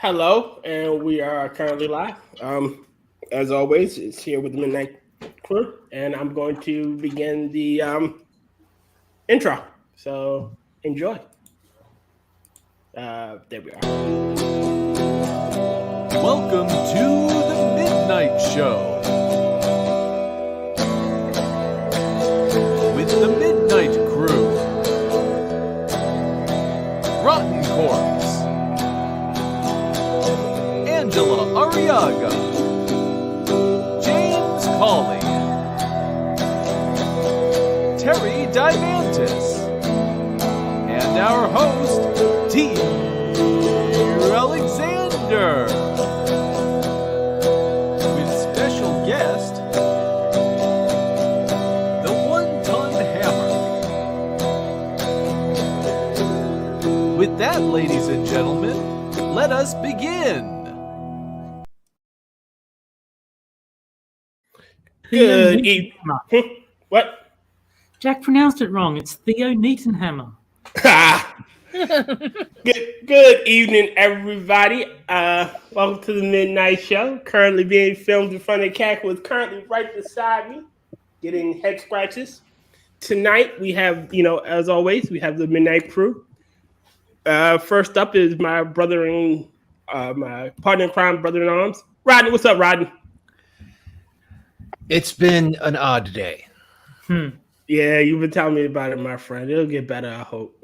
Hello, and we are currently live. As always, it's here with the Midnight Crew, and I'm going to begin the intro. So enjoy. There we are. Welcome to the Midnight Show with the Midnight Crew. Rotncorpse, Angela Arrega, James Colley, Terry Diamantis, and our host, T. Alexander, with special guest, TheOneTonHammer. With that, ladies and gentlemen, let us begin. Good evening. What? Jack pronounced it wrong. It's TheOneTonHammer. Good evening, everybody. Welcome to the Midnight Show. Currently being filmed in front of the cat, who is currently right beside me, getting head scratches. Tonight we have, as always, we have the Midnight Crew. First up is my brother and my partner in crime, brother in arms, Rodney. What's up, Rodney? It's been an odd day. Yeah, you've been telling me about it, my friend. It'll get better, I hope.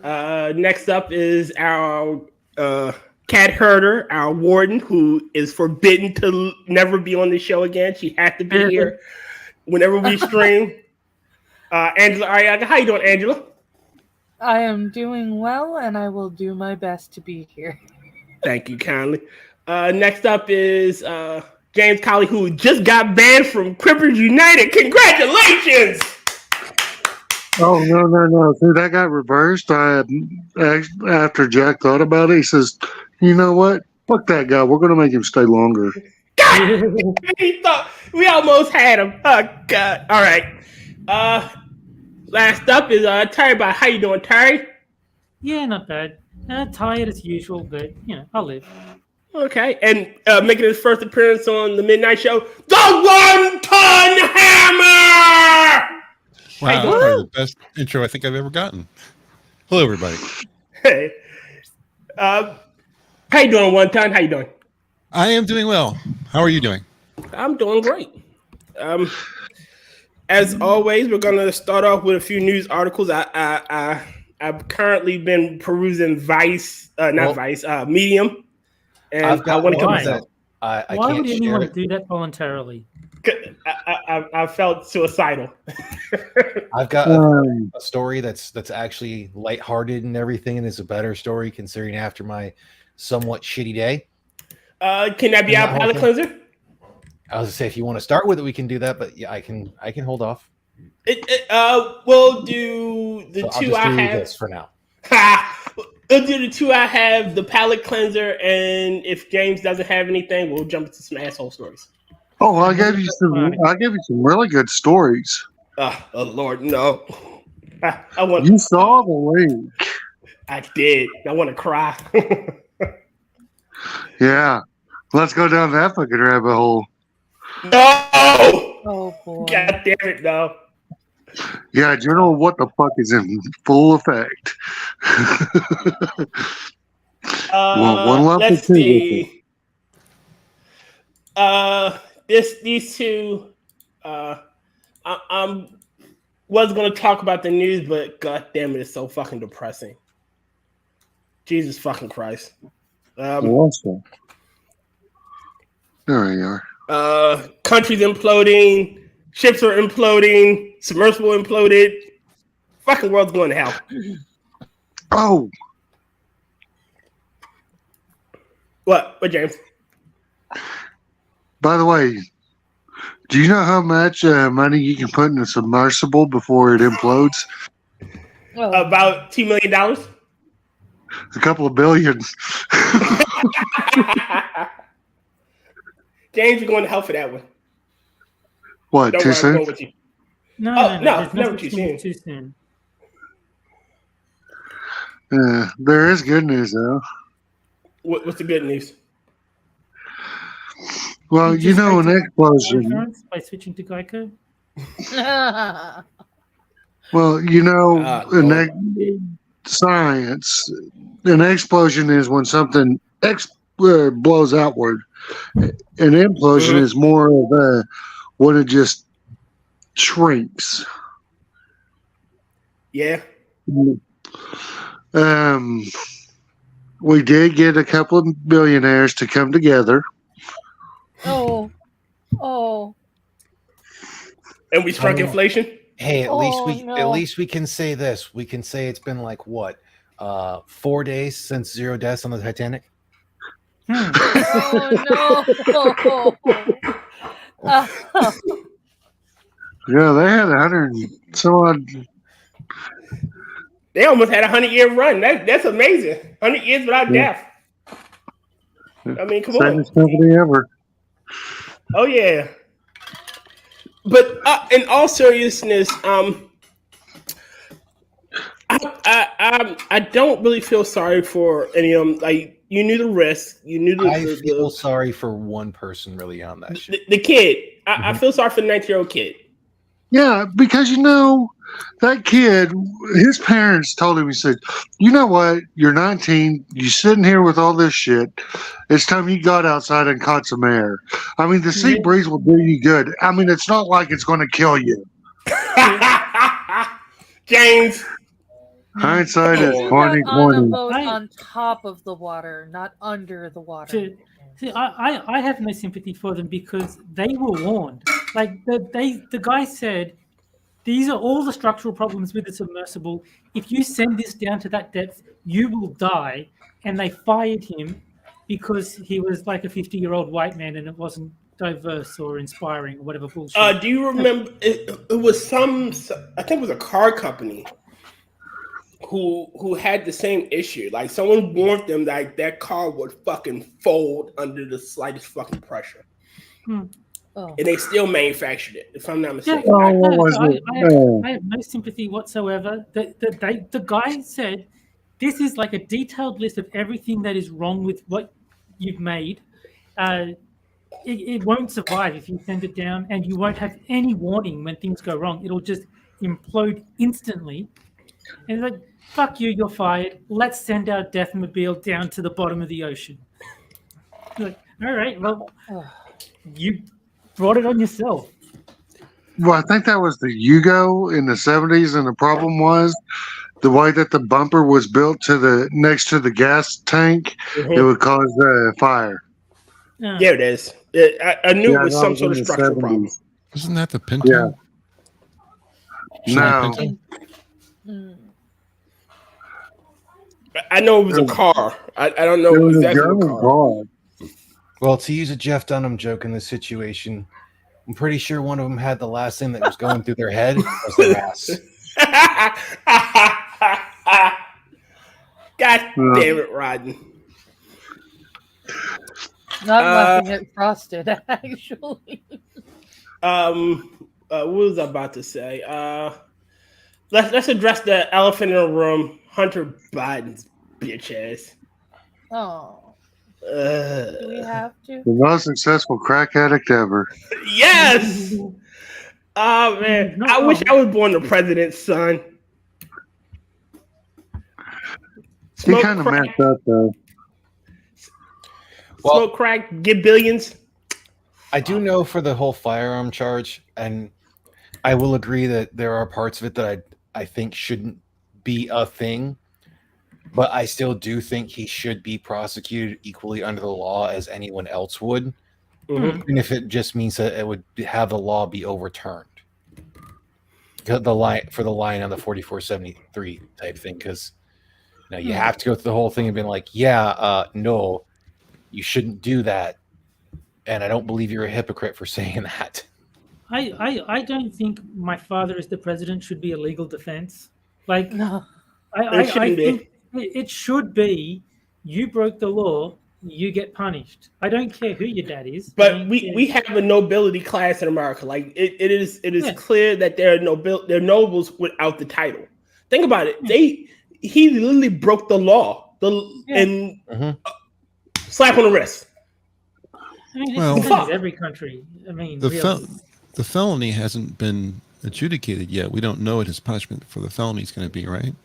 Next up is our cat herder, our warden, who is forbidden to never be on the show again. She has to be here whenever we stream. Angela Arrega. How you doing, Angela? I am doing well, and I will do my best to be here. Thank you kindly. Next up is James Colley, who just got banned from Quippers United. Congratulations! Oh, no. See, that got reversed. After Jack thought about it, he says, you know what? Fuck that guy. We're going to make him stay longer. God! He thought we almost had him. Oh, God. All right. Last up is Terry. How you doing, Terry? Yeah, not bad. Tired as usual, but, I'll live. Okay. And making his first appearance on the Midnight Show, TheOneTonHammer! Wow, that's probably the best intro I think I've ever gotten. Hello, everybody. Hey. How you doing, One Ton? How you doing? I am doing well. How are you doing? I'm doing great. As always, we're going to start off with a few news articles. I've currently been perusing Medium. And I've got I want to come that I Why can't would anyone share it. do that voluntarily? I felt suicidal. I've got a story that's actually lighthearted and everything, and it's a better story considering after my somewhat shitty day. Can that be our palate cleanser? I was gonna say if you want to start with it, we can do that, but yeah, I can hold off. We'll do the So two I have this for now. We'll do the two I have, the palate cleanser, and if James doesn't have anything, we'll jump into some asshole stories. Oh, I gave you some really good stories. Oh Lord, no! I want. You saw the link. I did. I want to cry. Yeah, let's go down that fucking rabbit hole. No! Oh, boy. God damn it, no! Yeah, Journal of What the Fuck is in full effect. One level let's two. see. These two. I was going to talk about the news, but god damn it, it's so fucking depressing. Jesus fucking Christ. Awesome. There you are. Countries imploding, ships are imploding, submersible imploded. Fucking world's going to hell. Oh. What, James? By the way, do you know how much money you can put in a submersible before it implodes? About $2 million. A couple of billion. James, you're going to hell for that one. What, Don't too worry, I'm soon? going with you. No, there's never nothing too soon. There is good news though. What's the good news? Well, You just an raised your explosion. insurance by switching to Geico. Well, Lord. science, an explosion is when something blows outward. An implosion is more of when it just shrinks. Yeah. We did get a couple of billionaires to come together. Oh. And we struck inflation. Hey, at no. least we can say this. We can say it's been like what, 4 days since 0 deaths on the Titanic. Oh no! Yeah, they had 100 and some odd. They almost had a 100-year run. That's amazing. 100 years without death. I mean, come on. Safest company ever. Oh yeah. But in all seriousness, I don't really feel sorry for any of them. Like, you knew the risk. You knew I feel sorry for one person really on that shit. The kid. I feel sorry for the 19-year-old kid. Yeah, because that kid, his parents told him, he said, you know what? You're 19. You're sitting here with all this shit. It's time you got outside and caught some air. I mean, the sea breeze will do you good. I mean, it's not like it's going to kill you. James. Hindsight is On a 20/20. boat on top of the water, not under the water. See, I have no sympathy for them because they were warned. Like the guy said, these are all the structural problems with the submersible. If you send this down to that depth, you will die. And they fired him because he was like a 50-year-old white man and it wasn't diverse or inspiring or whatever bullshit. Do you remember? It was I think it was a car company who had the same issue. Like, someone warned them that car would fucking fold under the slightest fucking pressure. Oh. And they still manufactured it, if I'm not mistaken. I have no sympathy whatsoever. The guy said, this is like a detailed list of everything that is wrong with what you've made. It won't survive if you send it down, and you won't have any warning when things go wrong. It'll just implode instantly. And like, fuck you, you're fired. Let's send our Deathmobile down to the bottom of the ocean. Like, all right, well, you brought it on yourself. Well, I think that was the Yugo in the 70s, and the problem was the way that the bumper was built next to the gas tank, it would cause fire. Yeah, it is. I knew it was some sort of structural problem. Isn't that the Pinto? Yeah. No. I know it was a car. I don't know It was exactly a German what car. Well, to use a Jeff Dunham joke in this situation, I'm pretty sure one of them had the last thing that was going through their head was their ass. God damn it, Rodden. Not laughing at Frosted, actually. What was I about to say? Let's address the elephant in the room. Hunter Biden's bitch ass. Oh. Do we have to? The most successful crack addict ever. Yes. Oh man, I wish I was born the president's son. He kind of messed up though. Smoke crack, get billions. I do know for the whole firearm charge, and I will agree that there are parts of it that I think shouldn't be a thing, but I still do think he should be prosecuted equally under the law as anyone else would, even if it just means that it would have the law be overturned. The line on the 4473 type thing, because you have to go through the whole thing and be like, no, you shouldn't do that, and I don't believe you're a hypocrite for saying that. I don't think my father as the president should be a legal defense. Like, No. I think it should be, you broke the law, you get punished. I don't care who your dad is. But we have a nobility class in America. Like, it is clear that there are nobles without the title. Think about it. he literally broke the law. And slap on the wrist. I mean, Well, it's the same in every country. I mean, the felony hasn't been adjudicated yet. We don't know what his punishment for the felony is going to be, right?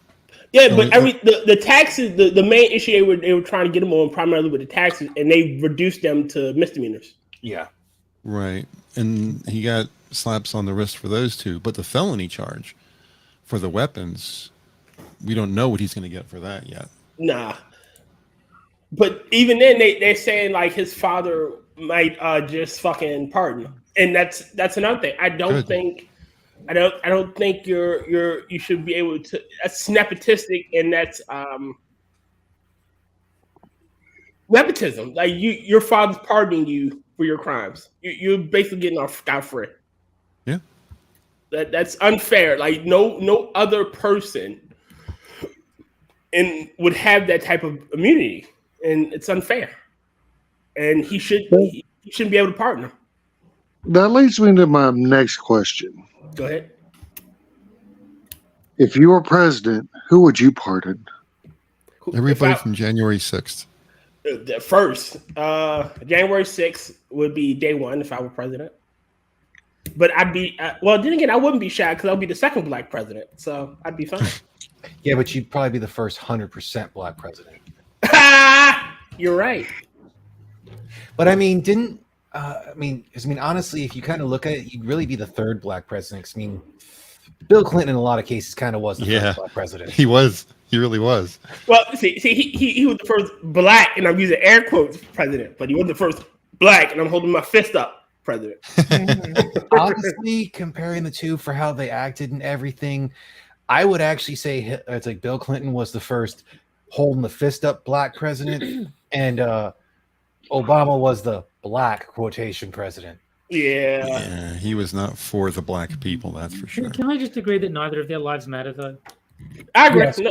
Yeah, but the taxes, the main issue they were trying to get him on primarily with the taxes, and they reduced them to misdemeanors. Yeah. Right. And he got slaps on the wrist for those two. But the felony charge for the weapons, we don't know what he's going to get for that yet. Nah. But even then, they're saying like his father might just fucking pardon him, and that's another thing. I don't think you should be able to. That's nepotistic, and that's nepotism. Like your father's pardoning you for your crimes. You're basically getting off scot-free. Yeah, that's unfair. Like no other person would have that type of immunity, and it's unfair. And he shouldn't be able to pardon him. That leads me to my next question. Go ahead. If you were president, who would you pardon? Everybody from January 6th. The first, January 6th would be day one if I were president. But I'd be, then again, I wouldn't be shocked because I'll be the second black president. So I'd be fine. Yeah, but you'd probably be the first 100% black president. You're right. But I mean, honestly, if you kind of look at it, you'd really be the third black president. 'Cause, I mean, Bill Clinton in a lot of cases kind of was the first black president. He was. He really was. Well, see, he was the first black, and I'm using air quotes, president, but he was the first black, and I'm holding my fist up, president. Honestly, comparing the two for how they acted and everything, I would actually say it's like Bill Clinton was the first holding the fist up black president, and Obama was the black quotation president. Yeah, he was not for the black people, that's for sure. Can I just agree that neither of their lives matter, though? I agree. Yes. No,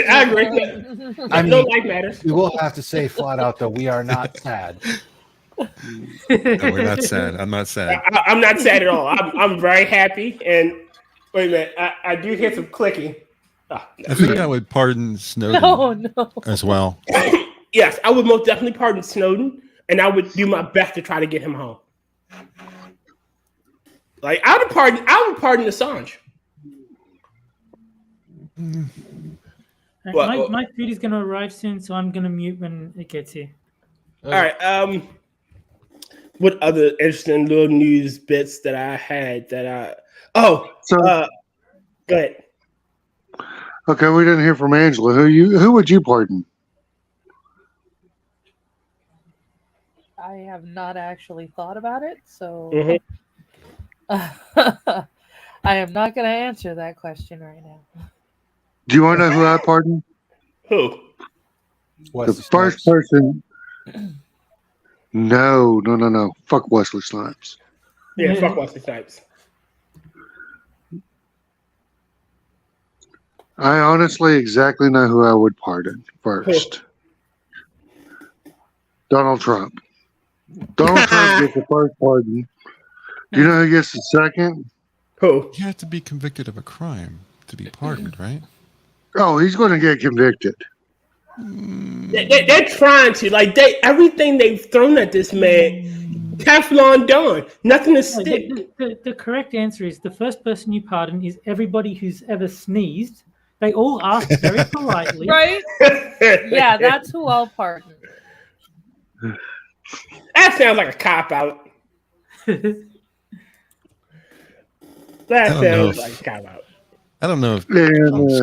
I agree. No life matters. We will have to say flat out, though, we are not sad. No, we're not sad. I'm not sad. I'm not sad at all. I'm very happy. And wait a minute, I do hear some clicking. I think I would pardon Snowden as well. Yes, I would most definitely pardon Snowden, and I would do my best to try to get him home. Like I would pardon Assange. My food is going to arrive soon, so I'm going to mute when it gets here. All right. What other interesting little news bits that I had that go ahead. Okay, we didn't hear from Angela. Who would you pardon? I have not actually thought about it, so I am not going to answer that question right now. Do you want to know who I pardon? Who? The first person. No. Fuck Wesley Snipes. Yeah, fuck Wesley Snipes. I honestly exactly know who I would pardon first. Donald Trump. Donald Trump gets the first pardon. Do you know who gets the second? Who? You have to be convicted of a crime to be pardoned, right? Oh, he's going to get convicted. They're trying to everything they've thrown at this man, Teflon done. Nothing to stick. The correct answer is the first person you pardon is everybody who's ever sneezed. They all ask very politely. Right? Yeah, that's who I'll pardon. That sounds like a cop out. That sounds like a cop out. I don't know if Trump's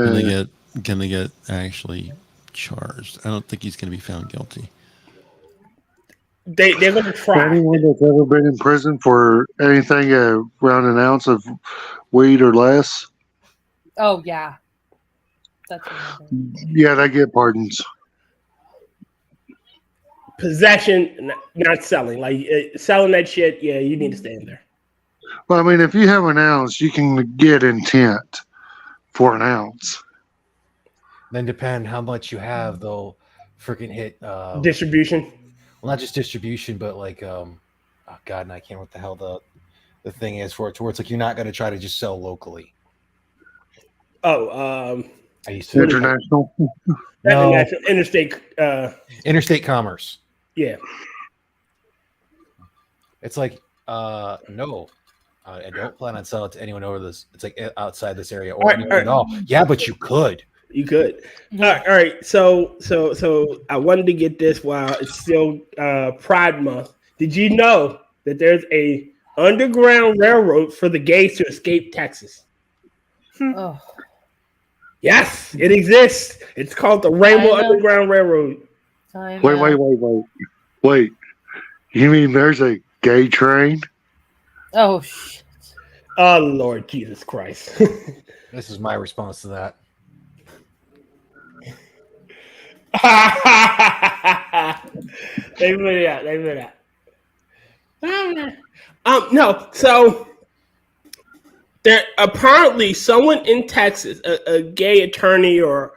gonna get actually charged. I don't think he's gonna be found guilty. They're gonna try. Anyone that's ever been in prison for anything around an ounce of weed or less? Oh yeah. That's yeah, they get pardons. Possession, not selling. Selling that shit, yeah, you need to stay in there. Well, I mean, if you have an ounce, you can get intent for an ounce. Then depend how much you have, though. Freaking hit distribution. Well, not just distribution, but oh god, and I can't remember what the hell the thing is for it. To where it's like you're not going to try to just sell locally. Oh, I used to International. no Interstate. interstate commerce. Yeah. It's like no. I don't plan on selling it to anyone over this. It's like outside this area or anyone at all. Yeah, but you could. You could. All right. So I wanted to get this while it's still Pride Month. Did you know that there's a underground railroad for the gays to escape Texas? Oh. Yes, it exists. It's called the Rainbow Underground Railroad. Wait. You mean there's a gay train? Oh, shit. Oh, Lord Jesus Christ. This is my response to that. They put it out. No, so there apparently someone in Texas, a gay attorney or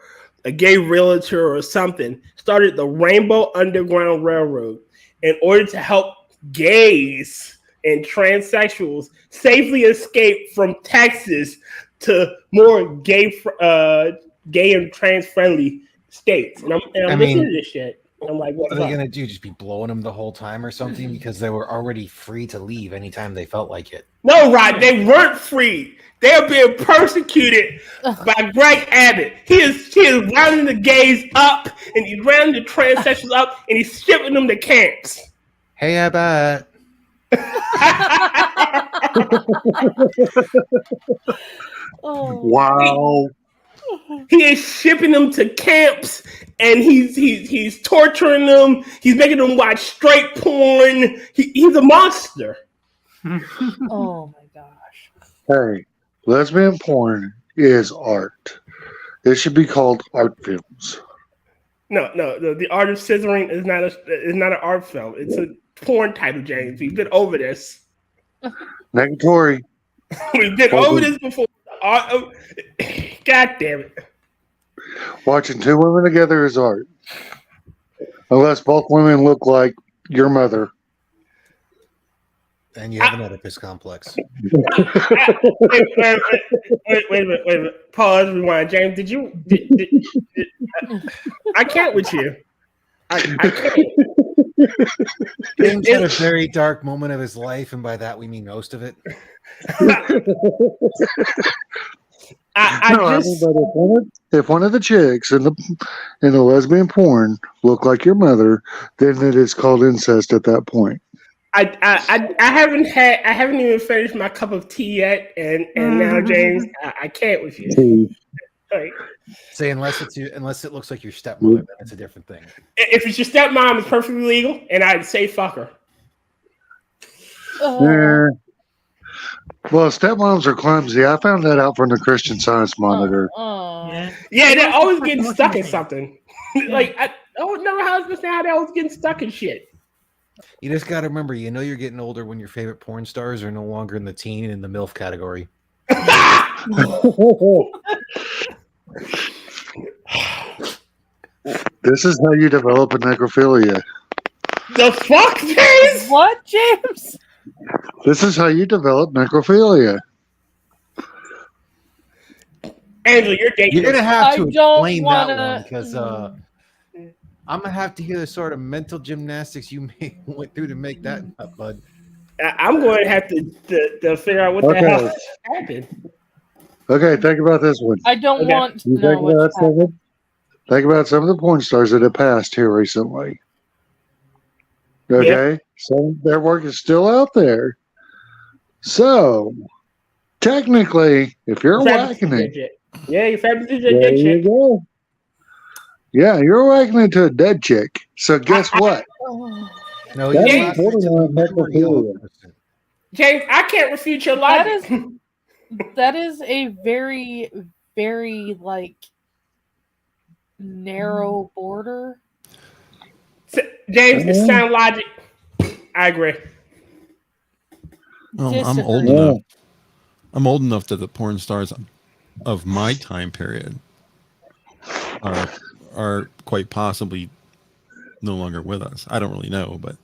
a gay realtor or something, started the Rainbow Underground Railroad in order to help gays and transsexuals safely escape from Texas to more gay and trans friendly states. And I'm listening to this shit. I'm like, what are they gonna do? Just be blowing them the whole time or something? Because they were already free to leave anytime they felt like it. No, Rod, they weren't free. They are being persecuted by Greg Abbott. He is rounding the gays up, and he's rounding the transsexuals up, and he's shipping them to camps. Hey, Abbott. Wow. He is shipping them to camps, and he's torturing them. He's making them watch straight porn. He's a monster. Oh my gosh. Hey, lesbian porn is art. It should be called art films. No. The art of scissoring is not an art film. It's a porn title, James. We've been over this. Negatory. We've been over this before. God damn it. Watching two women together is art. Unless both women look like your mother. And you have an Oedipus complex. Wait a minute. Pause, rewind. James, did I can't with you. I can't. James had a very dark moment of his life, and by that we mean most of it. If one of the chicks in the lesbian porn look like your mother, then it is called incest at that point. I haven't even finished my cup of tea yet, and now James, I can't with you. Like, say unless it looks like your stepmother, then it's a different thing. If it's your stepmom, it's perfectly legal, and I'd say fuck her. Well, stepmoms are clumsy. I found that out from the Christian Science Monitor. Yeah, they're always getting stuck in something. Like I don't know how they always getting stuck in shit. You just got to remember, you're getting older when your favorite porn stars are no longer in the teen and in the MILF category. This is how you develop a necrophilia. The fuck, James? What, James? This is how you develop necrophilia. Angela, you're dating. You're gonna have to explain that one because I'm gonna have to hear the sort of mental gymnastics you went through to make that up, bud. I'm going to have to figure out what the hell happened. Okay, think about this one. I don't want to know what's happened. Think about some of the porn stars that have passed here recently. Okay, so their work is still out there. So, technically, if you're whacking it, you're fabulous. There you go. Yeah, you're whacking it to a dead chick. So guess what? No, James, I can't refute your logic. That is a very, very narrow border. James, it's sound logic. I agree. Well, I'm old enough. I'm old enough that the porn stars of my time period are quite possibly no longer with us. I don't really know, but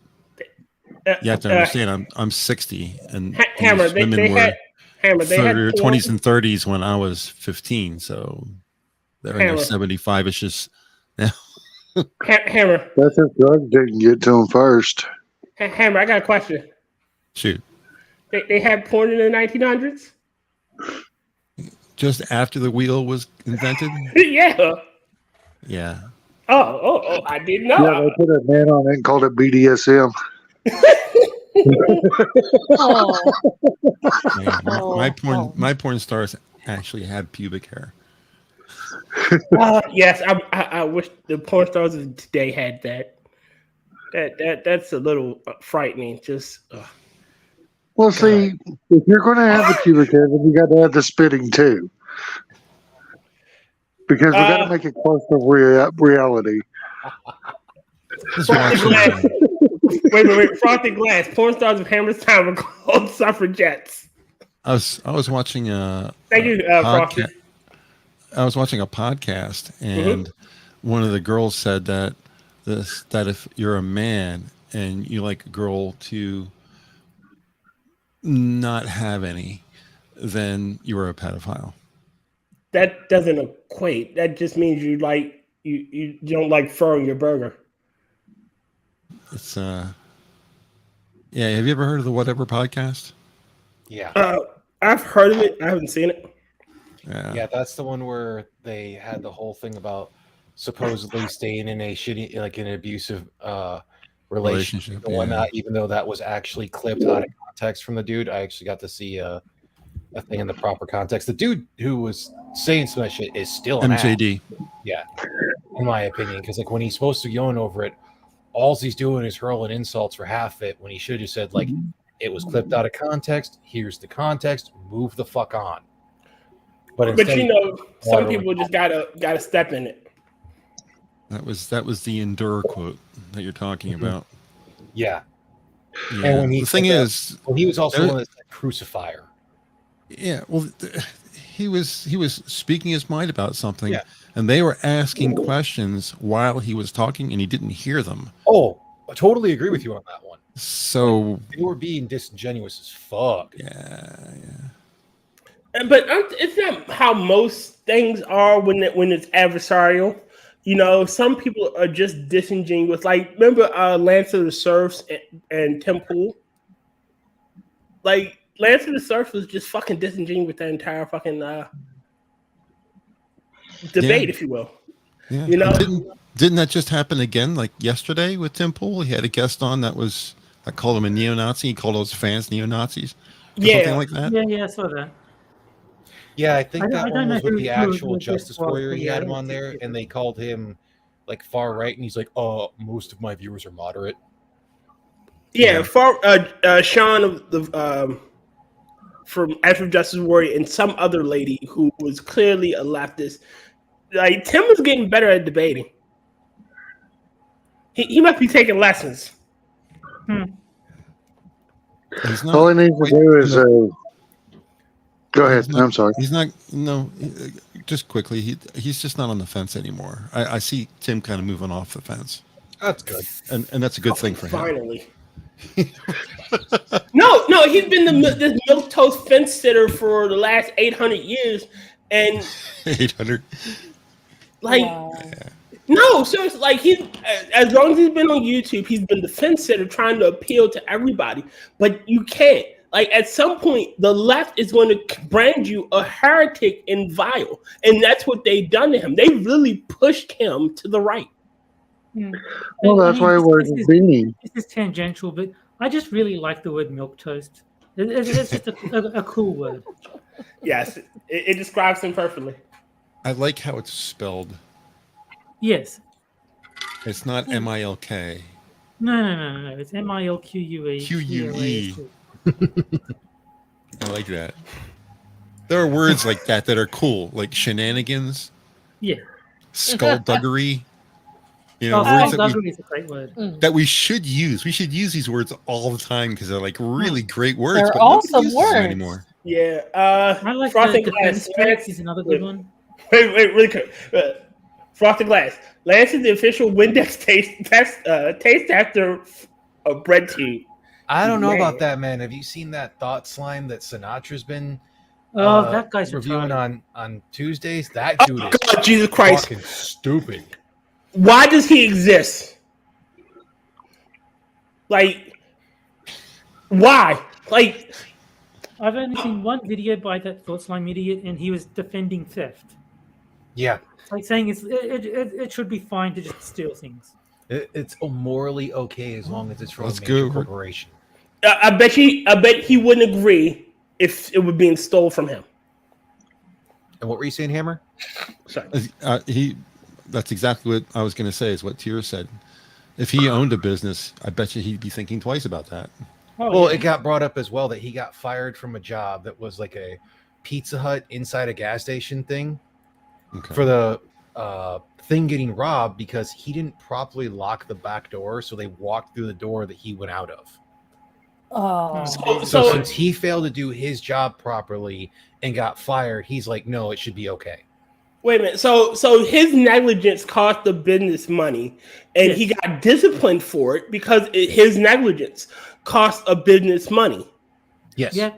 you have to understand. I'm 60, and Hammer. They had 20s and 30s when I was 15. So They're in their Hammer. 75-ishes now. Hammer. That's if drugs didn't get to him first. Hammer, I got a question. Shoot. They had porn in the 1900s? Just after the wheel was invented? Yeah. Yeah. Oh, I didn't know. Yeah, they put a man on it and called it BDSM. Oh, Yeah, Oh. my porn stars actually had pubic hair. Yes, I wish the porn stars of today had that. That's a little frightening. Just Well, see, if you're going to have the pubic hair, then you got to have the spitting too. Because we got to make it close to reality. Just Frosted watching, Glass. Wait. Frosted Glass. Porn stars of Hammer's time were called suffragettes. I was watching Thank you, Frosted. I was watching a podcast, and one of the girls said that if you're a man and you like a girl to not have any, then you are a pedophile. That doesn't equate. That just means you don't like fur on your burger. It's yeah. Have you ever heard of the Whatever podcast? Yeah. I've heard of it. I haven't seen it. Yeah, that's the one where they had the whole thing about supposedly staying in a shitty, like an abusive relationship and whatnot, even though that was actually clipped out of context from the dude. I actually got to see a thing in the proper context. The dude who was saying some of that shit is still an MJD. ass. Yeah, in my opinion, because like when he's supposed to yawn over it, all he's doing is hurling insults for half it when he should have just said, like, it was clipped out of context. Here's the context. Move the fuck on. But you know, some people just gotta step in it. That was the Endure quote that you're talking about. Yeah. Yeah. And when The thing is, well, he was also one of the crucifier. yeah, well, he was speaking his mind about something, Yeah. and they were asking questions while he was talking, and he didn't hear them. Oh, I totally agree with you on that one. So They were being disingenuous as fuck. yeah. But it's not how most things are when it's adversarial. You know, some people are just disingenuous. Like, remember Lance of the Surfs and Tim Pool? Like, Lance of the Surfs was just fucking disingenuous with the entire fucking debate, if you will. Yeah. You know? Didn't that just happen again, like yesterday with Tim Pool? He had a guest on that called him a neo-Nazi. He called those fans neo-Nazis. Something like that. Yeah, I saw that. Yeah, I think I that don't one know was with who the actual this justice was, warrior. He had him yeah. on there, and they called him like far right, and he's like, "Oh, most of my viewers are moderate." Yeah, Sean of the from After Justice Warrior and some other lady who was clearly a leftist. Like, Tim was getting better at debating. He must be taking lessons. He's not, All he needs to do is go ahead. I'm sorry. He's not. No, just quickly. He's just not on the fence anymore. I see Tim kind of moving off the fence, That's good. and that's a good thing for him. Finally. No, he's been this milquetoast fence sitter for the last 800 years, and 800. like, wow. no, so it's like he's as long as he's been on YouTube, he's been the fence sitter trying to appeal to everybody, but you can't. Like, at some point, the left is going to brand you a heretic and vile, and that's what they've done to him. They really pushed him to the right. Well, that's why we're being. This is tangential, but I just really like the word milk toast. It's just a cool word. Yes, it describes him perfectly. I like how it's spelled. Yes. It's not MILK. No. It's MILQUE. QUE. I like that. There are words like that are cool, like shenanigans, Yeah. skullduggery. You know, words that Skullduggery is a great word. we should use. We should use these words all the time because they're like really great words. They're but nobody awesome uses them words. anymore. Yeah, I like Frosted the Glass. defense is another good one. Wait, really quick. Frosted Glass. Lance is the official Windex taste tester of bread tube. I don't know Man. about that, man. Have you seen that thought slime that Sinatra's been Oh, that guy's reviewing retarded. on Tuesdays. That Oh dude is God, Jesus Christ! fucking stupid. Why does he exist? Like, why? Like, I've only seen one video by that Thought Slime idiot, and he was defending theft. Yeah, Like saying it should be fine to just steal things. it's morally okay as long as it's from Let's a major go. corporation. I bet he wouldn't agree if it were being stolen from him. And what were you saying, Hammer? Sorry. That's exactly what I was going to say. Is what Tier said. If he owned a business, I bet you he'd be thinking twice about that. Oh, Well, yeah. it got brought up as well that he got fired from a job that was like a Pizza Hut inside a gas station thing Okay. for the thing getting robbed because he didn't properly lock the back door, so they walked through the door that he went out of. Oh, So since he failed to do his job properly and got fired, he's like, no, it should be okay. Wait a minute. So his negligence cost the business money, and he got disciplined for it because his negligence cost a business money. Yes. Yeah.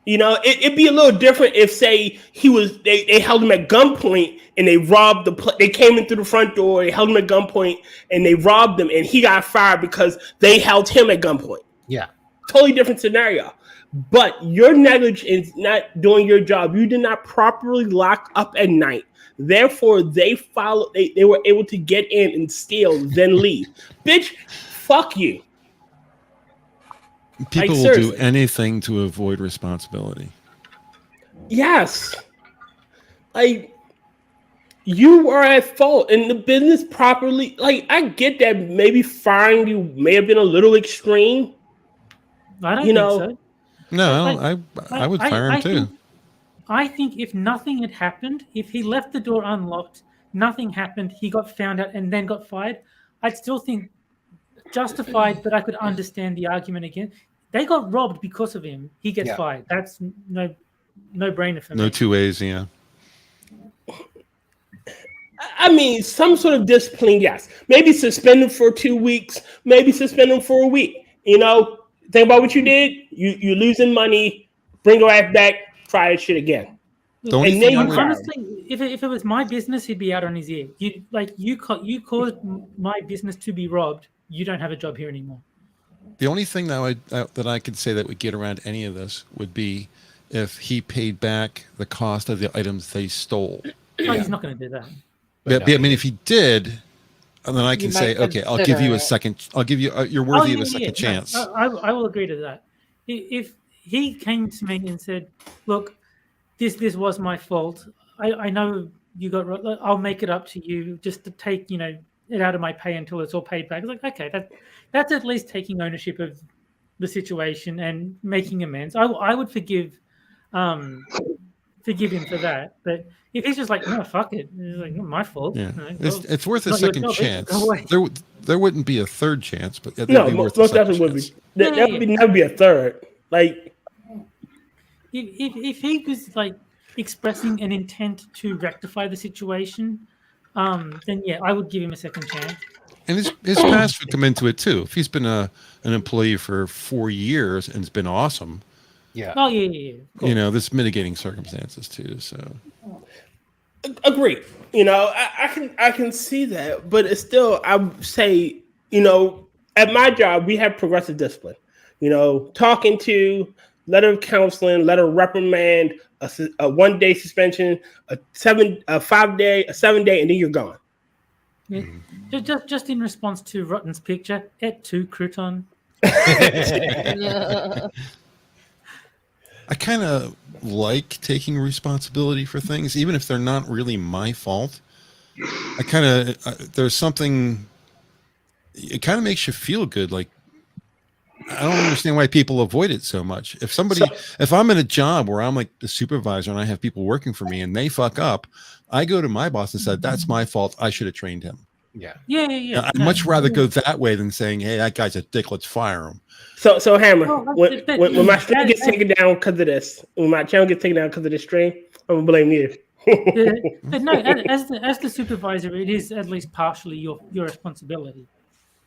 You know, it'd be a little different if, say, they held him at gunpoint and they robbed they came in through the front door, they held him at gunpoint and they robbed him, and he got fired because they held him at gunpoint. Yeah. Totally different scenario. But your negligence not doing your job, you did not properly lock up at night. Therefore, they were able to get in and steal, then leave. Bitch, fuck you. People will seriously. do anything to avoid responsibility. Yes. Like, you are at fault, and the business properly. Like, I get that maybe firing you may have been a little extreme. I don't You think know, so. No, I would fire him too. I think if nothing had happened, if he left the door unlocked, nothing happened, he got found out and then got fired, I'd still think justified, but I could understand the argument again. They got robbed because of him. He gets fired. That's no brainer for me. No two ways, yeah. I mean, some sort of discipline, yes. Maybe suspend him for 2 weeks. Maybe suspend him for a week. You know, think about what you did. You're losing money. Bring your ass back. Try that shit again. And then honestly, if it was my business, he'd be out on his ear. You caused my business to be robbed. You don't have a job here anymore. The only thing that I could say that would get around any of this would be if he paid back the cost of the items they stole. Oh, he's not going to do that. I mean, if he did, then I can say, okay, I'll give you a second. I'll give you. You're worthy of a second chance. No, I will agree to that. If he came to me and said, "Look, this was my fault. I know you got. I'll make it up to you just to take it out of my pay until it's all paid back." It's like, okay, that's at least taking ownership of the situation and making amends. I would forgive him for that. But if he's just like, no, fuck it, it's like, not my fault. Yeah. Well, it's worth a second chance. Go away. There wouldn't be a third chance, but No, most definitely would be. That would never be a third. Like, if he was like expressing an intent to rectify the situation, then yeah, I would give him a second chance. And his past would come into it too. If he's been an employee for 4 years and it's been awesome. Yeah. Oh yeah. Cool. There's mitigating circumstances too. So. Agreed. I can see that, but it's still, I would say, at my job we have progressive discipline. Talking to, letter of counseling, letter of reprimand, a 1 day suspension, a 7 day, a 7 day, and then you're gone. Yeah. Just in response to Rotten's picture, et tu, crouton. I kind of like taking responsibility for things, even if they're not really my fault. I kind of, there's something, it kind of makes you feel good. Like, I don't understand why people avoid it so much. If I'm in a job where I'm like the supervisor and I have people working for me and they fuck up, I go to my boss and said, that's my fault. I should have trained him. Yeah. Yeah. I'd much rather go that way than saying, hey, that guy's a dick, let's fire him. So Hammer, when my stream gets taken down because of this, when my channel gets taken down because of this stream, I'm gonna blame you. But no, as the supervisor, it is at least partially your responsibility.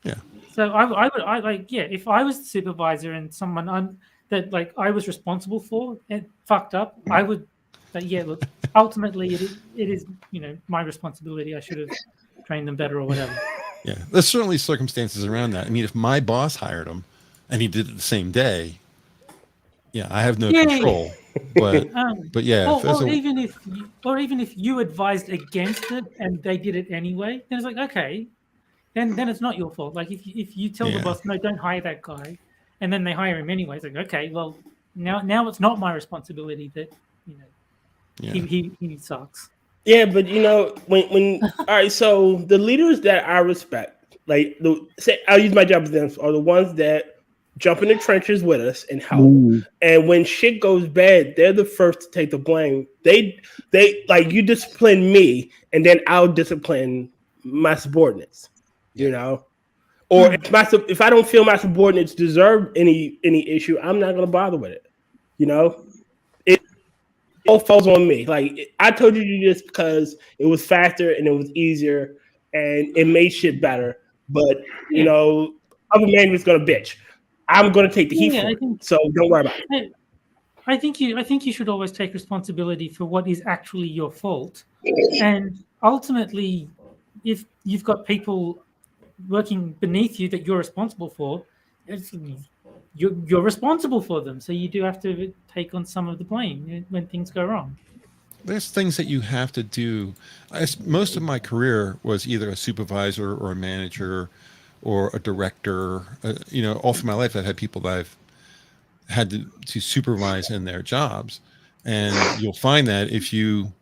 Yeah. So I would like, yeah, if I was the supervisor and someone that like I was responsible for and fucked up, I would. But yeah, look, ultimately it is my responsibility. I should have trained them better or whatever. Yeah, there's certainly circumstances around that. I mean, if my boss hired him and he did it the same day, yeah, I have no control. But yeah, or even if you advised against it and they did it anyway, then it's like okay, then it's not your fault. Like if you tell the boss no, don't hire that guy, and then they hire him anyway, it's like okay, well now it's not my responsibility that he sucks. Yeah, but when all right, so the leaders that I respect, like I'll use my job examples, are the ones that jump in the trenches with us and help. And when shit goes bad, they're the first to take the blame. They like you discipline me, and then I'll discipline my subordinates. Or if I don't feel my subordinates deserve any issue, I'm not gonna bother with it. It all falls on me. Like I told you to do this because it was faster and it was easier and it made shit better. But other man was gonna bitch. I'm gonna take the heat for it. So don't worry about it. I think you should always take responsibility for what is actually your fault. And ultimately, if you've got people working beneath you that you're responsible for, you're responsible for them. So you do have to take on some of the blame when things go wrong. There's things that you have to do. Most of my career was either a supervisor or a manager or a director. All through my life, I've had people that I've had to supervise in their jobs. And you'll find that if you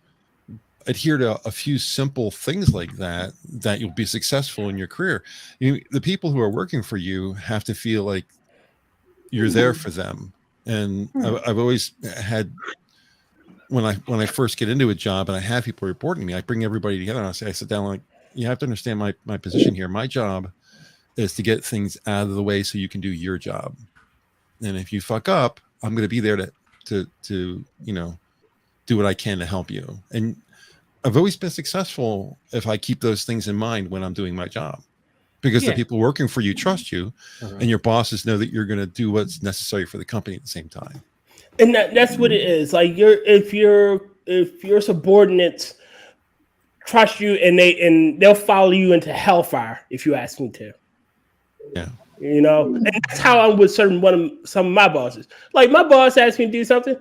adhere to a few simple things like that you'll be successful in your career. The people who are working for you have to feel like you're there for them. And I've always had, when I first get into a job and I have people reporting me, I bring everybody together and I sit down like, you have to understand my position here. My job is to get things out of the way so you can do your job. And if you fuck up, I'm going to be there to do what I can to help you. And I've always been successful if I keep those things in mind when I'm doing my job, because the people working for you trust you, and your bosses know that you're going to do what's necessary for the company at the same time. And that's what it is. Like if your subordinates trust you and they'll follow you into hellfire if you ask me to. Yeah. And that's how I'm with some of my bosses. Like my boss asks me to do something,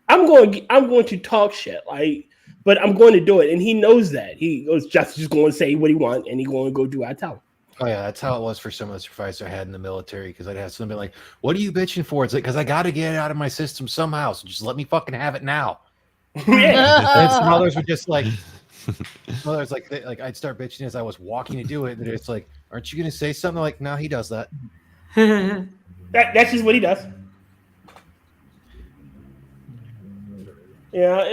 I'm going to talk shit. Like, but I'm going to do it, and he knows that. He was just going to say what he wants, and he's going to go do what I tell him. Oh yeah, that's how it was for some of the supervisors I had in the military. Because I'd have somebody like, "What are you bitching for?" It's like, "Because I got to get it out of my system somehow. So just let me fucking have it now." And some others were just like, others like I'd start bitching as I was walking to do it, and it's like, "Aren't you going to say something?" Like, "No, he does that." That's just what he does. Yeah,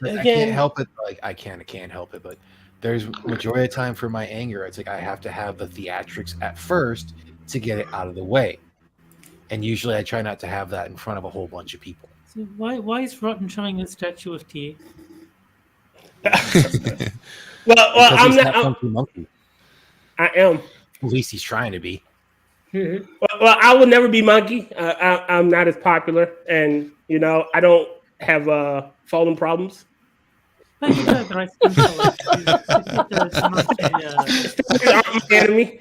I can't help it. Like I can't help it. But there's majority of the time for my anger, it's like I have to have the theatrics at first to get it out of the way. And usually I try not to have that in front of a whole bunch of people. So why is Rotten showing a statue of T? well, I'm not. Monkey. I am. At least he's trying to be. Well, I will never be Monkey. I'm not as popular, and I don't have fallen problems. But you know, right? Enemy.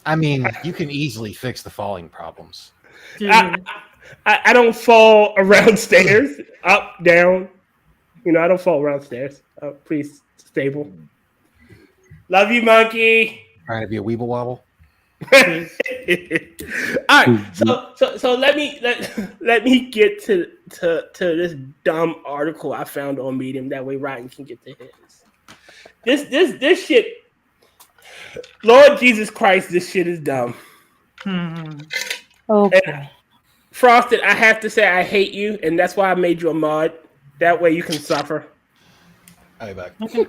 I mean, you can easily fix the falling problems. I don't fall around stairs, up, down. I don't fall around stairs. I'm pretty stable. Love you, Monkey. Trying to be a weeble wobble. All right, so let me get to this dumb article I found on Medium. That way, Rotten can get to his. This shit. Lord Jesus Christ, this shit is dumb. Okay. And Frosted, I have to say I hate you, and that's why I made you a mod. That way you can suffer. I'll be back. Okay.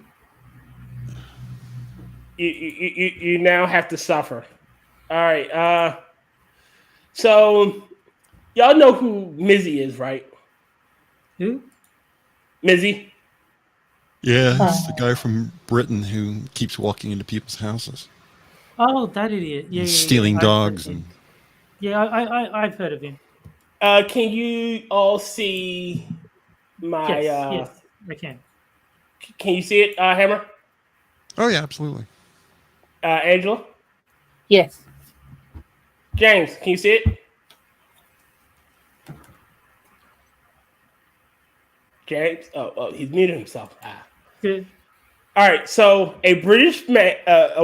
You now have to suffer. All right. So y'all know who Mizzy is, right? Who? Mizzy. Yeah, it's the guy from Britain who keeps walking into people's houses. Oh, that idiot! Yeah, stealing dogs and. Yeah, I've heard of him. Can you all see my? Yes, I can. Can you see it, Hammer? Oh yeah, absolutely. Angela, Yes. James, can you see it? James, oh, he's muted himself. Good. All right, so a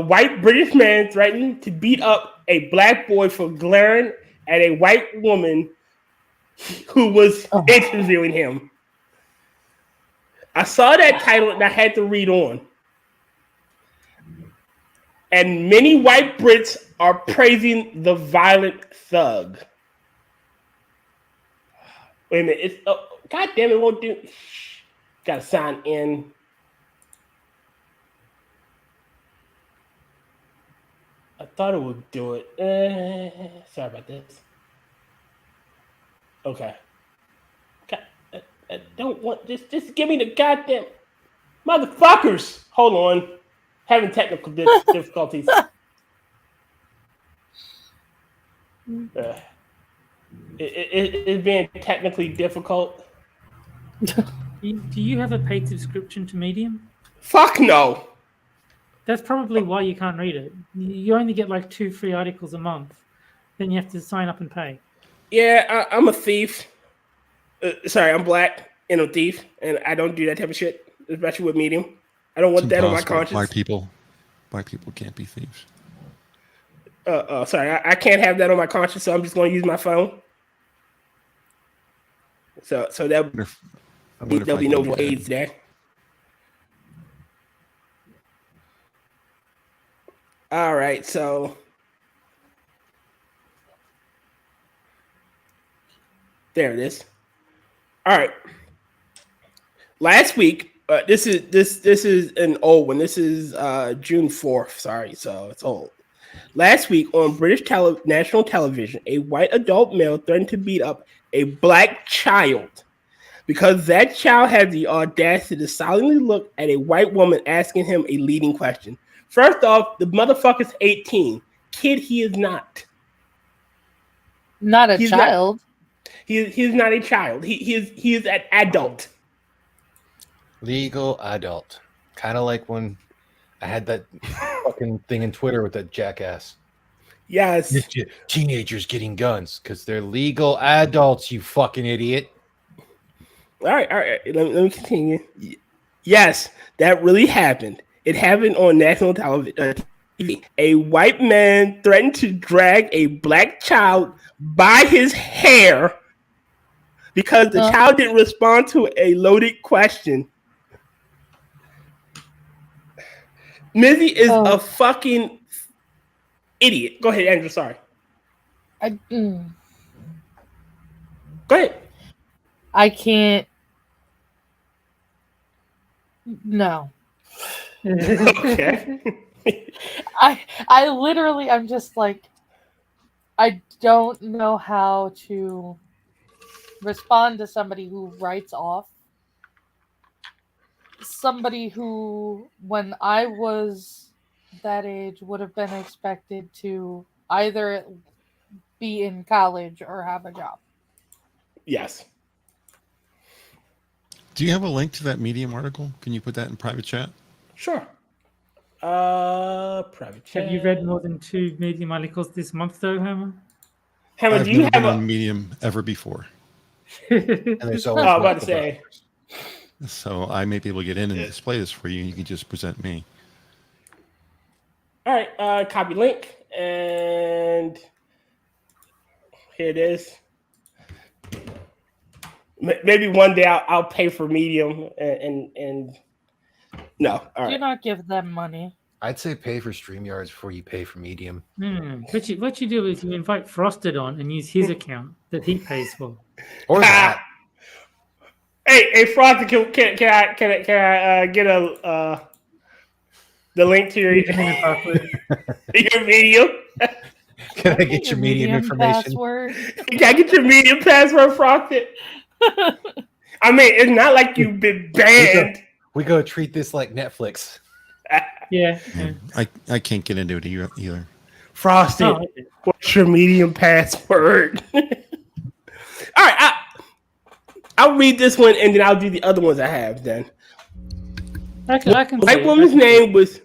white British man threatened to beat up a black boy for glaring at a white woman who was interviewing him. I saw that title and I had to read on. And many white Brits are praising the violent thug. Wait a minute, it's God damn it, won't do. Gotta sign in. I thought it would do it. Sorry about this. Okay. I don't want this. Just give me the goddamn motherfuckers. Hold on. Having technical difficulties. It's being technically difficult. Do you have a paid subscription to Medium? Fuck no. That's probably why you can't read it. You only get like 2 free articles a month. Then you have to sign up and pay. Yeah, I'm a thief. Sorry, I'm black and a thief, and I don't do that type of shit, especially with Medium. I don't want that on my conscience. Black people can't be thieves. Sorry, I can't have that on my conscience, so I'm just going to use my phone. So there'll be no AIDS there. All right, so there it is. All right. Last week, this is an old one. This is June 4th. Sorry, so it's old. Last week on British national television, a white adult male threatened to beat up a black child because that child had the audacity to silently look at a white woman asking him a leading question. First off, the motherfucker's 18. Kid, he is not. Not a child. He is not a child. He is an adult. Legal adult. Kind of like when I had that fucking thing in Twitter with that jackass. Yes. Teenagers getting guns because they're legal adults, you fucking idiot. All right. Let me continue. Yes, that really happened. It happened on national television. A white man threatened to drag a black child by his hair because the child didn't respond to a loaded question. Mizzy is a fucking idiot. Go ahead, Andrew. Sorry. Go ahead. I can't. No. Okay. I literally, I'm just like, I don't know how to respond to somebody who writes off somebody who, when I was that age, would have been expected to either be in college or have a job. Yes. Do you have a link to that Medium article? Can you put that in private chat? Sure. Private chat. Have you read more than 2 Medium articles this month, though, Hammer? Hammer, I've do you never have been on Medium ever before. And there's always I'm about to say. So I may be able to get in and display this for you. You can just present me. All right, copy link, and here it is. Maybe one day I'll pay for Medium and no. All right. Do not give them money. I'd say pay for StreamYards before you pay for Medium. What you do is you invite Frosted on and use his account that he pays for. Or that. Hey, Frosted, can I get the link to your Medium? Can I get your Medium information? Password? Can I get your Medium password, Frosted? I mean, it's not like you've been banned. We go treat this like Netflix. Yeah. I can't get into it either. Frosted. What's your medium password? All right, I'll read this one and then I'll do the other ones I have. Then I can white woman's name was.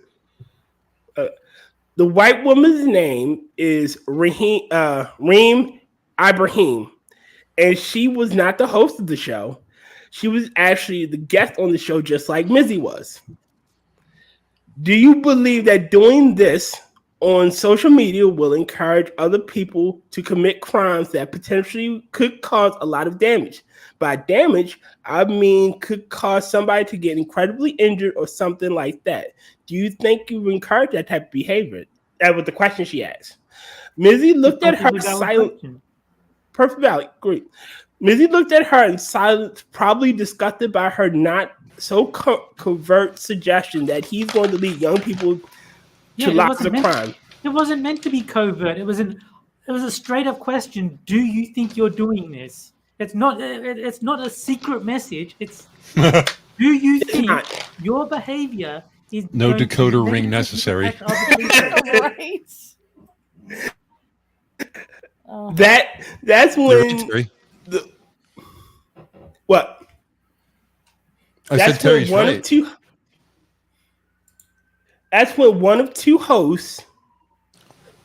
The white woman's name is Reem Ibrahim, and she was not the host of the show. She was actually the guest on the show, just like Mizzy was. Do you believe that doing this on social media will encourage other people to commit crimes that potentially could cause a lot of damage? By damage, I mean could cause somebody to get incredibly injured or something like that. Do you think you encourage that type of behavior? That was the question she asked. Mizzy looked at her silent. Perfect valid, great. Mizzy looked at her in silence, probably disgusted by her not so covert suggestion that he's going to lead young people to lots of crime. It wasn't meant to be covert. It was a straight up question. Do you think you're doing this? It's not a secret message. It's do you think your behavior is no decoder ring necessary? Right. Oh. That's when what? I said Terry's right. That's when one of two hosts,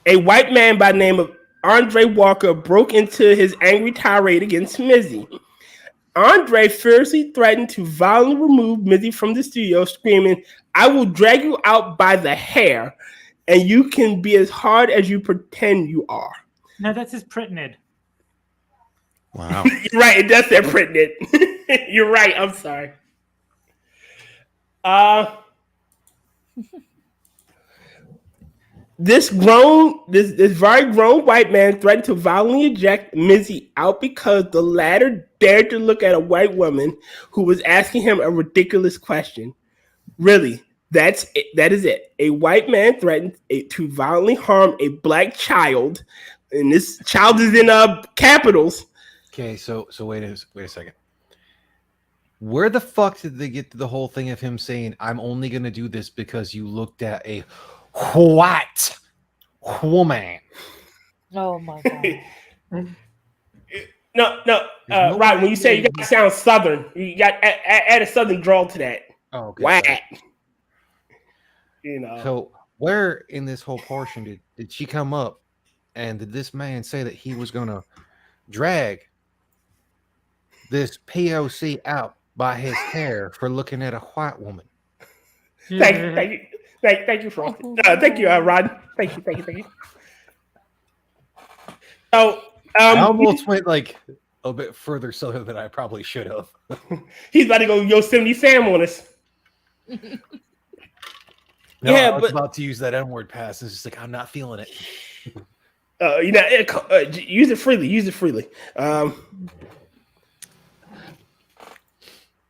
a white man by the name of Andre Walker, broke into his angry tirade against Mizzy. Andre fiercely threatened to violently remove Mizzy from the studio, screaming, "I will drag you out by the hair, and you can be as hard as you pretend you are." No, that's his Pretned. Wow. You're right, it does say Pretned. You're right, I'm sorry. This very grown white man threatened to violently eject Mizzy out because the latter dared to look at a white woman who was asking him a ridiculous question. Really, that is it. A white man threatened to violently harm a black child, and this child is in capitals. Okay, so wait a second. Where the fuck did they get to the whole thing of him saying, "I'm only going to do this because you looked at a white woman"? Oh my god! No. Right, when you say you got to sound southern, you got add a southern drawl to that. Oh, okay. White. So where in this whole portion did she come up, and did this man say that he was going to drag this POC out by his hair for looking at a white woman? Thank you. Thank you, Frank. Thank you, Rod. Thank you. So, I almost went like a little bit further southern than I probably should have. He's about to go Yosemite Sam on us. I was about to use that N-word pass. It's just like, I'm not feeling it. Use it freely.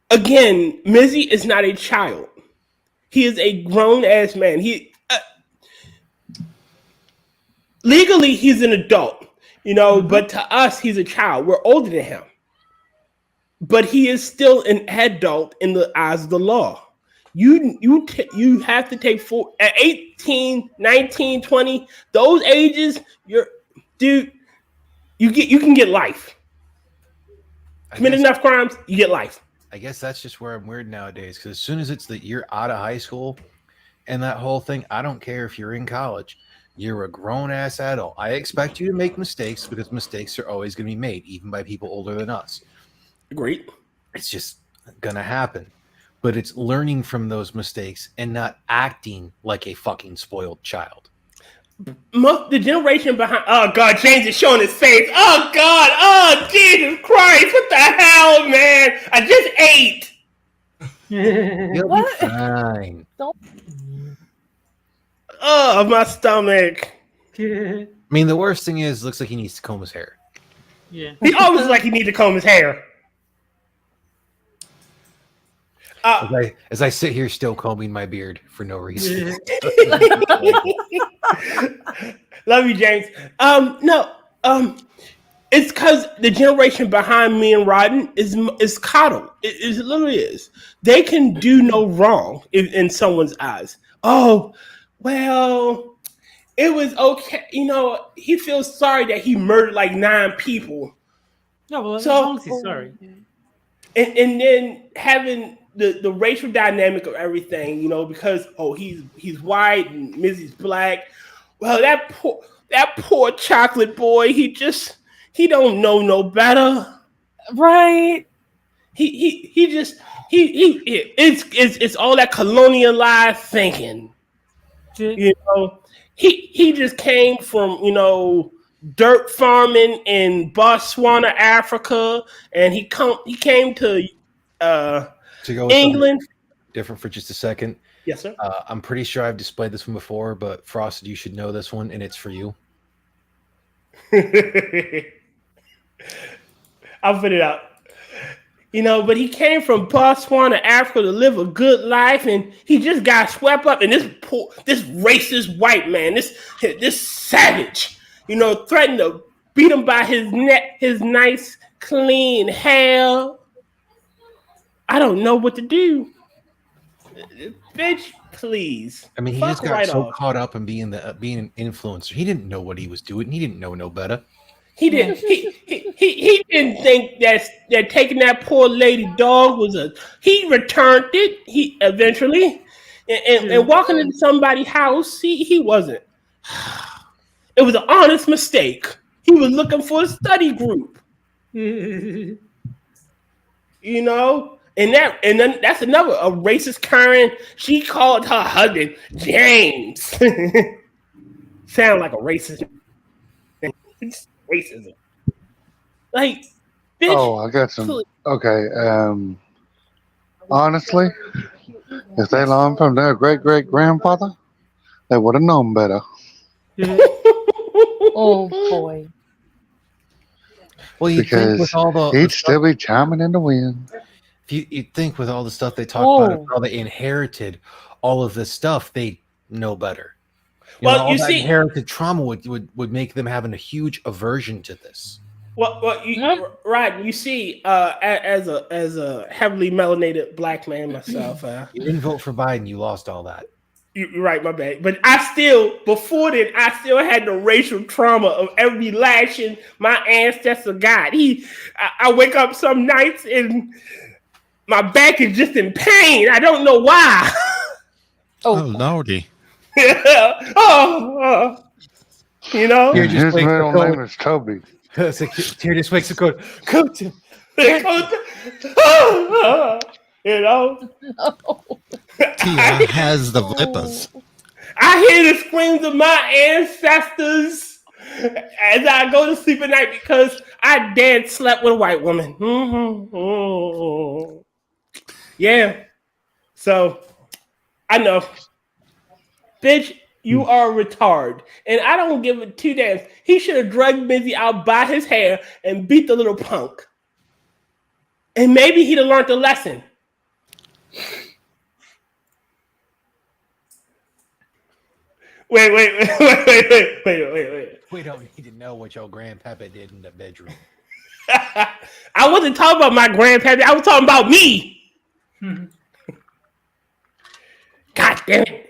Again, Mizzy is not a child. He is a grown-ass man. Legally, he's an adult, but to us, he's a child. We're older than him. But he is still an adult in the eyes of the law. You have to take at 18, 19, 20, those ages, you can get life. Commit enough crimes, you get life. I guess that's just where I'm weird nowadays, because as soon as it's that you're out of high school and that whole thing, I don't care if you're in college. You're a grown-ass adult. I expect you to make mistakes because mistakes are always going to be made, even by people older than us. Great. It's just going to happen. But it's learning from those mistakes and not acting like a fucking spoiled child. The generation behind... Oh, God, James is showing his face. Oh, God. Oh, Jesus Christ. What the hell, man? I just ate. You'll be fine. Oh, my stomach. I mean, the worst thing is, looks like he needs to comb his hair. Yeah. He always looks like he needs to comb his hair. As I sit here still combing my beard for no reason. Love you, James. It's because the generation behind me and Rodden is coddled. It literally is. They can do no wrong in someone's eyes. Oh, well, it was okay. He feels sorry that he murdered like 9 people. No, well, So- as long as he's sorry. And then having the racial dynamic of everything, because he's white and Missy's black. Well, that poor chocolate boy, he don't know no better. Right. It's all that colonialized thinking. J- He just came from dirt farming in Botswana, Africa, and he came to To go with England. something different for just a second. Yes, sir. I'm pretty sure I've displayed this one before, but Frosted, you should know this one, and it's for you. I'll put it out. But he came from Botswana, Africa, to live a good life, and he just got swept up in this racist white man, this savage, threatened to beat him by his neck, his nice, clean hair. I don't know what to do. Bitch, please. I mean, he Fuck just got right so off. caught up in being an influencer. He didn't know what he was doing. He didn't know no better. He didn't. He didn't think that taking that poor lady dog was He returned it. He eventually, and walking into somebody's house, he wasn't. It was an honest mistake. He was looking for a study group. And then that's another a racist Karen. She called her husband James. Sound like a racist. It's racism. Like, bitch. Oh, I got some. Okay. Honestly, if they learned from their great grandfather, they would have known better. Oh boy. Well, you think Because with all the he'd still be chiming in the wind. you think with all the stuff they talk about, how they inherited all of this stuff, they know better. All that inherited trauma would make them having a huge aversion to this. Right. You see, as a heavily melanated black man myself, you didn't vote for Biden. You lost all that. You're right, my bad. But before then, I still had the racial trauma of every lashing my ancestor got. I wake up some nights and my back is just in pain. I don't know why. Oh, lordy. And his middle name is Toby. Here just wakes up going, come to Tia has the flippers. I hear the screams of my ancestors as I go to sleep at night because I dared slept with a white woman. Yeah. So, I know. Bitch, you are a retard. And I don't give a two damns. He should have drugged Busy out by his hair and beat the little punk. And maybe he'd have learned a lesson. Wait. We don't need to know what your grandpapa did in the bedroom. I wasn't talking about my grandpapa. I was talking about me. God damn it.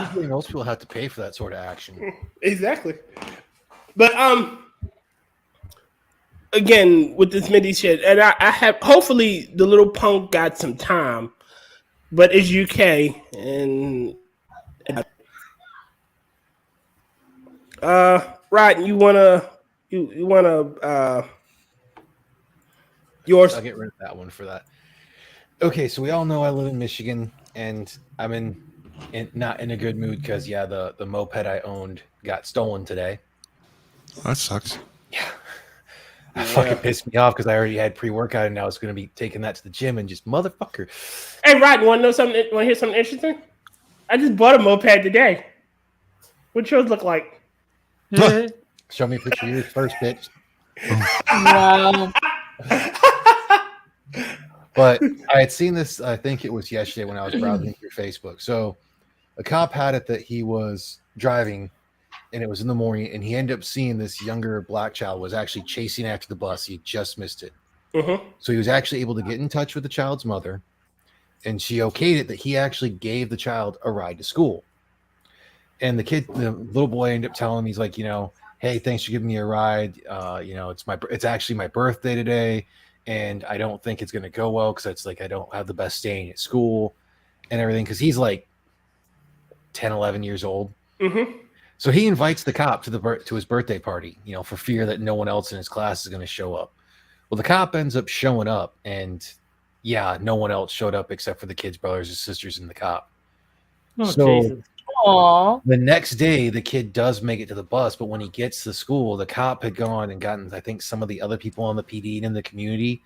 Usually most people have to pay for that sort of action. Exactly. But again, with this Mindy shit, and I have hopefully the little punk got some time, but it's UK and right, you wanna yours? I'll get rid of that one for that. Okay, so we all know I live in Michigan, and I'm not in a good mood because the moped I owned got stolen today. That sucks. Yeah. That fucking pissed me off because I already had pre-workout and I was going to be taking that to the gym and just motherfucker. Hey, Rod, you want to know something? Want to hear something interesting? I just bought a moped today. What yours look like? Show me a picture of yours first, bitch. Wow. But I had seen this, I think it was yesterday when I was browsing through Facebook. So a cop had it that he was driving and it was in the morning and he ended up seeing this younger black child was actually chasing after the bus. He just missed it. So he was actually able to get in touch with the child's mother and she okayed it that he actually gave the child a ride to school. And the little boy ended up telling him, he's like, hey, thanks for giving me a ride. It's actually my birthday today, and I don't think it's gonna go well because it's like I don't have the best staying at school and everything, because he's like 10, 11 years old. Mm-hmm. So he invites the cop to his birthday party, for fear that no one else in his class is going to show up. Well, the cop ends up showing up, and no one else showed up except for the kid's brothers and sisters and the cop. Oh, So Jesus. Aw. the next day, the kid does make it to the bus, but when he gets to school, the cop had gone and gotten, I think, some of the other people on the PD and in the community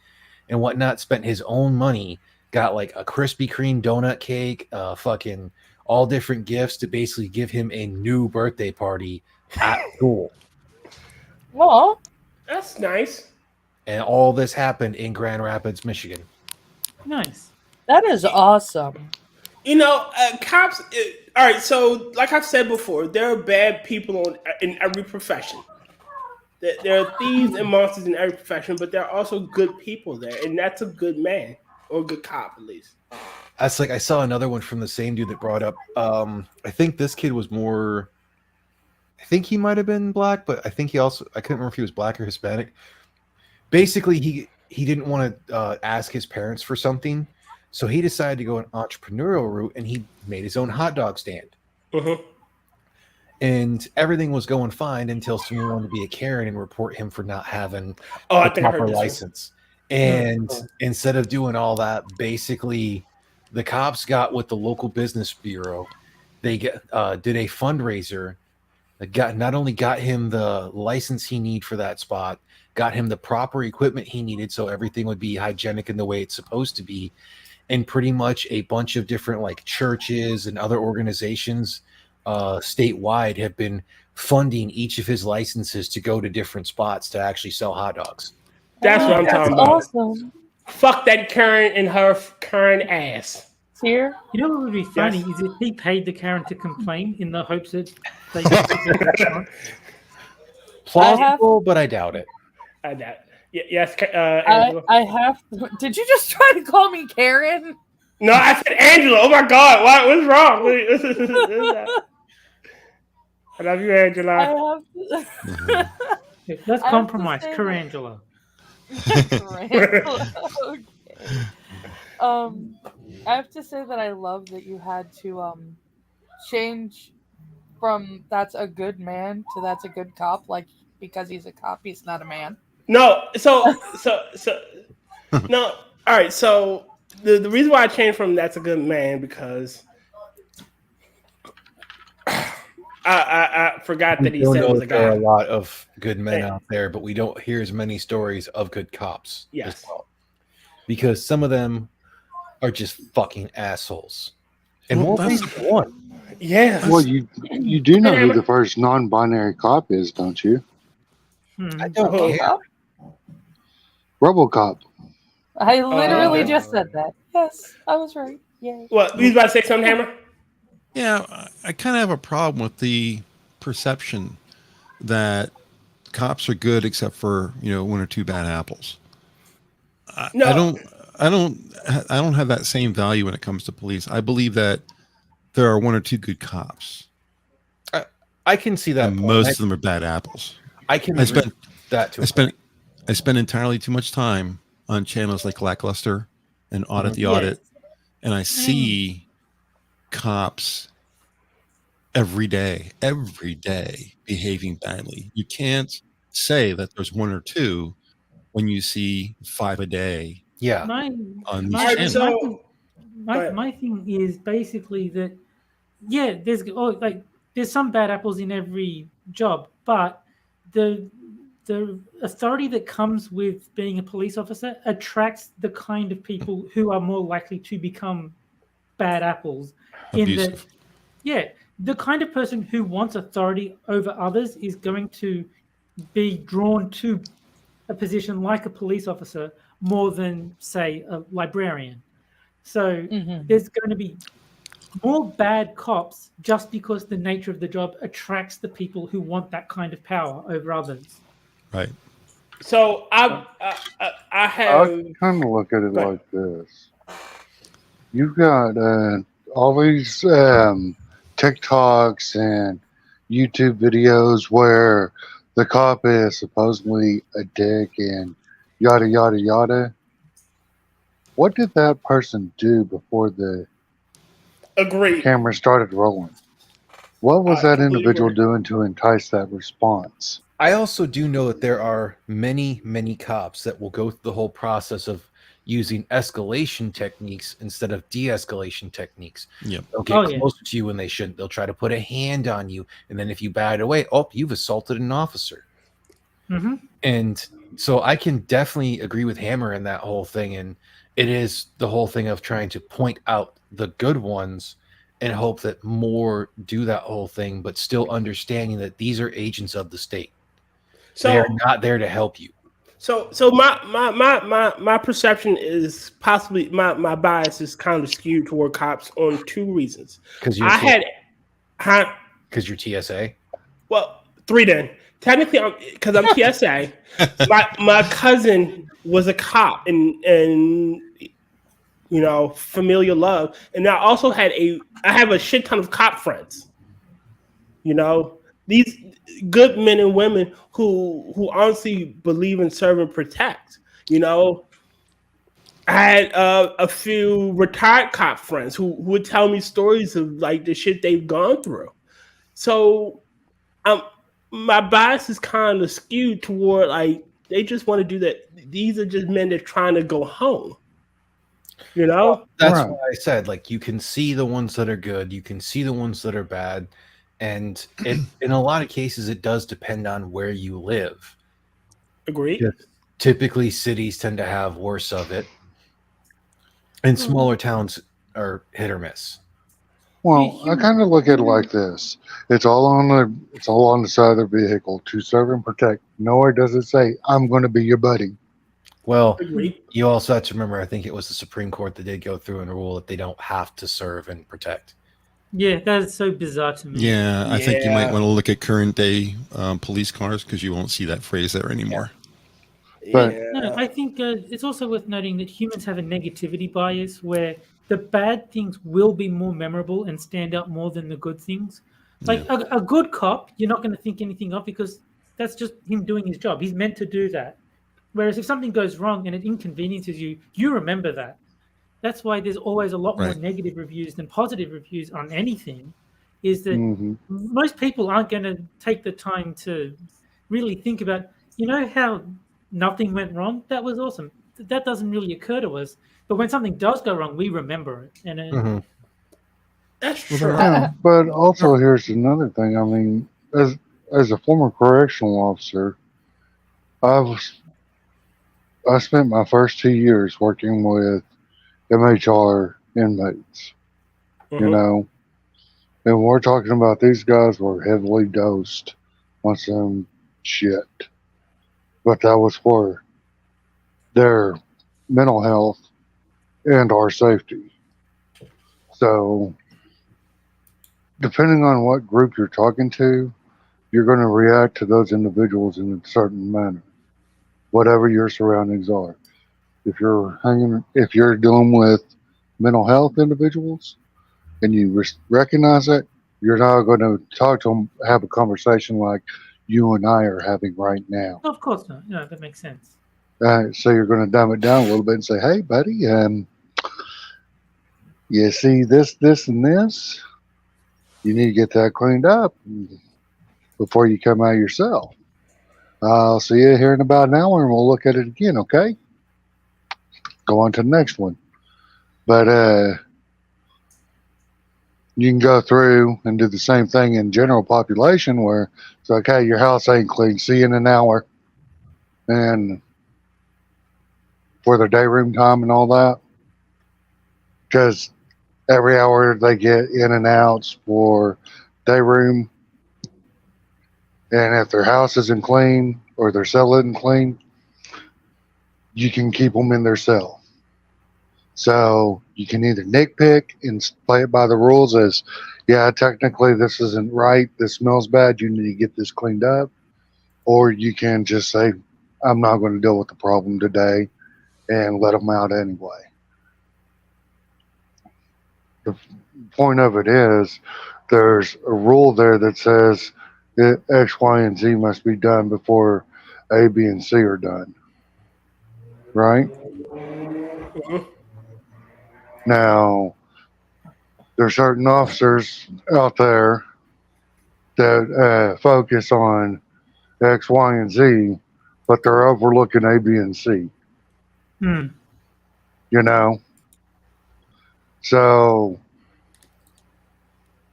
and whatnot, spent his own money, got like a Krispy Kreme donut cake, fucking all different gifts to basically give him a new birthday party at school. Aw. That's nice. And all this happened in Grand Rapids, Michigan. Nice. That is awesome. Cops. All right. So, like I've said before, there are bad people in every profession. There are thieves and monsters in every profession, but there are also good people there, and that's a good man or a good cop, at least. That's like, I saw another one from the same dude that brought up. I think this kid was more. I think he might have been black, but I think I couldn't remember if he was black or Hispanic. Basically, he didn't want to ask his parents for something, so he decided to go an entrepreneurial route, and he made his own hot dog stand. Mm-hmm. And everything was going fine until someone wanted to be a Karen and report him for not having I the think I heard proper this one. license. And instead of doing all that, basically, the cops got with the local business bureau. They did a fundraiser that not only got him the license he needed for that spot, got him the proper equipment he needed so everything would be hygienic in the way it's supposed to be, and pretty much a bunch of different like churches and other organizations statewide have been funding each of his licenses to go to different spots to actually sell hot dogs. That's what I'm talking about. Awesome. Fuck that Karen and her Karen ass. Here. You know what would be funny is if he paid the Karen to complain in the hopes that they could Plausible, but I doubt it. I doubt. Yes, Angela. I have. Did you just try to call me Karen? No, I said Angela. Oh my God, what's wrong? I love you, Angela. I have. Let's I compromise, have to say Carangela. Okay. I have to say that I love that you had to change from "that's a good man" to "that's a good cop." Like, because he's a cop, he's not a man. No, so no. All right, so the reason why I changed from "that's a good man" because I forgot that he said it was a there are guy. a lot of good men out there, but we don't hear as many stories of good cops as well. Because some of them are just fucking assholes. And more reason than one. Yeah. Well, you do know who the first non-binary cop is, don't you? I don't care. RoboCop. I literally just said that. Yes, I was right. Yay. What? You was about to say something, Hammer? Yeah, I kind of have a problem with the perception that cops are good except for one or two bad apples. I don't have that same value when it comes to police. I believe that there are one or two good cops. I can see that. And most of them are bad apples. I spent entirely too much time on channels like Lackluster and Audit the Audit, and I see cops every day behaving badly. You can't say that there's one or two when you see 5 a day. Yeah. My thing is basically that there's some bad apples in every job, but the authority that comes with being a police officer attracts the kind of people who are more likely to become bad apples. Abusive. The kind of person who wants authority over others is going to be drawn to a position like a police officer more than, say, a librarian. So there's going to be more bad cops just because the nature of the job attracts the people who want that kind of power over others. Right. So I kind of look at it like this. You've got all these TikToks and YouTube videos where the cop is supposedly a dick and yada yada yada. What did that person do before the Agreed. camera started rolling? What was I that completely individual agree. doing to entice that response? I also do know that there are many, many cops that will go through the whole process of using escalation techniques instead of de-escalation techniques. Yep. They'll get Oh, yeah. closer to you when they shouldn't. They'll try to put a hand on you, and then if you bat it away, oh, you've assaulted an officer. Hmm. And so I can definitely agree with Hammer in that whole thing. And it is the whole thing of trying to point out the good ones and hope that more do that whole thing, but still understanding that these are agents of the state. They So are not there to help you. So my perception is possibly my bias is kind of skewed toward cops on two reasons. Because I had you're TSA. well, three then. Technically, because I'm TSA. my cousin was a cop and you know, familial love, and I have a shit ton of cop friends. You know, these good men and women who honestly believe in serve and protect. You know, I had a few retired cop friends who would tell me stories of like the shit they've gone through. So, my bias is kind of skewed toward like they just want to do that. These are just men that are trying to go home. You know, That's Right. why I said, like, you can see the ones that are good, you can see the ones that are bad, and in a lot of cases, it does depend on where you live. agreed. Yeah. Typically, cities tend to have worse of it, and smaller towns are hit or miss. Well, I kind of look at it like this: it's all on the side of the vehicle to serve and protect. Nowhere does it say I'm going to be your buddy. Well, Agreed. you also have to remember, I think it was the Supreme Court that did go through and rule that they don't have to serve and protect. Yeah, that is so bizarre to me. Yeah, I think you might Yeah. want to look at current day police cars because you won't see that phrase there anymore. But- Yeah. No, I think it's also worth noting that humans have a negativity bias where the bad things will be more memorable and stand out more than the good things. Like a good cop, you're not going to think anything of because that's just him doing his job. He's meant to do that. Whereas if something goes wrong and it inconveniences you, you remember that. That's why there's always a lot more Right. negative reviews than positive reviews on anything. Is that Mhm. most people aren't going to take the time to really think about, you know, how nothing went wrong? That was awesome. That doesn't really occur to us. But when something does go wrong, we remember it. And Mhm. That's Well, true. there Yeah, but also here's another thing. I mean, as a former correctional officer, I spent my first 2 years working with MHR inmates. You Mhm. know, and we're talking about these guys were heavily dosed on some shit, but that was for their mental health and our safety. So, depending on what group you're talking to, you're going to react to those individuals in a certain manner, whatever your surroundings are. If you're dealing with mental health individuals and you recognize it, you're not going to talk to them, have a conversation like you and I are having right now. of course not. No, that makes sense. So you're going to dumb it down a little bit and say, "Hey, buddy, you see this, and this. You need to get that cleaned up before you come out yourself. I'll see you here in about an hour, and we'll look at it again. Okay? Go on to the next one." But you can go through and do the same thing in general population where it's like, "Hey, your house ain't clean. See you in an hour," and for their day room time and all that, because every hour they get in and outs for day room, and if their house isn't clean or their cell isn't clean, you can keep them in their cell. So you can either nitpick and play it by the rules as, yeah, technically this isn't right, this smells bad, you need to get this cleaned up, or you can just say, I'm not going to deal with the problem today and let them out anyway. The point of it is, there's a rule there that says that X, Y, and Z must be done before A, B, and C are done. Right? Mhm. Now, there's certain officers out there that focus on X, Y, and Z, but they're overlooking A, B, and C. Hmm. You know? So,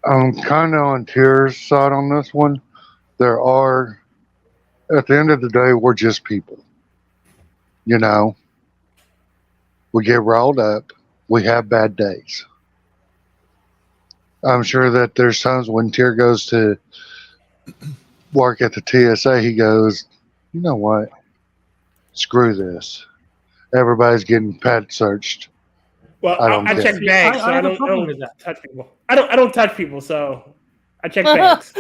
I'm kind of on Tier's side on this one. There are, at the end of the day, we're just people. You know? We get riled up. We have bad days. I'm sure that there's times when Tier goes to work at the TSA, he goes, you know what? Screw this. Everybody's getting pat searched. Well, I don't I care. check bags, so I I have a don't problem with that. touch people. I don't touch people, so I check bags.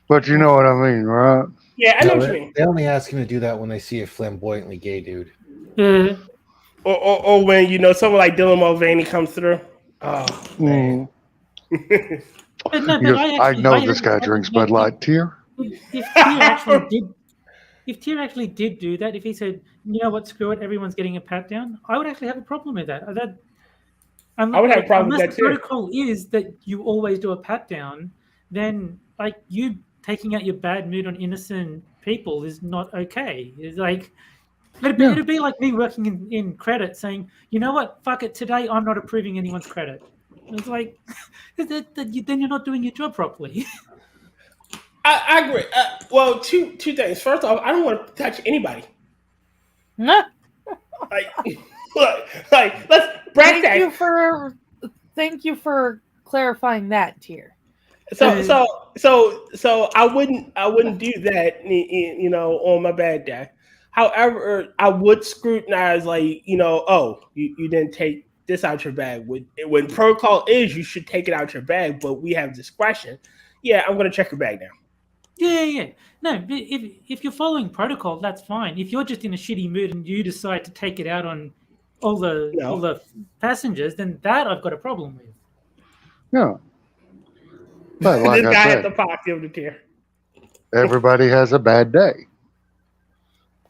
But you know what I mean, right? Yeah, I know No, what you mean. they only ask him to do that when they see a flamboyantly gay dude. Or when someone like Dylan Mulvaney comes through. Oh man. But no, He but goes, I know this guy drinks Bud Light. Tier? If Tier actually did do that, if he said, you know what, screw it, everyone's getting a pat down, I would actually have a problem with that. I would have a problem with unless that the too. protocol is that you always do a pat down, then like you taking out your bad mood on innocent people is not okay. It's like it'd be like me working in credit saying, you know what, fuck it, today I'm not approving anyone's credit. It's like then you're not doing your job properly. I agree. Well, two things. First off, I don't want to touch anybody. No. Like, let's break that. Thank you for clarifying that, Tier. So I wouldn't do that, on my bad day. However, I would scrutinize, like, oh, you didn't take this out your bag. When protocol is, you should take it out your bag, but we have discretion. Yeah, I'm gonna check your bag now. Yeah. No, if you're following protocol, that's fine. If you're just in a shitty mood and you decide to take it out on all the passengers, then that I've got a problem with. Yeah. But like This I guy said, had the pocket of the Tier. everybody has a bad day.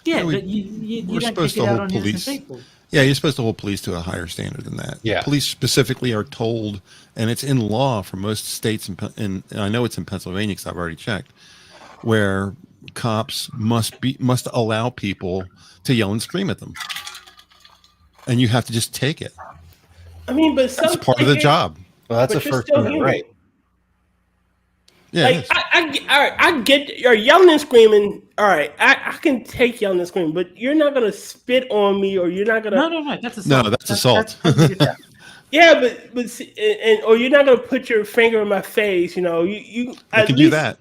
Yeah, Yeah, but you we're don't supposed take it to out hold on police. innocent people. Yeah, you're supposed to hold police to a higher standard than that. Yeah. Police specifically are told, and it's in law for most states, and I know it's in Pennsylvania because I've already checked, where cops must allow people to yell and scream at them, and you have to just take it. I mean, but That's part of the job. Well, that's but a you're First still Amendment human. right. Yeah, Like it is. I get you're yelling and screaming. All right, I can take yelling and screaming, but you're not gonna spit on me, or you're not gonna. No, that's assault. No, that's assault. totally different. Yeah, but see, or you're not gonna put your finger in my face. You You at can least, do that.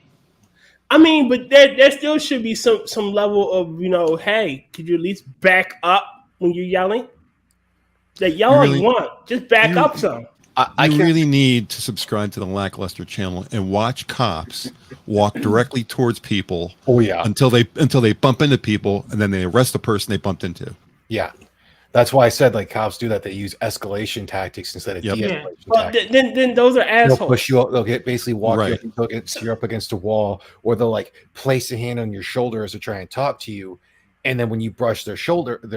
I mean, but there still should be some level of hey, could you at least back up when you're yelling? Like yell all you really- want, just back you- up some. I You can really need to subscribe to the Lackluster channel and watch cops walk directly towards people Oh yeah, until they bump into people, and then they arrest the person they bumped into. yeah. That's why I said like cops do that. They use escalation tactics instead of Yep. de-escalation Well, tactics. then those are They'll assholes. push you up. They'll basically walk Right. you up against, you're up against a wall, or they'll like place a hand on your shoulder as they're trying to talk to you, and then when you brush their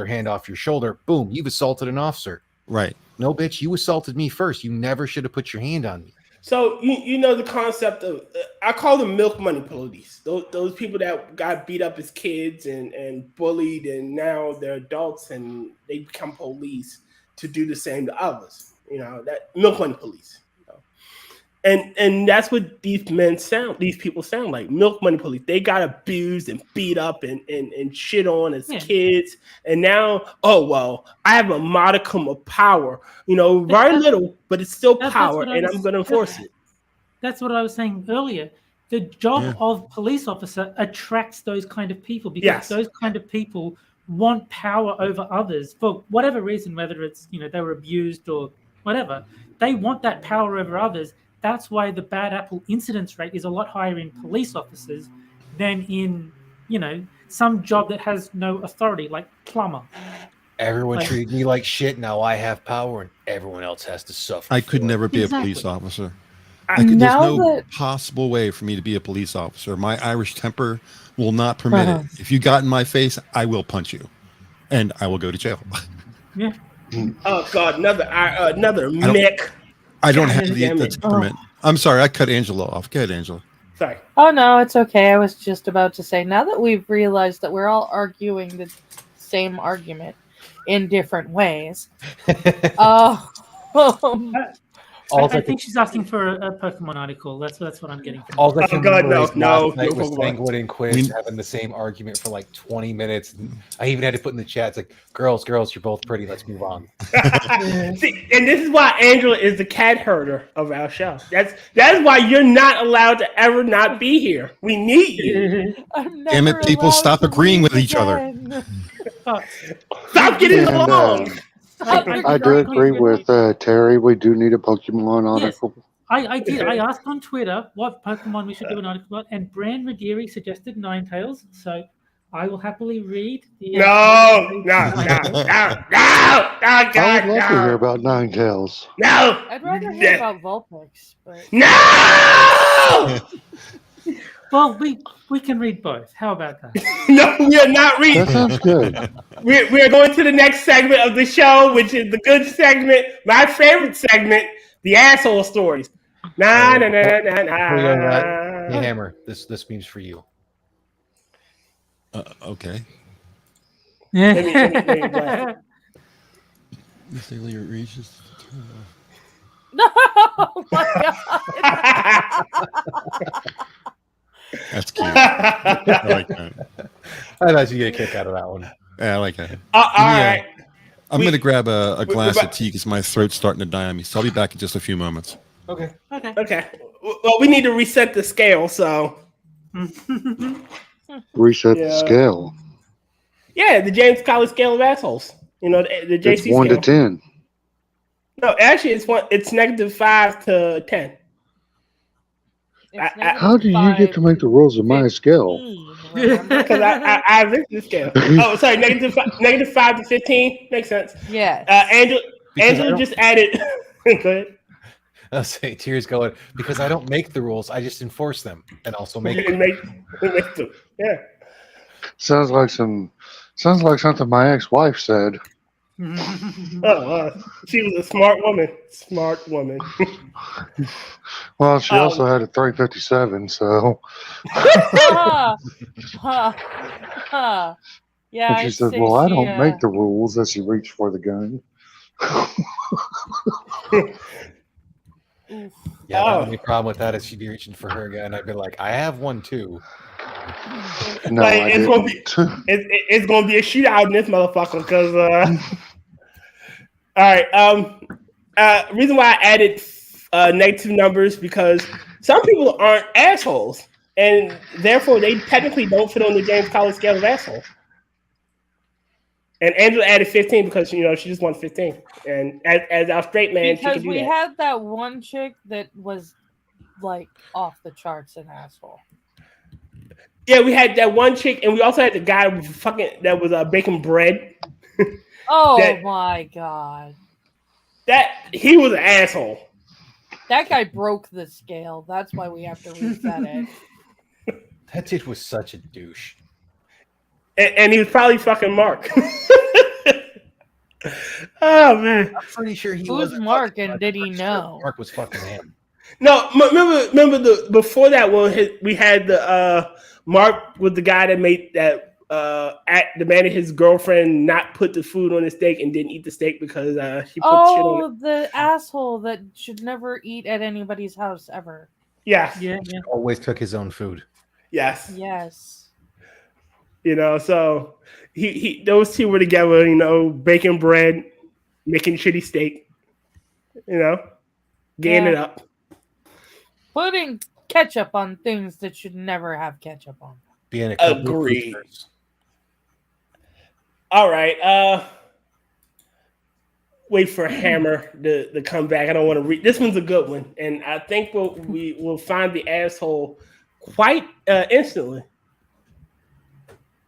hand off your shoulder, boom, you've assaulted an officer. Right. No, bitch, you assaulted me first. You never should have put your hand on me. So you know the concept of I call them milk money police. Those people that got beat up as kids and bullied, and now they're adults and they become police to do the same to others. That milk money police. And that's what these people sound like, milk money police. They got abused and beat up and shit on as kids, and now, oh well, I have a modicum of power, very little, but it's still power, and I'm going to enforce it. That's what I was saying earlier. The job of police officer attracts those kind of people because those kind of people want power over others for whatever reason, whether it's they were abused or whatever. They want that power over others. That's why the bad apple incidence rate is a lot higher in police officers than in, some job that has no authority, like plumber. Everyone treated me like shit. Now I have power, and everyone else has to suffer. I could never be Exactly. a police officer. There's Now no that- possible way for me to be a police officer. My Irish temper will not permit it. If you got in my face, I will punch you, and I will go to jail. Yeah. Oh God, another Mick. I don't God have the damn it. temperament. I'm sorry, I cut Angela off. Go ahead, Angela. Sorry. Oh no, it's okay. I was just about to say, now that we've realized that we're all arguing the same argument in different ways. I think she's asking for a Pokemon article. That's what I'm getting from All her. I can Oh, God, remember is no, last night no was Pokemon. Sangwood and Quiz having the same argument for like 20 minutes. And I even had to put in the chat, it's like, girls, you're both pretty. Let's move on. See, and this is why Angela is the cat herder of our show. That's why you're not allowed to ever not be here. We need you. Damn it, people, stop agreeing with each other. Stop getting And, along. I do agree with Terry. We do need a Pokemon article. I did. I asked on Twitter what Pokemon we should do an article about, and Bran Radieri suggested Ninetales. So I will happily read the. No, I God, would love to hear about Ninetales. no. I'd rather hear about Vulpix, but No! Well, we can read both. How about that? No, we are not reading. That sounds good. We are going to the next segment of the show, which is the good segment, my favorite segment, the asshole stories. Nah. Hey, Hammer, this means for you. Okay. Let me blast it. no, oh my god. That's cute. I like that. I thought you'd get a kick out of that one. Yeah, I like that. All right. I'm going to grab a glass but- of tea because my throat's starting to die on me. So I'll be back in just a few moments. Okay. Okay. Well, we need to reset the scale, so. Reset the scale. Yeah, the James Colley scale of assholes. You know, the JC It's 1 to scale. 10. No, actually, it's -5 to 10. How do you get to make the rules of my scale? Because I read the scale. Oh, sorry, -5 to 15 makes sense. Yes. Angela just added. Go ahead. I'll say tears going because I don't make the rules. I just enforce them and also make them. make them. Yeah. Sounds like something my ex-wife said. She was a smart woman. Smart woman. Well, she also had a 357, so. Yeah. And she said, "Well, I don't make the rules." As she reached for the gun. Yeah, the only problem with that is she'd be reaching for her gun. I'd be like, I have one too. No, Like, I it's didn't. it's gonna be a shootout in this motherfucker because all right. Reason why I added negative numbers because some people aren't assholes and therefore they technically don't fit on the James Colley scale of asshole. And Angela added 15 because she just won 15. And as our straight man, because she can do we that. had that one chick that was like off the charts an asshole. Yeah, we had that one chick, and we also had the guy that was baking bread. Oh That- my god. That he was an asshole. That guy broke the scale. That's why we have to reset it. That dude was such a douche. And he was probably fucking Mark. Oh man. I'm pretty sure he Who's was Mark and did he know? Mark was fucking him. No, remember before that one we had the Mark was the guy that made that demanded his girlfriend not put the food on the steak and didn't eat the steak because she put shit on it. The asshole that should never eat at anybody's house ever. Yeah. Always took his own food. Yes. Yes. So he those two were together, baking bread, making shitty steak, getting it up. Putting ketchup on things that should never have ketchup on. Being a couple Agreed. of creatures. All right. Wait for Hammer to come back. I don't want to read. This one's a good one, and I think we will find the asshole quite instantly.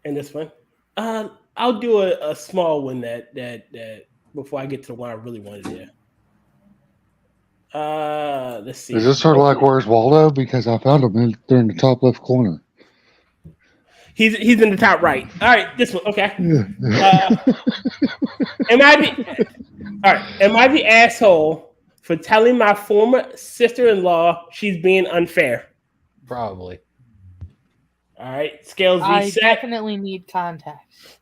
In this one, I'll do a small one that before I get to the one I really wanted to do. Let's see. Is this sort of like Where's Waldo? Because I found him they're in the top left corner. He's in the top right. All right, this one. Okay. Yeah. Am I the asshole for telling my former sister-in-law she's being unfair? Probably. All right, scales I reset. definitely need context.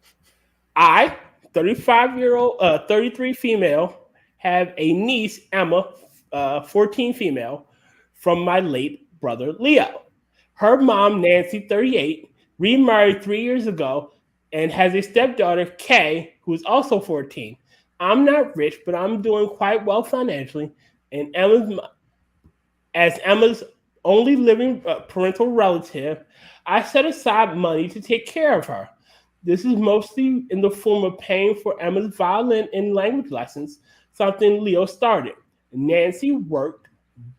I, 33 female, have a niece, Emma, 14 female, from my late brother, Leo. Her mom, Nancy, 38, remarried 3 years ago and has a stepdaughter, Kay, who is also 14. I'm not rich, but I'm doing quite well financially, and Emma's only living parental relative, I set aside money to take care of her. This is mostly in the form of paying for Emma's violin and language lessons, something Leo started. Nancy worked,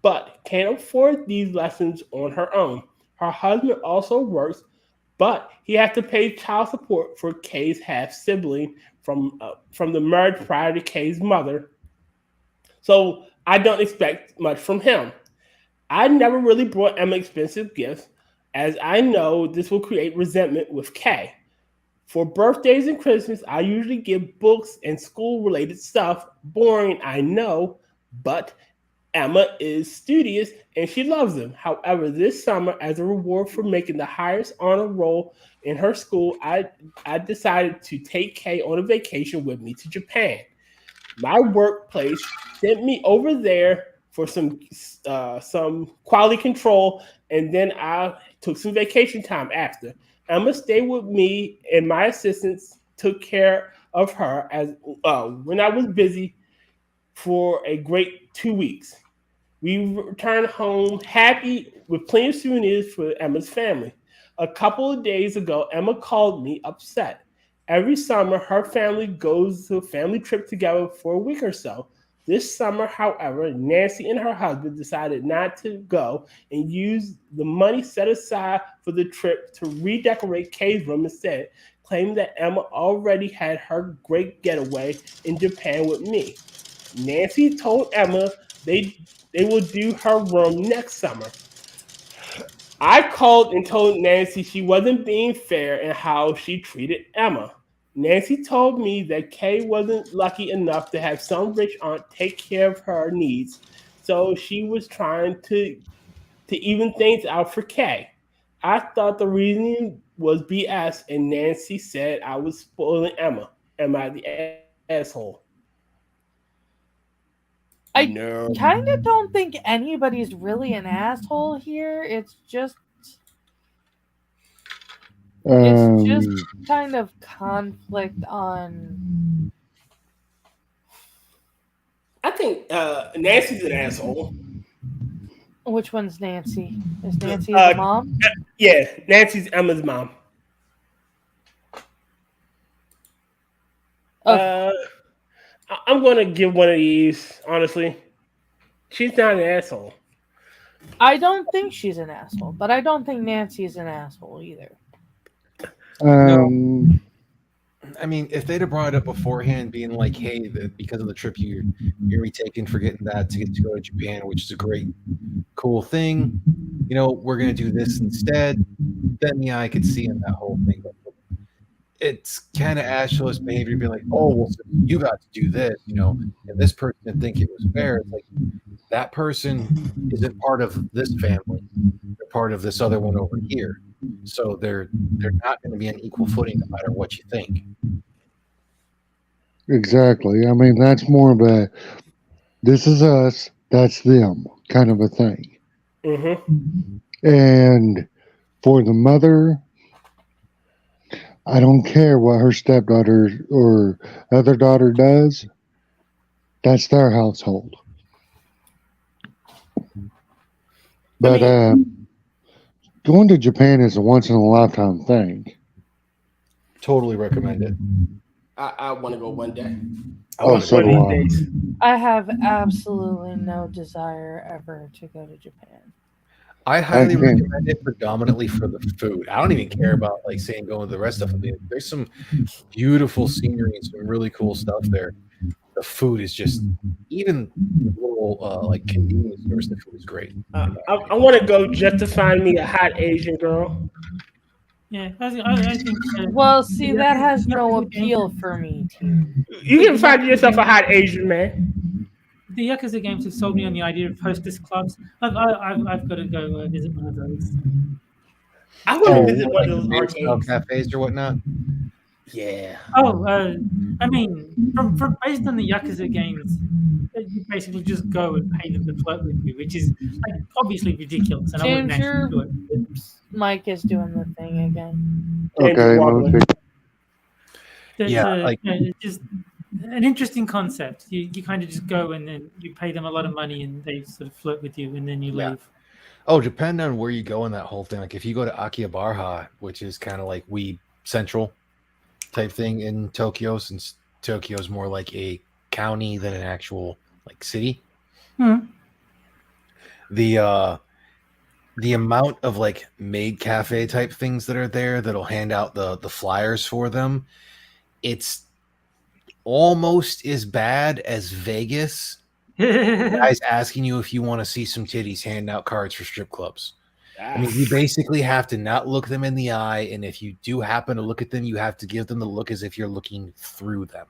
but can't afford these lessons on her own. Her husband also works, but he has to pay child support for Kay's half sibling from the marriage prior to Kay's mother. So I don't expect much from him. I never really brought Emma expensive gifts, as I know this will create resentment with Kay. For birthdays and Christmas, I usually give books and school-related stuff. Boring, I know, but Emma is studious and she loves them. However, this summer, as a reward for making the highest honor roll in her school, I decided to take Kay on a vacation with me to Japan. My workplace sent me over there for some quality control, and then I took some vacation time after. Emma stayed with me, and my assistants took care of her as when I was busy for a great 2 weeks. We returned home happy with plenty of souvenirs for Emma's family. A couple of days ago, Emma called me upset. Every summer, her family goes to a family trip together for a week or so. This summer, however, Nancy and her husband decided not to go and use the money set aside for the trip to redecorate Kay's room instead, claiming that Emma already had her great getaway in Japan with me. Nancy told Emma they will do her room next summer. I called and told Nancy she wasn't being fair in how she treated Emma. Nancy told me that Kay wasn't lucky enough to have some rich aunt take care of her needs, so she was trying to even things out for Kay. I thought the reasoning was BS, and Nancy said I was spoiling Emma. Am I the asshole? I No. kind of don't think anybody's really an asshole here. It's just kind of conflict on. I think Nancy's an asshole. Which one's Nancy? Is Nancy the mom? Yeah, Nancy's Emma's mom. Okay. I'm going to give one of these, honestly. She's not an asshole. I don't think she's an asshole, but I don't think Nancy is an asshole either. No. I mean, if they'd have brought it up beforehand, being like, "Hey, because of the trip you're retaking, forgetting that to get to go to Japan, which is a great, cool thing. You know, we're gonna do this instead." Then yeah, I could see in that whole thing. But it's kind of asshole behavior to be like, "Oh, well, so you got to do this," you know, and this person didn't think it was fair. It's like that person isn't part of this family; they're part of this other one over here. So they're not going to be on equal footing no matter what you think. Exactly. I mean, that's more of a this is us, that's them kind of a thing. Mm-hmm. And for the mother, I don't care what her stepdaughter or other daughter does. That's their household. But going to Japan is a once in a lifetime thing. Totally recommend it. I want to go one day. So do I. I have absolutely no desire ever to go to Japan. I highly recommend it predominantly for the food. I don't even care about like saying going to the rest of it. There's some beautiful scenery and some really cool stuff there. the food is just even little like convenience stores. The food is great. I want to go just to find me a hot Asian girl. Yeah, I think. Well, see, that has the no Yakuza games- appeal for me, too. You can find yourself a hot Asian man. The Yakuza games have sold me on the idea of hostess clubs. I've got to go visit one of those. I want to visit one like of those style arcades. cafes or whatnot. Yeah. Oh, I mean, from based on the Yakuza games, you basically just go and pay them to flirt with you, which is like obviously ridiculous, and I wouldn't James, actually your do it. mic is doing the thing again. And Okay, wobbling. no, Yeah, like- it's just an interesting concept. You kind of just go and then you pay them a lot of money, and they sort of flirt with you, and then you Yeah. leave. Oh, depending on where you go in that whole thing. Like if you go to Akihabara, which is kind of like Weeb Central type thing in Tokyo, since Tokyo's more like a county than an actual like city. The amount of like maid cafe type things that are there that'll hand out the flyers for them, it's almost as bad as Vegas. Guys asking you if you want to see some titties, hand out cards for strip clubs. I mean, you basically have to not look them in the eye, and if you do happen to look at them, you have to give them the look as if you're looking through them.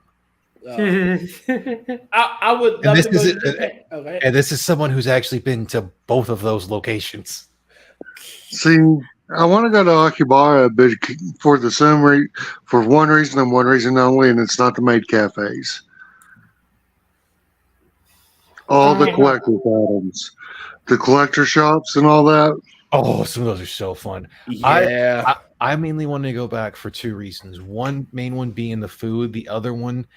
I would love to go to Japan. Okay. And this is someone who's actually been to both of those locations. see, I want to go to Akibara, but for the same for one reason and one reason only, and it's not the maid cafes. All the collector's items, the collector shops, and all that. Oh, some of those are so fun. Yeah. I mainly want to go back for two reasons. One main one being the food. The other one,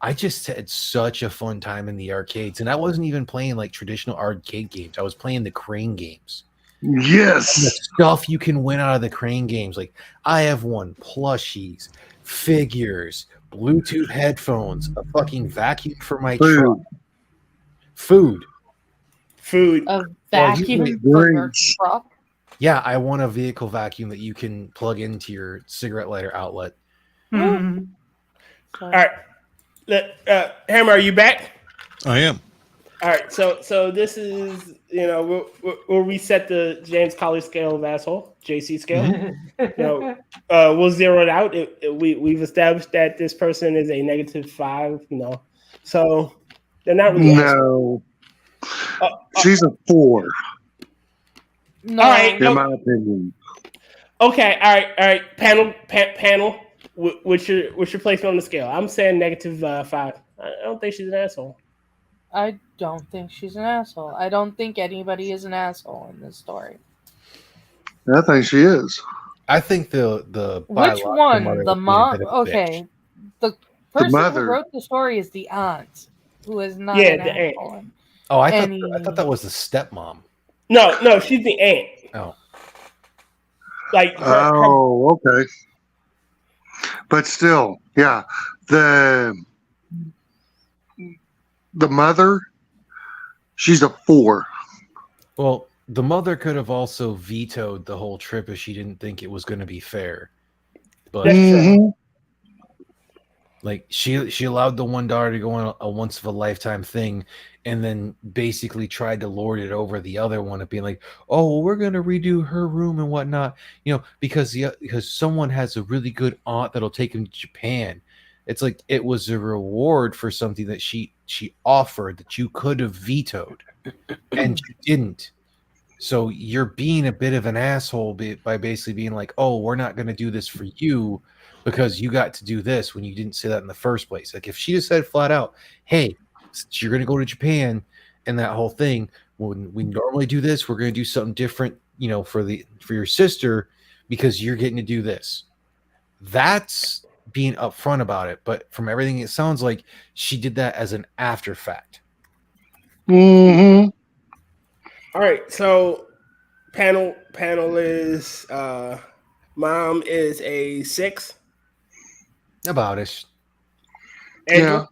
I just had such a fun time in the arcades. And I wasn't even playing like traditional arcade games. I was playing the crane games. Yes. The stuff you can win out of the crane games. Like I have won plushies, figures, Bluetooth headphones, a fucking vacuum for my truck. Food. A vacuum for your truck? Yeah, I want a vehicle vacuum that you can plug into your cigarette lighter outlet. All right. Hammer, are you back? I am. All right. So this is, we'll reset the James Colley scale of asshole, JC scale. We'll zero it out. We've established that this person is a -5. So they're not really. No. She's a 4. No. All right. In my opinion. Okay. All right. Panel. What's your placement on the scale? I'm saying -5. I don't think she's an asshole. I don't think she's an asshole. I don't think anybody is an asshole in this story. I think she is. I think the Which biological one? mother The would be a mom? bit of a Okay. The person mother. who wrote the story is the aunt, who is not Yeah, an the aunt. asshole. Oh, I Any- thought that was the stepmom. No, she's the aunt. Oh, Like Oh, okay. But still, yeah. The mother, she's a 4. well, the mother could have also vetoed the whole trip if she didn't think it was going to be fair. But That's true. like she allowed the one daughter to go on a once of a lifetime thing, and then basically tried to lord it over the other one of being like, oh, well, we're gonna redo her room and whatnot, because someone has a really good aunt that'll take him to Japan. It's like it was a reward for something that she offered that you could have vetoed, and you didn't. So you're being a bit of an asshole by basically being like, oh, we're not going to do this for you because you got to do this when you didn't say that in the first place. Like if she just said flat out, hey, since you're going to go to Japan and that whole thing, when we normally do this, we're going to do something different, for your sister because you're getting to do this. That's being upfront about it. But from everything, it sounds like she did that as an after fact. Mm-hmm. All right, so panel is mom is a 6. About it. Angel? Yeah.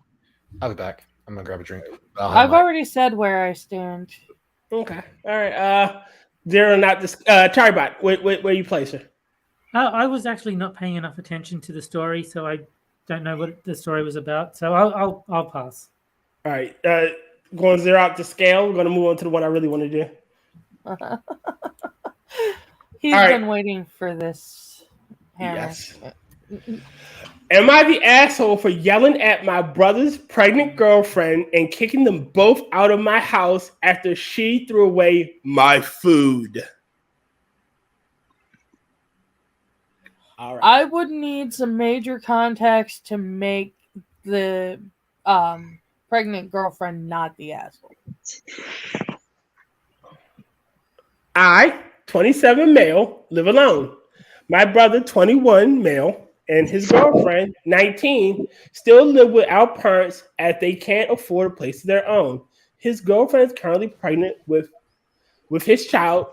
I'll be back. I'm gonna grab a drink. I've already said where I stand. Okay. All right. Zero not this. Charbot, where you place her? I was actually not paying enough attention to the story, so I don't know what the story was about. So I'll pass. All right. Going to zero out the scale. We're going to move on to the one I really want to do. He's All right. been waiting for this. Hammer. Yes. Am I the asshole for yelling at my brother's pregnant girlfriend and kicking them both out of my house after she threw away my food? All right. I would need some major context to make the pregnant girlfriend not the asshole. I, 27 male, live alone. My brother, 21 male, and his girlfriend, 19, still live with our parents as they can't afford a place of their own. His girlfriend is currently pregnant with his child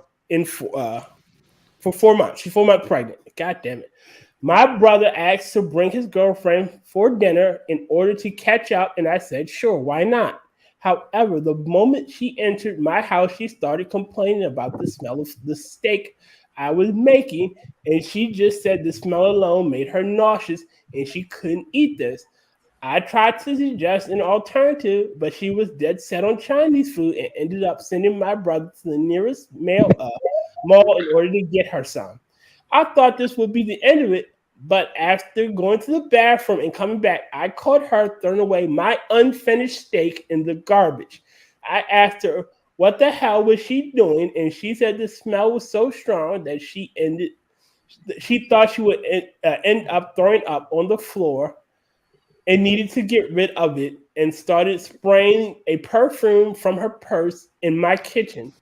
for 4 months. She's 4 months pregnant. God damn it. My brother asked to bring his girlfriend for dinner in order to catch up, and I said, sure, why not? However, the moment she entered my house, she started complaining about the smell of the steak I was making, and she just said the smell alone made her nauseous and she couldn't eat this. I tried to suggest an alternative, but she was dead set on Chinese food and ended up sending my brother to the nearest mall in order to get her some. I thought this would be the end of it, but after going to the bathroom and coming back, I caught her throwing away my unfinished steak in the garbage. I asked her what the hell was she doing, and she said the smell was so strong that she thought she would end up throwing up on the floor and needed to get rid of it, and started spraying a perfume from her purse in my kitchen.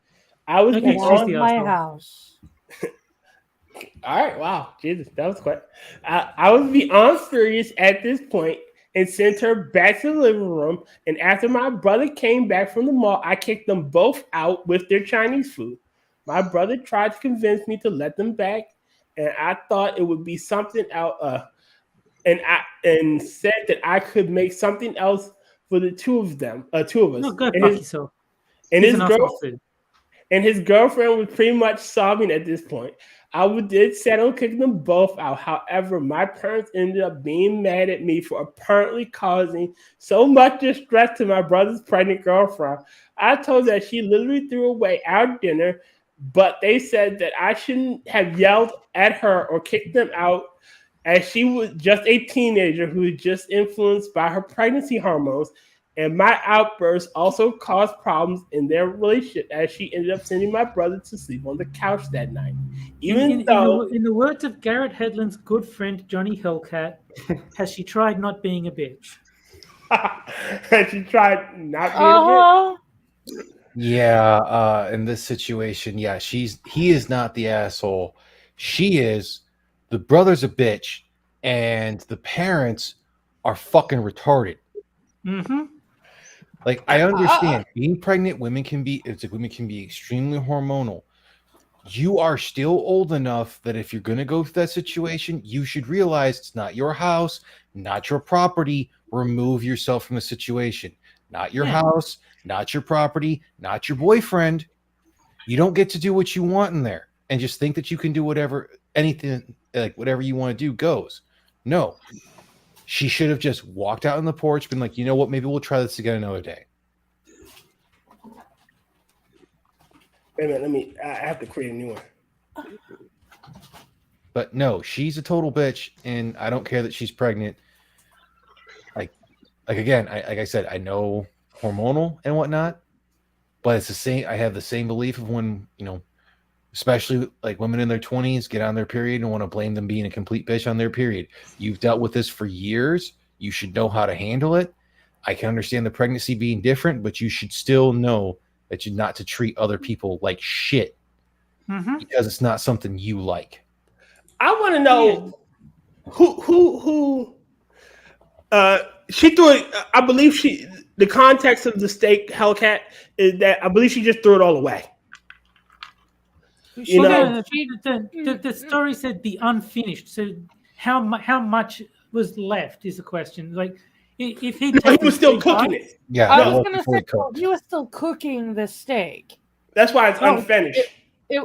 I was beyond my house. All right, wow, Jesus, that was quick. I was beyond furious at this point and sent her back to the living room. And after my brother came back from the mall, I kicked them both out with their Chinese food. My brother tried to convince me to let them back, and I thought it would be something else. And said that I could make something else for the two of us. No, go fuck yourself. And his girlfriend was pretty much sobbing at this point. I did set on kicking them both out. However, my parents ended up being mad at me for apparently causing so much distress to my brother's pregnant girlfriend. I told that she literally threw away our dinner, but they said that I shouldn't have yelled at her or kicked them out, as she was just a teenager who was just influenced by her pregnancy hormones. And my outburst also caused problems in their relationship, as she ended up sending my brother to sleep on the couch that night. In the words of Garrett Hedlund's good friend Johnny Hellcat, has she tried not being a bitch? Has she tried not being a bitch? Yeah, in this situation, yeah, he is not the asshole. She is. The brother's a bitch, and the parents are fucking retarded. Mm-hmm. Like, I understand being pregnant, women can be extremely hormonal. You are still old enough that if you're going to go through that situation, you should realize it's not your house, not your property. Remove yourself from the situation. Not your house, not your property, not your boyfriend. You don't get to do what you want in there and just think that you can do whatever you want to do goes. No. She should have just walked out on the porch, been like, you know what, maybe we'll try this again another day. Wait a minute, I have to create a new one. But no, she's a total bitch, and I don't care that she's pregnant. Like again, like I said, I know hormonal and whatnot, but it's the same. I have the same belief of when, especially like women in their 20s get on their period and want to blame them being a complete bitch on their period. You've dealt with this for years. You should know how to handle it. I can understand the pregnancy being different, but you should still know that you're not to treat other people like shit because it's not something you like. I want to know who she threw it. I believe the context of the steak Hellcat is that I believe she just threw it all away. The story said the unfinished. So how much was left is the question. Like if he was still cooking it. Yeah, I was gonna say he was still cooking the steak. That's why it's unfinished.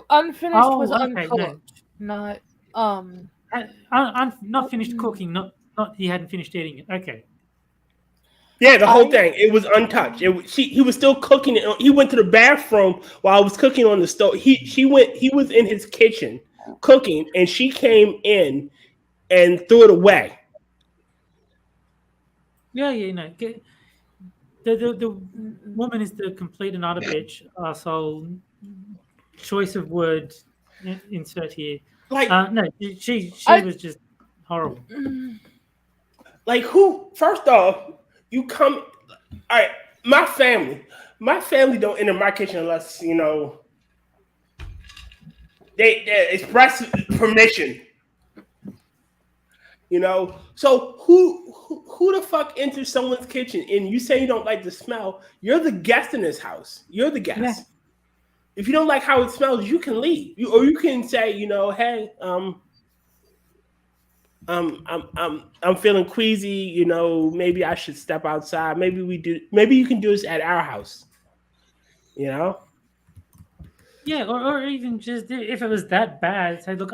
Unfinished was uncooked, not not finished cooking. Not he hadn't finished eating it. Okay. Yeah, the whole thing. It was untouched. He was still cooking it. He went to the bathroom while I was cooking on the stove. He was in his kitchen cooking, and she came in and threw it away. Yeah, the woman is the complete and utter bitch, asshole. Choice of word insert here. Like, no, she was just horrible. Like, who? First off, you come. All right, my family don't enter my kitchen unless they express permission. So who the fuck enters someone's kitchen and you say you don't like the smell? You're the guest in this house. You're the guest. Yeah. If you don't like how it smells, you can leave. Or you can say, hey, I'm feeling queasy. Maybe I should step outside. Maybe you can do this at our house. Yeah, or even just if it was that bad, say, look,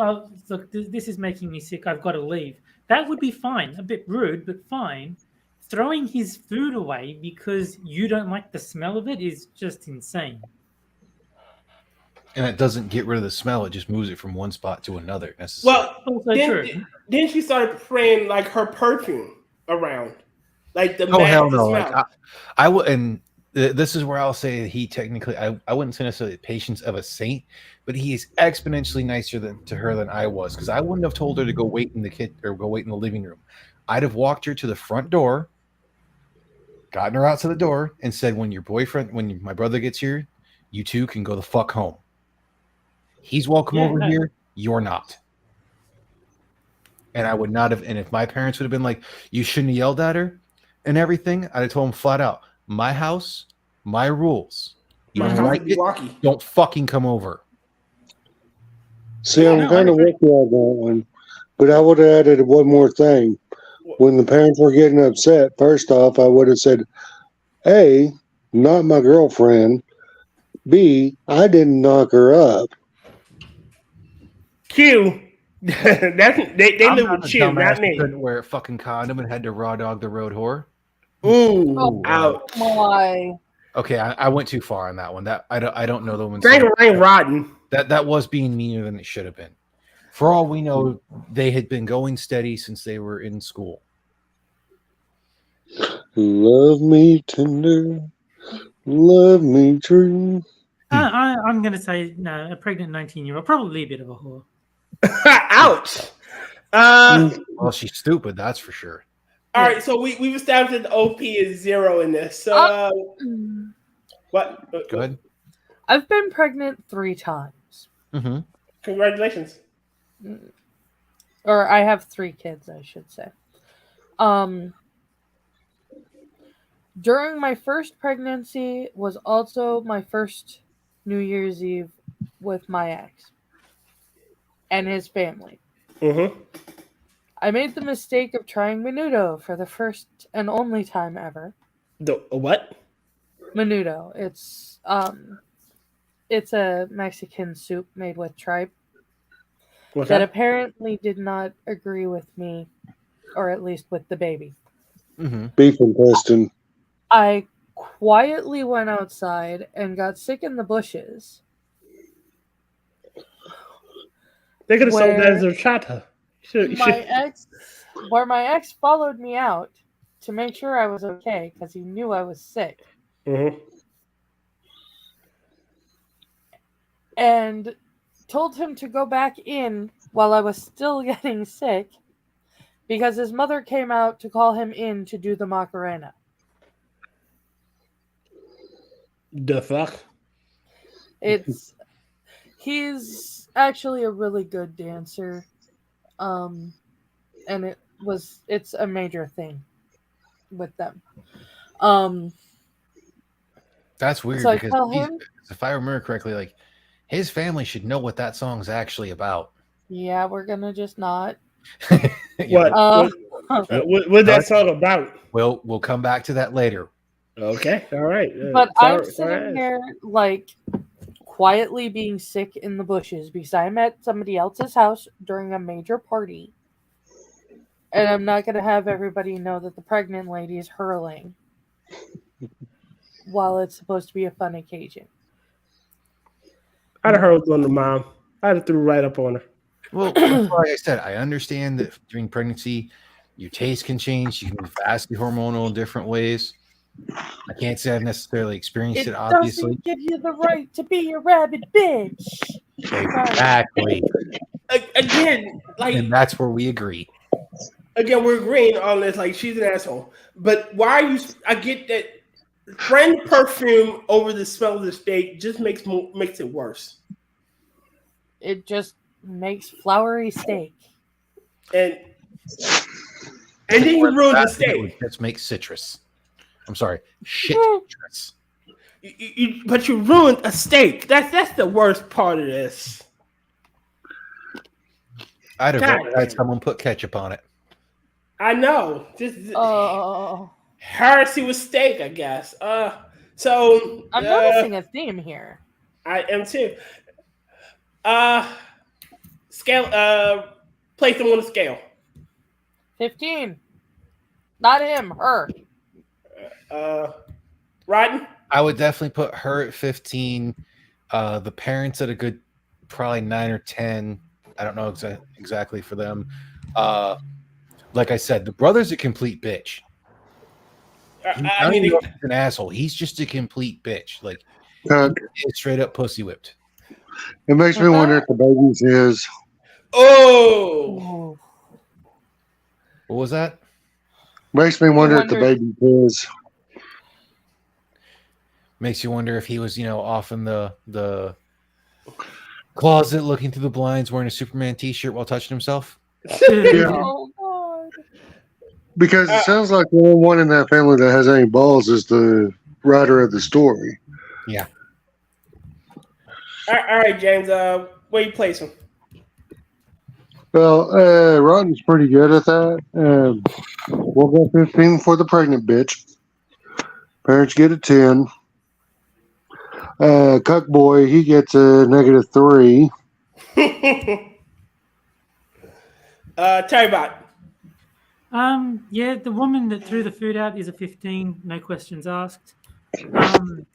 this is making me sick. I've got to leave. That would be fine. A bit rude, but fine. Throwing his food away because you don't like the smell of it is just insane. And it doesn't get rid of the smell; it just moves it from one spot to another. Well, then she started spraying like her perfume around, like the hell no! Smell. Like I would, and this is where I'll say he technically, I wouldn't say necessarily the patience of a saint, but he is exponentially nicer to her than I was, because I wouldn't have told her to go wait in the kitchen or go wait in the living room. I'd have walked her to the front door, gotten her out to the door, and said, when my brother gets here, you two can go the fuck home. He's welcome over here. You're not. And I would not have. And if my parents would have been like, you shouldn't have yelled at her and everything, I'd have told them flat out, my house, my rules. You don't like it, don't fucking come over. See, I'm kind of with you on that one. But I would have added one more thing. When the parents were getting upset, first off, I would have said, A, not my girlfriend. B, I didn't knock her up. Q, they live with Q, not me. Couldn't wear a fucking condom and had to raw dog the road whore. Ooh, ouch. Why? Okay, I went too far on that one. That I don't know the one. Rotten. That was being meaner than it should have been. For all we know, they had been going steady since they were in school. Love me tender, love me true. I'm going to say no. A pregnant 19-year-old, probably a bit of a whore. Ouch. Well, she's stupid, that's for sure. All right, so we've established that the OP is 0 in this. So what? Go ahead. I've been pregnant 3 times. Mm-hmm. Congratulations. Or I have 3 kids, I should say. During my first pregnancy was also my first New Year's Eve with my ex and his family. Mm-hmm. I made the mistake of trying menudo for the first and only time ever. The what? Menudo. It's a Mexican soup made with tripe that apparently did not agree with me, or at least with the baby. Mm-hmm. Beef intestine. I quietly went outside and got sick in the bushes. They could have sold that as a chata. Where my ex followed me out to make sure I was okay because he knew I was sick. Mm-hmm. And told him to go back in while I was still getting sick because his mother came out to call him in to do the Macarena. The fuck? He's actually a really good dancer. And it's a major thing with them. That's weird so because if I remember correctly, like his family should know what that song's actually about. Yeah, we're gonna just not. What's that song about? Well, we'll come back to that later. Okay, all right. But I'm sitting there like quietly being sick in the bushes because I'm at somebody else's house during a major party. And I'm not going to have everybody know that the pregnant lady is hurling while it's supposed to be a fun occasion. I'd have heard on the mom. I'd have threw right up on her. Well, like I said, I understand that during pregnancy, your taste can change. You can be vastly hormonal in different ways. I can't say I've necessarily experienced it, obviously. Doesn't give you the right to be a rabid bitch. Exactly. Again, like, And that's where we agree. again, we're agreeing on this. Like, she's an asshole. But why are you? I get that. Spraying perfume over the smell of the steak just makes it worse. It just makes floury steak. And then you ruin the steak. Let's make citrus. I'm sorry, shit citrus. But you ruined a steak. That's the worst part of this. I'd have rather had someone put ketchup on it. I know. Heresy with steak, I guess. So I'm noticing a theme here. I am too. Scale. Place them on a scale. 15. Not him. Her. Rodden? I would definitely put her at 15. The parents at a good, probably 9 or 10. I don't know exactly for them. Like I said, the brother's a complete bitch. I mean, he's an asshole. He's just a complete bitch. Like, straight up pussy whipped. It makes me wonder if the baby's his. Oh! What was that? Makes me wonder if the baby's his. Makes you wonder if he was, off in the closet looking through the blinds wearing a Superman t-shirt while touching himself. Yeah. Oh, God. Because it sounds like the only one in that family that has any balls is the writer of the story. Yeah. All right, James. Where you place him? Well, Rodden's pretty good at that. We'll go 15 for the pregnant bitch. Parents get a 10. Cuck boy, he gets a -3. Terry Bot. Yeah, the woman that threw the food out is a 15, no questions asked. The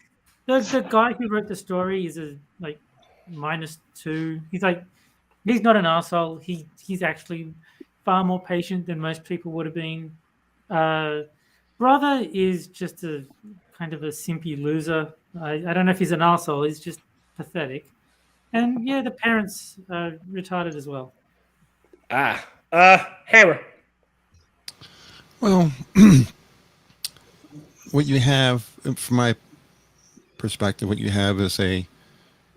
guy who wrote the story is a -2. He's not an arsehole. He's actually far more patient than most people would have been. Brother is just a kind of a simpy loser. I don't know if he's an arsehole. He's just pathetic. And yeah, the parents are retarded as well. Hammer. Well, what you have, from my perspective, what you have is a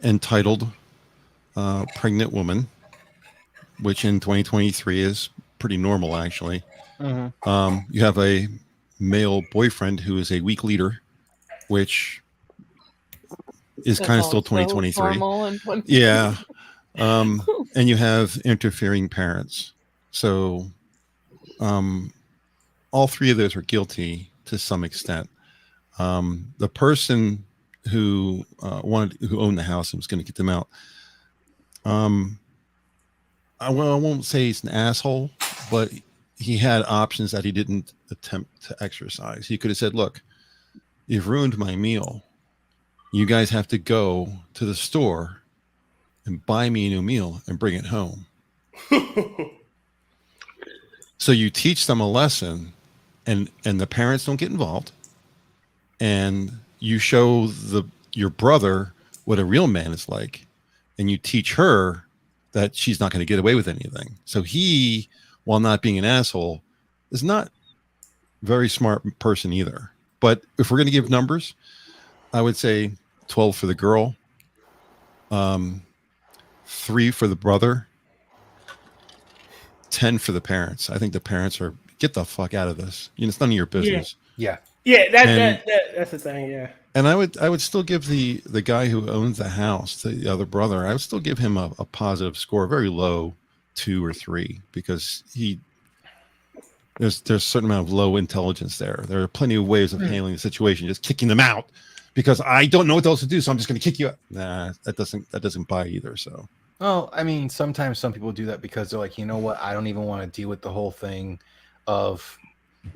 entitled pregnant woman, which in 2023 is pretty normal, actually. Mm-hmm. You have a male boyfriend who is a weak leader, which is kind of still 2023. Yeah. And you have interfering parents. So all three of those are guilty to some extent. The person who owned the house and was going to get them out, I won't say he's an asshole, but he had options that he didn't attempt to exercise. He could have said, look, you've ruined my meal. You guys have to go to the store and buy me a new meal and bring it home. So you teach them a lesson, and the parents don't get involved, and you show your brother what a real man is like, and you teach her that she's not going to get away with anything. So he, while not being an asshole, is not a very smart person either. But if we're going to give numbers, I would say 12 for the girl, 3 for the brother, 10 for the parents. I think the parents are, get the fuck out of this. It's none of your business. Yeah. That's the thing. Yeah. And I would still give the guy who owns the house, the other brother, I would still give him a positive score, very low, 2 or 3, because there's a certain amount of low intelligence there. There are plenty of ways of handling the situation. Just kicking them out because I don't know what else to do, so I'm just going to kick you out. Nah, that doesn't buy either. So. Well, I mean, sometimes some people do that because they're like, you know what? I don't even want to deal with the whole thing of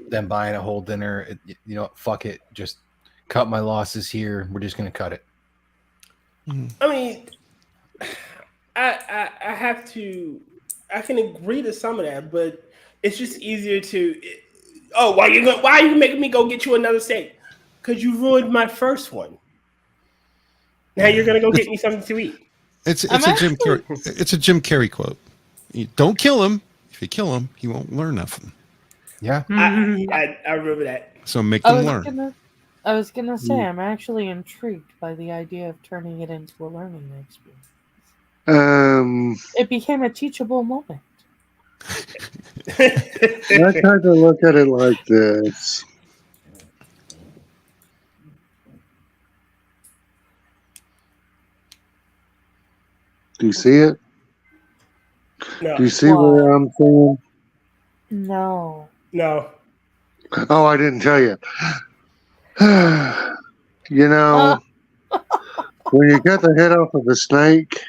than buying a whole dinner. You know, fuck it. Just cut my losses here. We're just going to cut it. I mean, I have to. I can agree to some of that, but it's just easier to. Oh, why are you making me go get you another steak? Because you ruined my first one. Now you're gonna go get me something to eat. It's a Jim Carrey quote. You don't kill him. If you kill him, he won't learn nothing. Yeah, I remember that. So make them learn. I was gonna say I'm actually intrigued by the idea of turning it into a learning experience. It became a teachable moment. I kind of look at it like this. Do you see it? No. Do you see where I'm saying? No. Oh, I didn't tell you. You know, when you cut the head off of a snake,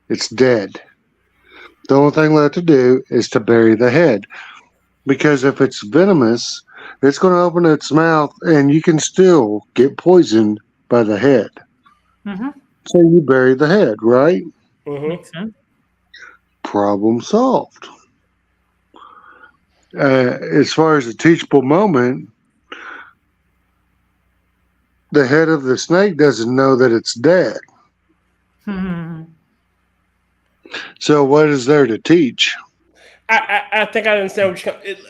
it's dead. The only thing left to do is to bury the head. Because if it's venomous, it's going to open its mouth and you can still get poisoned by the head. Mm-hmm. So you bury the head, right? Makes sense. Problem solved. As far as a teachable moment, the head of the snake doesn't know that it's dead. Hmm. So what is there to teach? I think I understand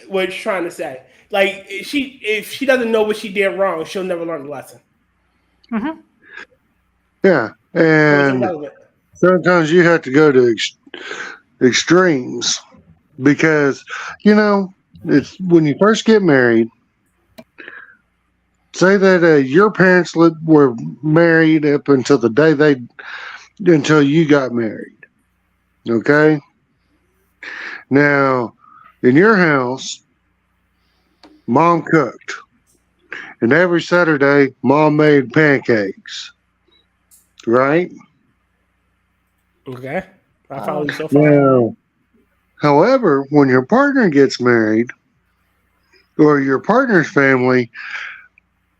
what you're trying to say. Like if she doesn't know what she did wrong, she'll never learn the lesson. Mm-hmm. Yeah, and sometimes you have to go to extremes because it's when you first get married. Say that your parents were married up until the day until you got married. Okay. Now, in your house, Mom cooked, and every Saturday, Mom made pancakes. Right? Okay. I follow you so far. Now, however, when your partner gets married, or your partner's family,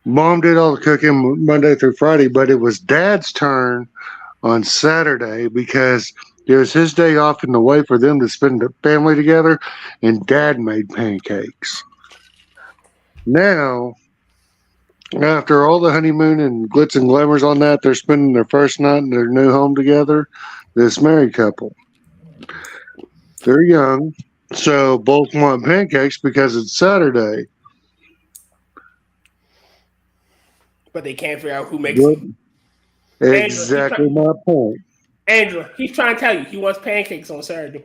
Mom did all the cooking Monday through Friday, but it was Dad's turn on Saturday because it was his day off in the way for them to spend the family together, and Dad made pancakes. Now, after all the honeymoon and glitz and glamours on that, they're spending their first night in their new home together, this married couple. They're young, so both want pancakes because it's Saturday. But they can't figure out who makes it. Exactly my point. Angela, he's trying to tell you he wants pancakes on Saturday.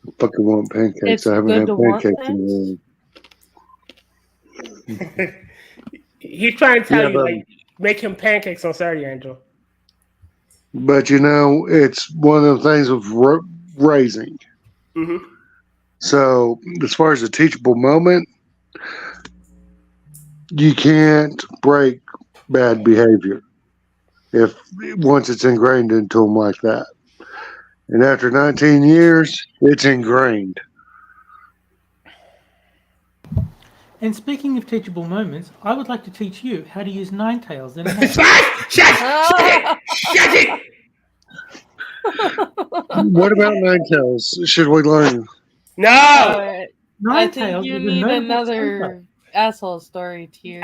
I fucking want pancakes. I haven't had pancakes in a while. He's trying to tell you, like, make him pancakes on Saturday, Angela. But it's one of the things of raising. Mm-hmm. So, as far as a teachable moment, you can't break bad behavior once it's ingrained into them like that. And after 19 years, it's ingrained. And speaking of teachable moments, I would like to teach you how to use Ninetales. Shut it! What about Ninetales? Should we learn? No! I think you need another asshole story to your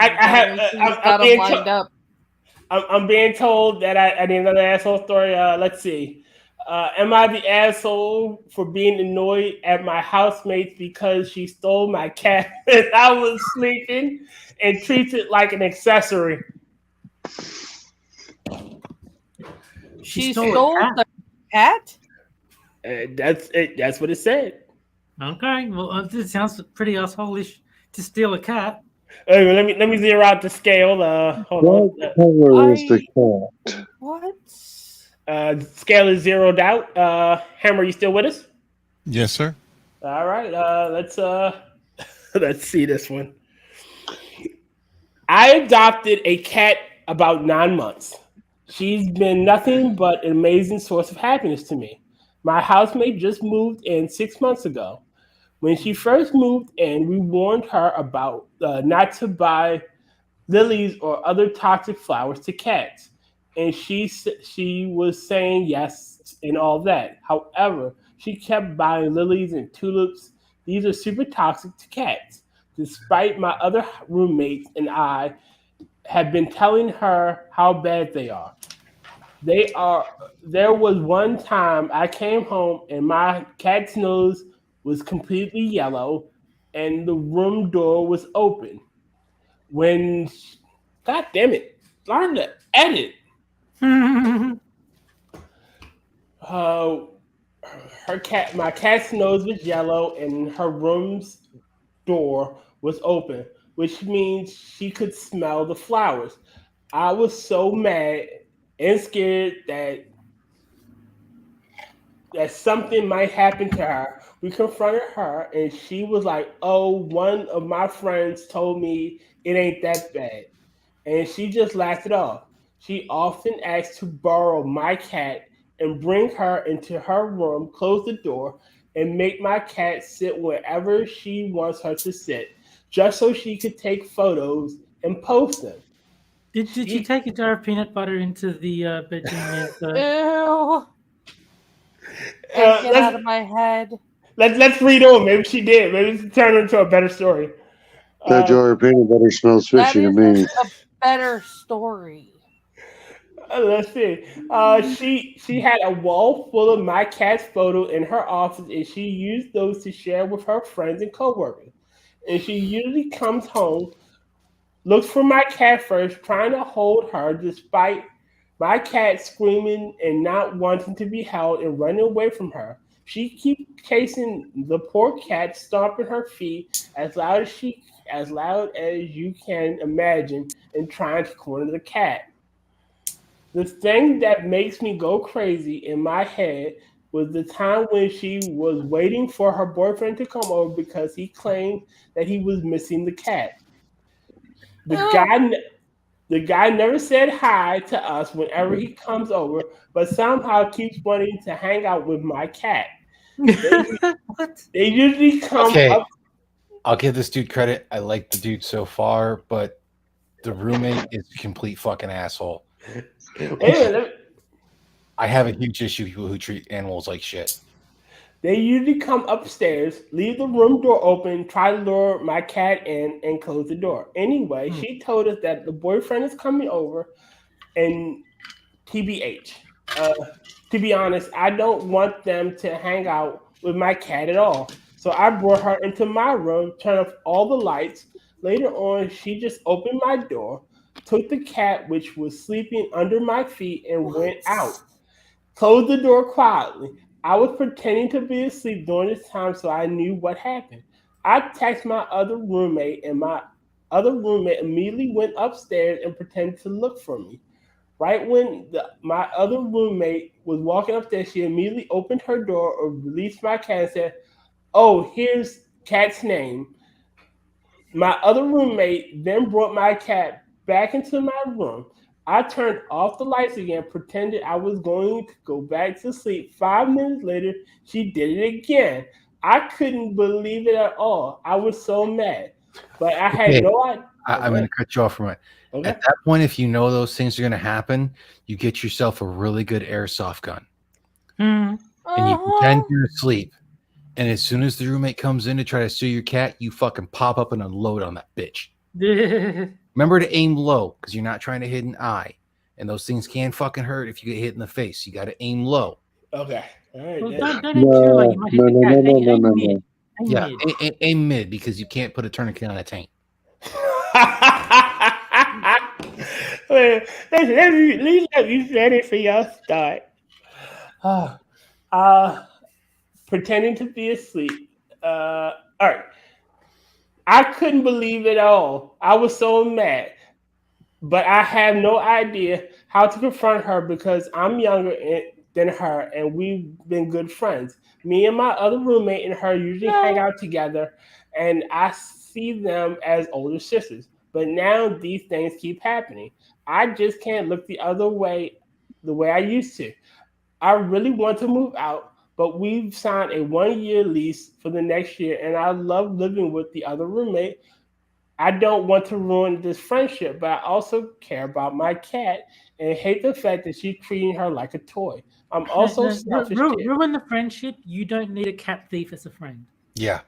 I'm being told that I need another asshole story. Let's see. Am I the asshole for being annoyed at my housemates because she stole my cat when I was sleeping and treats it like an accessory? She stole the cat? That's it. That's what it said. Okay, well, it sounds pretty asshole-ish to steal a cat. Let me zero out the scale. Hold on. What color is the cat? What? Scale is zeroed out. Hammer, you still with us? Yes, sir. All right. Let's see this one. I adopted a cat about 9 months. She's been nothing but an amazing source of happiness to me. My housemate just moved in 6 months ago. When she first moved in, we warned her about not to buy lilies or other toxic flowers to cats, and she was saying yes and all that. However, she kept buying lilies and tulips. These are super toxic to cats. Despite my other roommates and I have been telling her how bad they are. They are. There was one time I came home and my cat's nose was completely yellow, and the room door was open. When, God damn it, learn to edit. Uh, my cat's nose was yellow, and her room's door was open, which means she could smell the flowers. I was so mad and scared that something might happen to her. We confronted her, and she was like, "Oh, one of my friends told me it ain't that bad," and she just laughed it off. She often asks to borrow my cat and bring her into her room, close the door, and make my cat sit wherever she wants her to sit, just so she could take photos and post them. Did you take a jar of peanut butter into the bedroom with? Ew. Get out let's of my head. let's read on. Maybe she did. Maybe it's turned into a better story. That Uh, jar of peanut butter smells That fishy to isn't me. a better story. let's see. She had a wall full of my cat's photo in her office, and she used those to share with her friends and coworkers. And she usually comes home, looks for my cat first, trying to hold her, despite my cat screaming and not wanting to be held and running away from her. She keeps chasing the poor cat, stomping her feet as loud as you can imagine, and trying to corner the cat. The thing that makes me go crazy in my head was the time when she was waiting for her boyfriend to come over because he claimed that he was missing the cat. The Ew. guy the guy never said hi to us whenever he comes over, but somehow keeps wanting to hang out with my cat. They What? they usually come Okay, up. I'll give this dude credit. I like the dude so far, but the roommate is a complete fucking asshole. Wait a minute, I have a huge issue with people who treat animals like shit. they usually come upstairs, leave the room door open, try to lure my cat in, and close the door. Anyway, Hmm. she told us that the boyfriend is coming over, and TBH. Uh, to be honest, I don't want them to hang out with my cat at all. So I brought her into my room, turned off all the lights. Later on, she just opened my door, took the cat, which was sleeping under my feet, and went out. Closed the door quietly. I was pretending to be asleep during this time, so I knew what happened. I texted my other roommate, and my other roommate immediately went upstairs and pretended to look for me. Right when my other roommate was walking upstairs, she immediately opened her door or released my cat and said, "Oh, here's cat's name." My other roommate then brought my cat back into my room. I turned off the lights again, pretended I was going to go back to sleep. 5 minutes later, she did it again. I couldn't believe it at all. I was so mad, but I had Okay, no idea. I'm going to cut you off from it. Okay. At that point, if you know those things are going to happen, you get yourself a really good airsoft gun Hmm. and you pretend Uh-huh. you're asleep. And as soon as the roommate comes in to try to steal your cat, you fucking pop up and unload on that bitch. Remember to aim low because you're not trying to hit an eye. And those things can fucking hurt if you get hit in the face. You got to aim low. Okay. All right. Well, then. don't aim too low. You No, might hit no, the no, cat. no, no, no, Aim no, mid. no. Aim Yeah, mid. aim mid because you can't put a tourniquet on a tank. Well, let me ready for your start. uh, Pretending to be asleep. All right. I couldn't believe it all. I was so mad, but I have no idea how to confront her because I'm younger than her and we've been good friends. Me and my other roommate and her usually hang No. out together, and I see them as older sisters. But now these things keep happening. I just can't look the other way the way I used to. I really want to move out, but we've signed a 1-year lease for the next year, and I love living with the other roommate. I don't want to ruin this friendship, but I also care about my cat and hate the fact that she's treating her like a toy. I'm also selfish. Ruin the friendship. You don't need a cat thief as a friend. Yeah.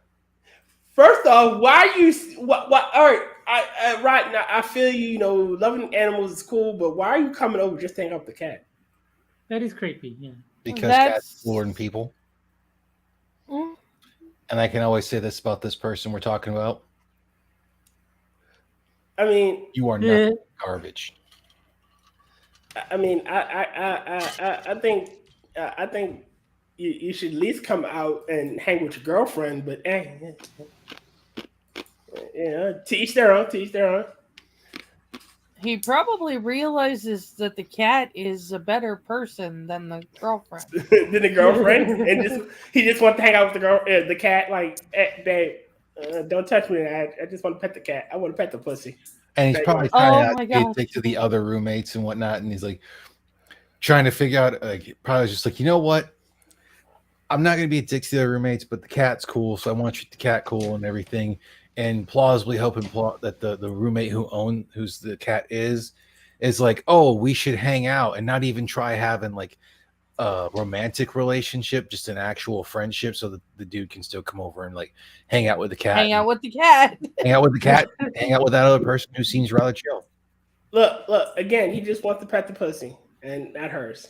First off, why are you? What? All right, right now I feel you. You know, loving animals is cool, but why are you coming over just to hang up the cat? That is creepy. Yeah. Because That's- cats lording people. Mm. And I can always say this about this person we're talking about. I mean, You are not garbage. I mean, I think you should at least come out and hang with your girlfriend. But to each their own. To each their own. He probably realizes that the cat is a better person than the girlfriend. Than the girlfriend, and he just wants to hang out with the cat. Like, babe, don't touch me. I just want to pet the cat. I want to pet the pussy. And he's probably Oh trying my to God. take to the other roommates and whatnot. And he's like trying to figure out, like, probably just like, you know what? I'm not going to be a dick to the other roommates, but the cat's cool. So I want to treat the cat cool and everything. And plausibly hoping that the roommate who's the cat is like, oh, we should hang out and not even try having like a romantic relationship, just an actual friendship, so that the dude can still come over and like hang out with the cat. Hang out with the cat. Hang out with the cat. Hang out with that other person who seems rather chill. Look. Again, he just wants to pet the pussy and not hers.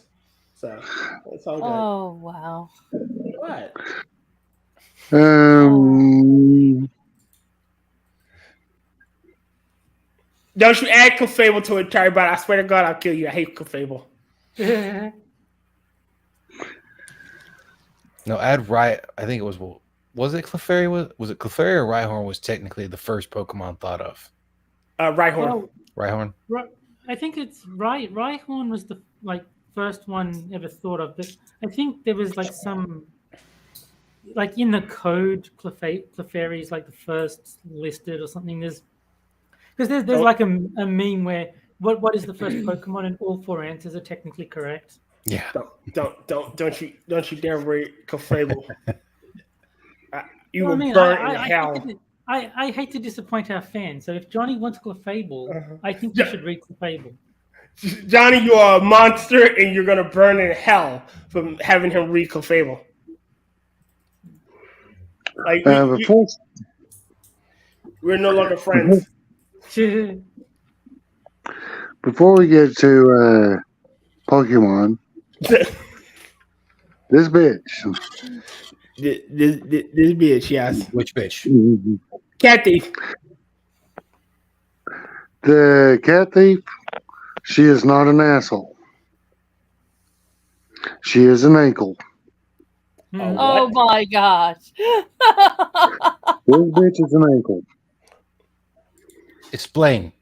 So it's all good. Oh wow. What? Don't you add Clefable to it, Terry? But I swear to God, I'll kill you. I hate Clefable. No, add Riot. I think it was it Clefairy? Was it Clefairy or Rhyhorn was technically the first Pokemon thought of? Rhyhorn. Rhyhorn? I think it's right. Rhyhorn was the first one ever thought of, but I think there was like some in the code Clefairy is like the first listed or something. There's like a meme where what is the first Pokemon and all 4 answers are technically correct. Yeah. Don't you dare rate Clefable. You will I burn in hell. I hate to disappoint our fans. So if Johnny wants Clefable, I think you should read Clefable. Johnny, you are a monster, and you're gonna burn in hell from having him read Clefable. Like we're no longer friends. Before we get to Pokemon, this bitch. This bitch, yes. Which bitch? Cat thief. The cat thief, she is not an asshole. She is an ankle. Oh my gosh. This bitch is an ankle. Explain.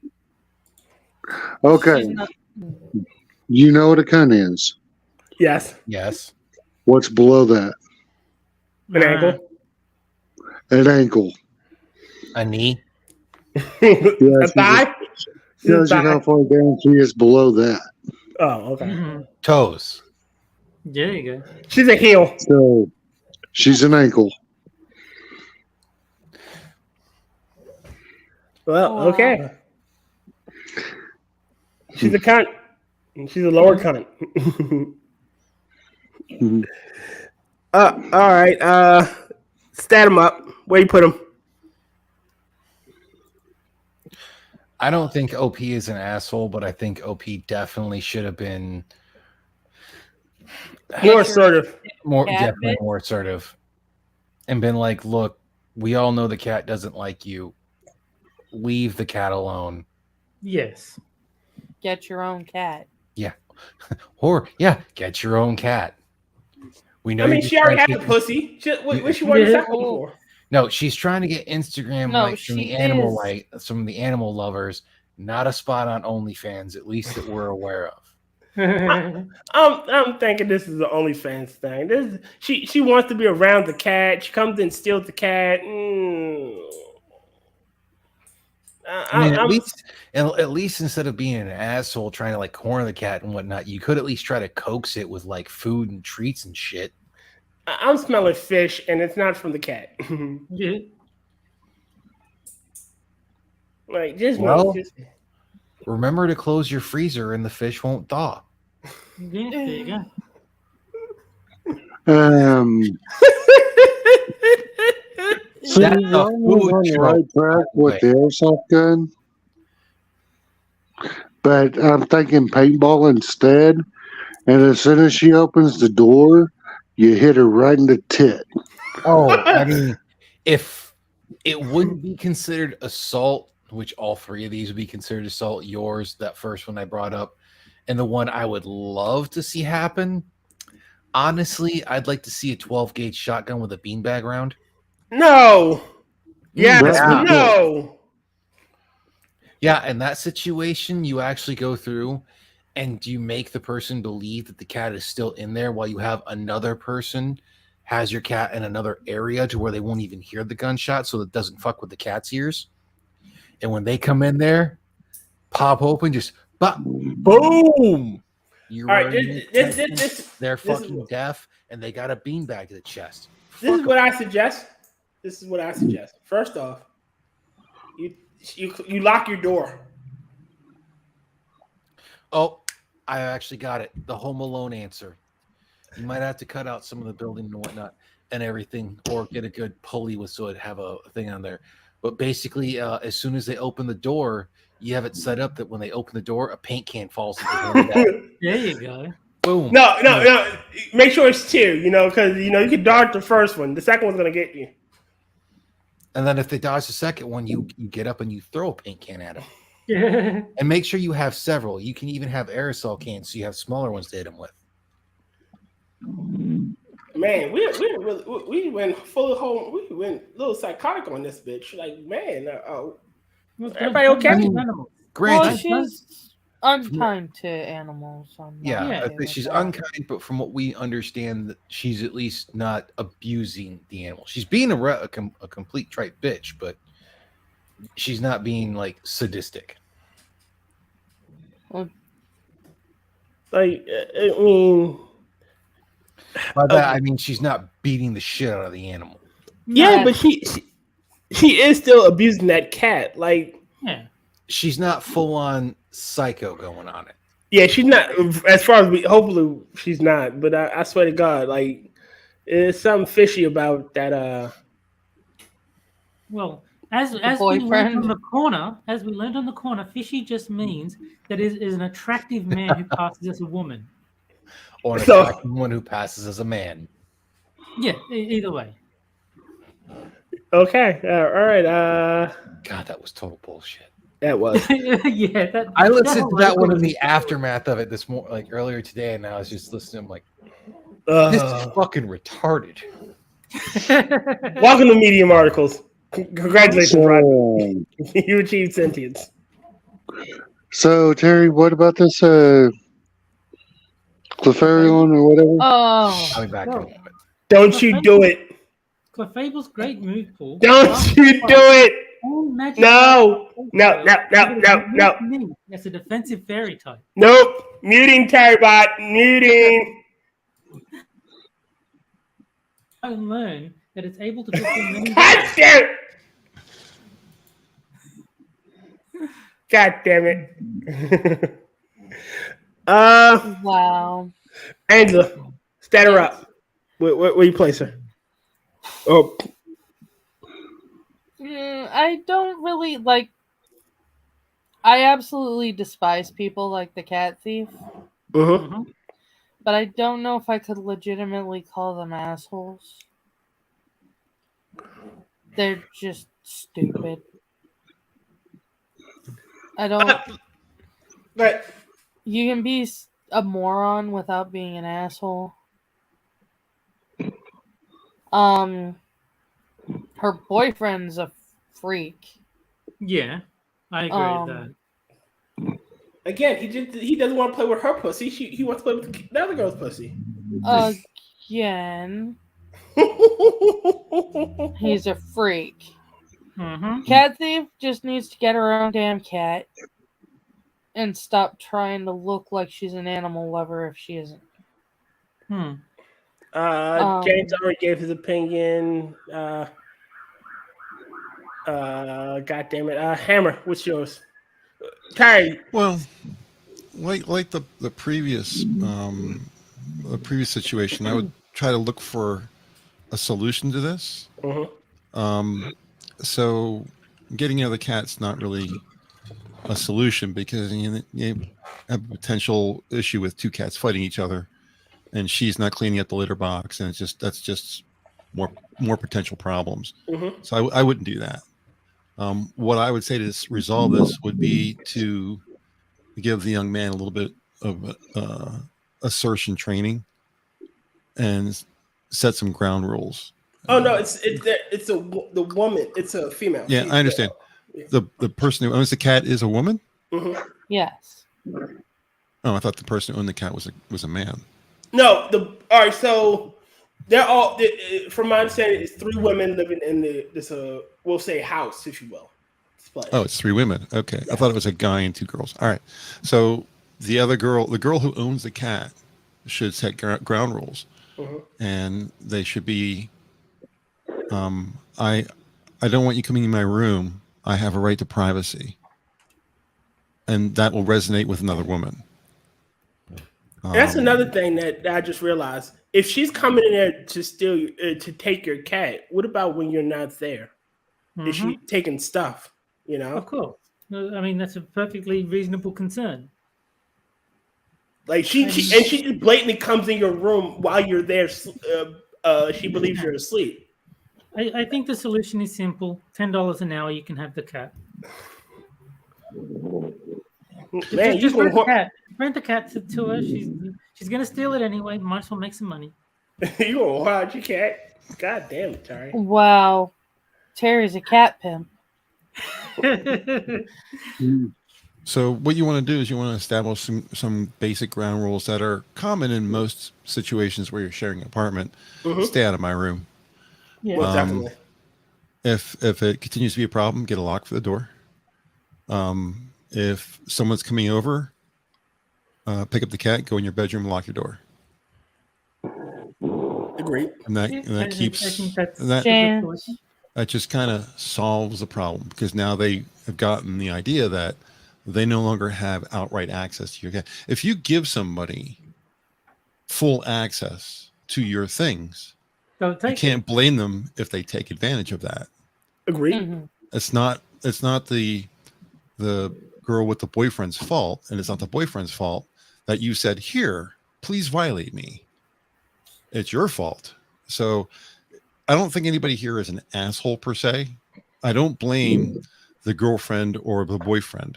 Okay. You know what a cunt is? Yes. Yes. What's below that? An ankle. An ankle. A knee. A thigh. Tells you how far down she is below that. Oh, okay. Toes. There you go. She's a heel. So she's an ankle. Well, okay. She's a cunt. She's a lower cunt. All right. Stat him up. Where you put him? I don't think OP is an asshole, but I think OP definitely should have been More assertive. Definitely more assertive. And been like, look, we all know the cat doesn't like you. Leave the cat alone. Yes. Get your own cat. Yeah. Or, get your own cat. We know. I mean, she already had a pussy. What she wanted to fuck for? No, she's trying to get Instagram likes from the animal some of the animal lovers. Not a spot on OnlyFans, at least that we're aware of. I'm thinking this is the OnlyFans thing. She wants to be around the cat. She comes and steals the cat. At least instead of being an asshole trying to like corner the cat and whatnot, you could at least try to coax it with like food and treats and shit. I'm smelling fish, and it's not from the cat. Yeah. Like, just Well, me. Just... remember to close your freezer and the fish won't thaw. Yeah, there you go. So That's y'all a was food on the trope, right track by the with the airsoft gun, but I'm thinking paintball instead. And as soon as she opens the door, you hit her right in the tit. Oh, I mean, if it wouldn't be considered assault, which all three of these would be considered assault, yours, that first one I brought up, and the one I would love to see happen, honestly, I'd like to see a 12 gauge shotgun with a beanbag round. No. Yes. That'd be No. Yeah, in that situation, you actually go through and you make the person believe that the cat is still in there while you have another person has your cat in another area to where they won't even hear the gunshot so it doesn't fuck with the cat's ears. And when they come in there, pop open, just boom. You All right, they're fucking deaf and they got a beanbag to the chest. This is what I suggest. First off, you lock your door. Oh, I actually got it. The Home Alone answer. You might have to cut out some of the building and whatnot and everything, or get a good pulley with so it have a thing on there. But basically, as soon as they open the door, you have it set up that when they open the door, a paint can falls into the door. There you go. Boom. No. Make sure it's two, because you can dodge the first one. The second one's gonna get you. And then if they dodge the second one, you get up and you throw a paint can at them. Yeah. And make sure you have several. You can even have aerosol cans so you have smaller ones to hit them with. Man, we went full home. We went a little psychotic on this bitch. Like, man, everybody okay? I mean, granted, Well, she's unkind to animals. I think she's unkind, but from what we understand, that she's at least not abusing the animal. She's being a complete trite bitch, but she's not being like sadistic. Like, I mean, by that I mean she's not beating the shit out of the animal. Yeah, but she is still abusing that cat. Like, yeah, she's not full on psycho going on it. Yeah, she's not. As far as hopefully she's not. But I swear to God, like, there's something fishy about that. Well, as we learned on the corner, fishy just means that it is an attractive man who passes as a woman. Or an attractive one who passes as a man. Yeah, either way. Okay, all right. God, that was total bullshit. That was. Yeah, I listened to that one in the aftermath of it this morning, like earlier today, and I was just listening. I'm like, this is fucking retarded. Welcome to Medium Articles. Congratulations, Rod. You achieved sentience. So, Terry, what about this Clefairy-on or whatever? Oh, I'll be back in a moment. Don't you do it. Clefable's great move, Paul. Don't you do it. No. That's a defensive fairy type. Nope. Muting Terrybot. Muting. I learn that it's able to perform many. God damn it. wow. Angela, stand her up. Where you place her? Oh. I don't really like. I absolutely despise people like the cat thief. Mm-hmm. But I don't know if I could legitimately call them assholes. They're just stupid. I don't. But you can be a moron without being an asshole. Her boyfriend's a freak. Yeah, I agree with that. Again, he doesn't want to play with her pussy. He wants to play with the other girl's pussy. Again, he's a freak. Mm-hmm. Cat thief just needs to get her own damn cat and stop trying to look like she's an animal lover if she isn't. James already gave his opinion. God damn it. Hammer, what's yours? Terry. Well, like the previous situation, I would try to look for a solution to this. So getting out of the cat's not really a solution because you have a potential issue with two cats fighting each other, and she's not cleaning up the litter box, and that's just more potential problems. So I wouldn't do that. What I would say to resolve this would be to give the young man a little bit of assertion training and set some ground rules. Oh no, the woman. It's a female. Yeah, I understand. The person who owns the cat is a woman. Yes. Oh, I thought the person who owned the cat was a man. No, all right. So they're all, from my understanding, it's 3 women living in this we'll say house, if you will. Oh, it's 3 women. Okay, yeah. I thought it was a guy and 2 girls. All right. So the girl who owns the cat, should set ground rules, and they should be. I don't want you coming in my room. I have a right to privacy, and that will resonate with another woman. That's another thing that I just realized. If she's coming in there to steal, to take your cat, what about when you're not there? Is she taking stuff? You know, of course. I mean, that's a perfectly reasonable concern. Like she just blatantly comes in your room while you're there. She believes you're asleep. I think the solution is simple. $10 an hour, you can have the cat. Man, just rent the cat to her. She's gonna steal it anyway. Might as well make some money. You gonna watch your cat? God damn it, Terry! Wow, Terry's a cat pimp. So what you want to do is you want to establish some basic ground rules that are common in most situations where you're sharing an apartment. Stay out of my room. Yeah, definitely. If it continues to be a problem, get a lock for the door. If someone's coming over, pick up the cat, go in your bedroom, and lock your door. Agreed. And that keeps that just kind of solves the problem, because now they have gotten the idea that they no longer have outright access to your cat. If you give somebody full access to your things, you can't blame them if they take advantage of that. Agreed. It's not the girl with the boyfriend's fault, and it's not the boyfriend's fault that you said, "Here, please violate me." It's your fault. So I don't think anybody here is an asshole per se. I don't blame the girlfriend or the boyfriend,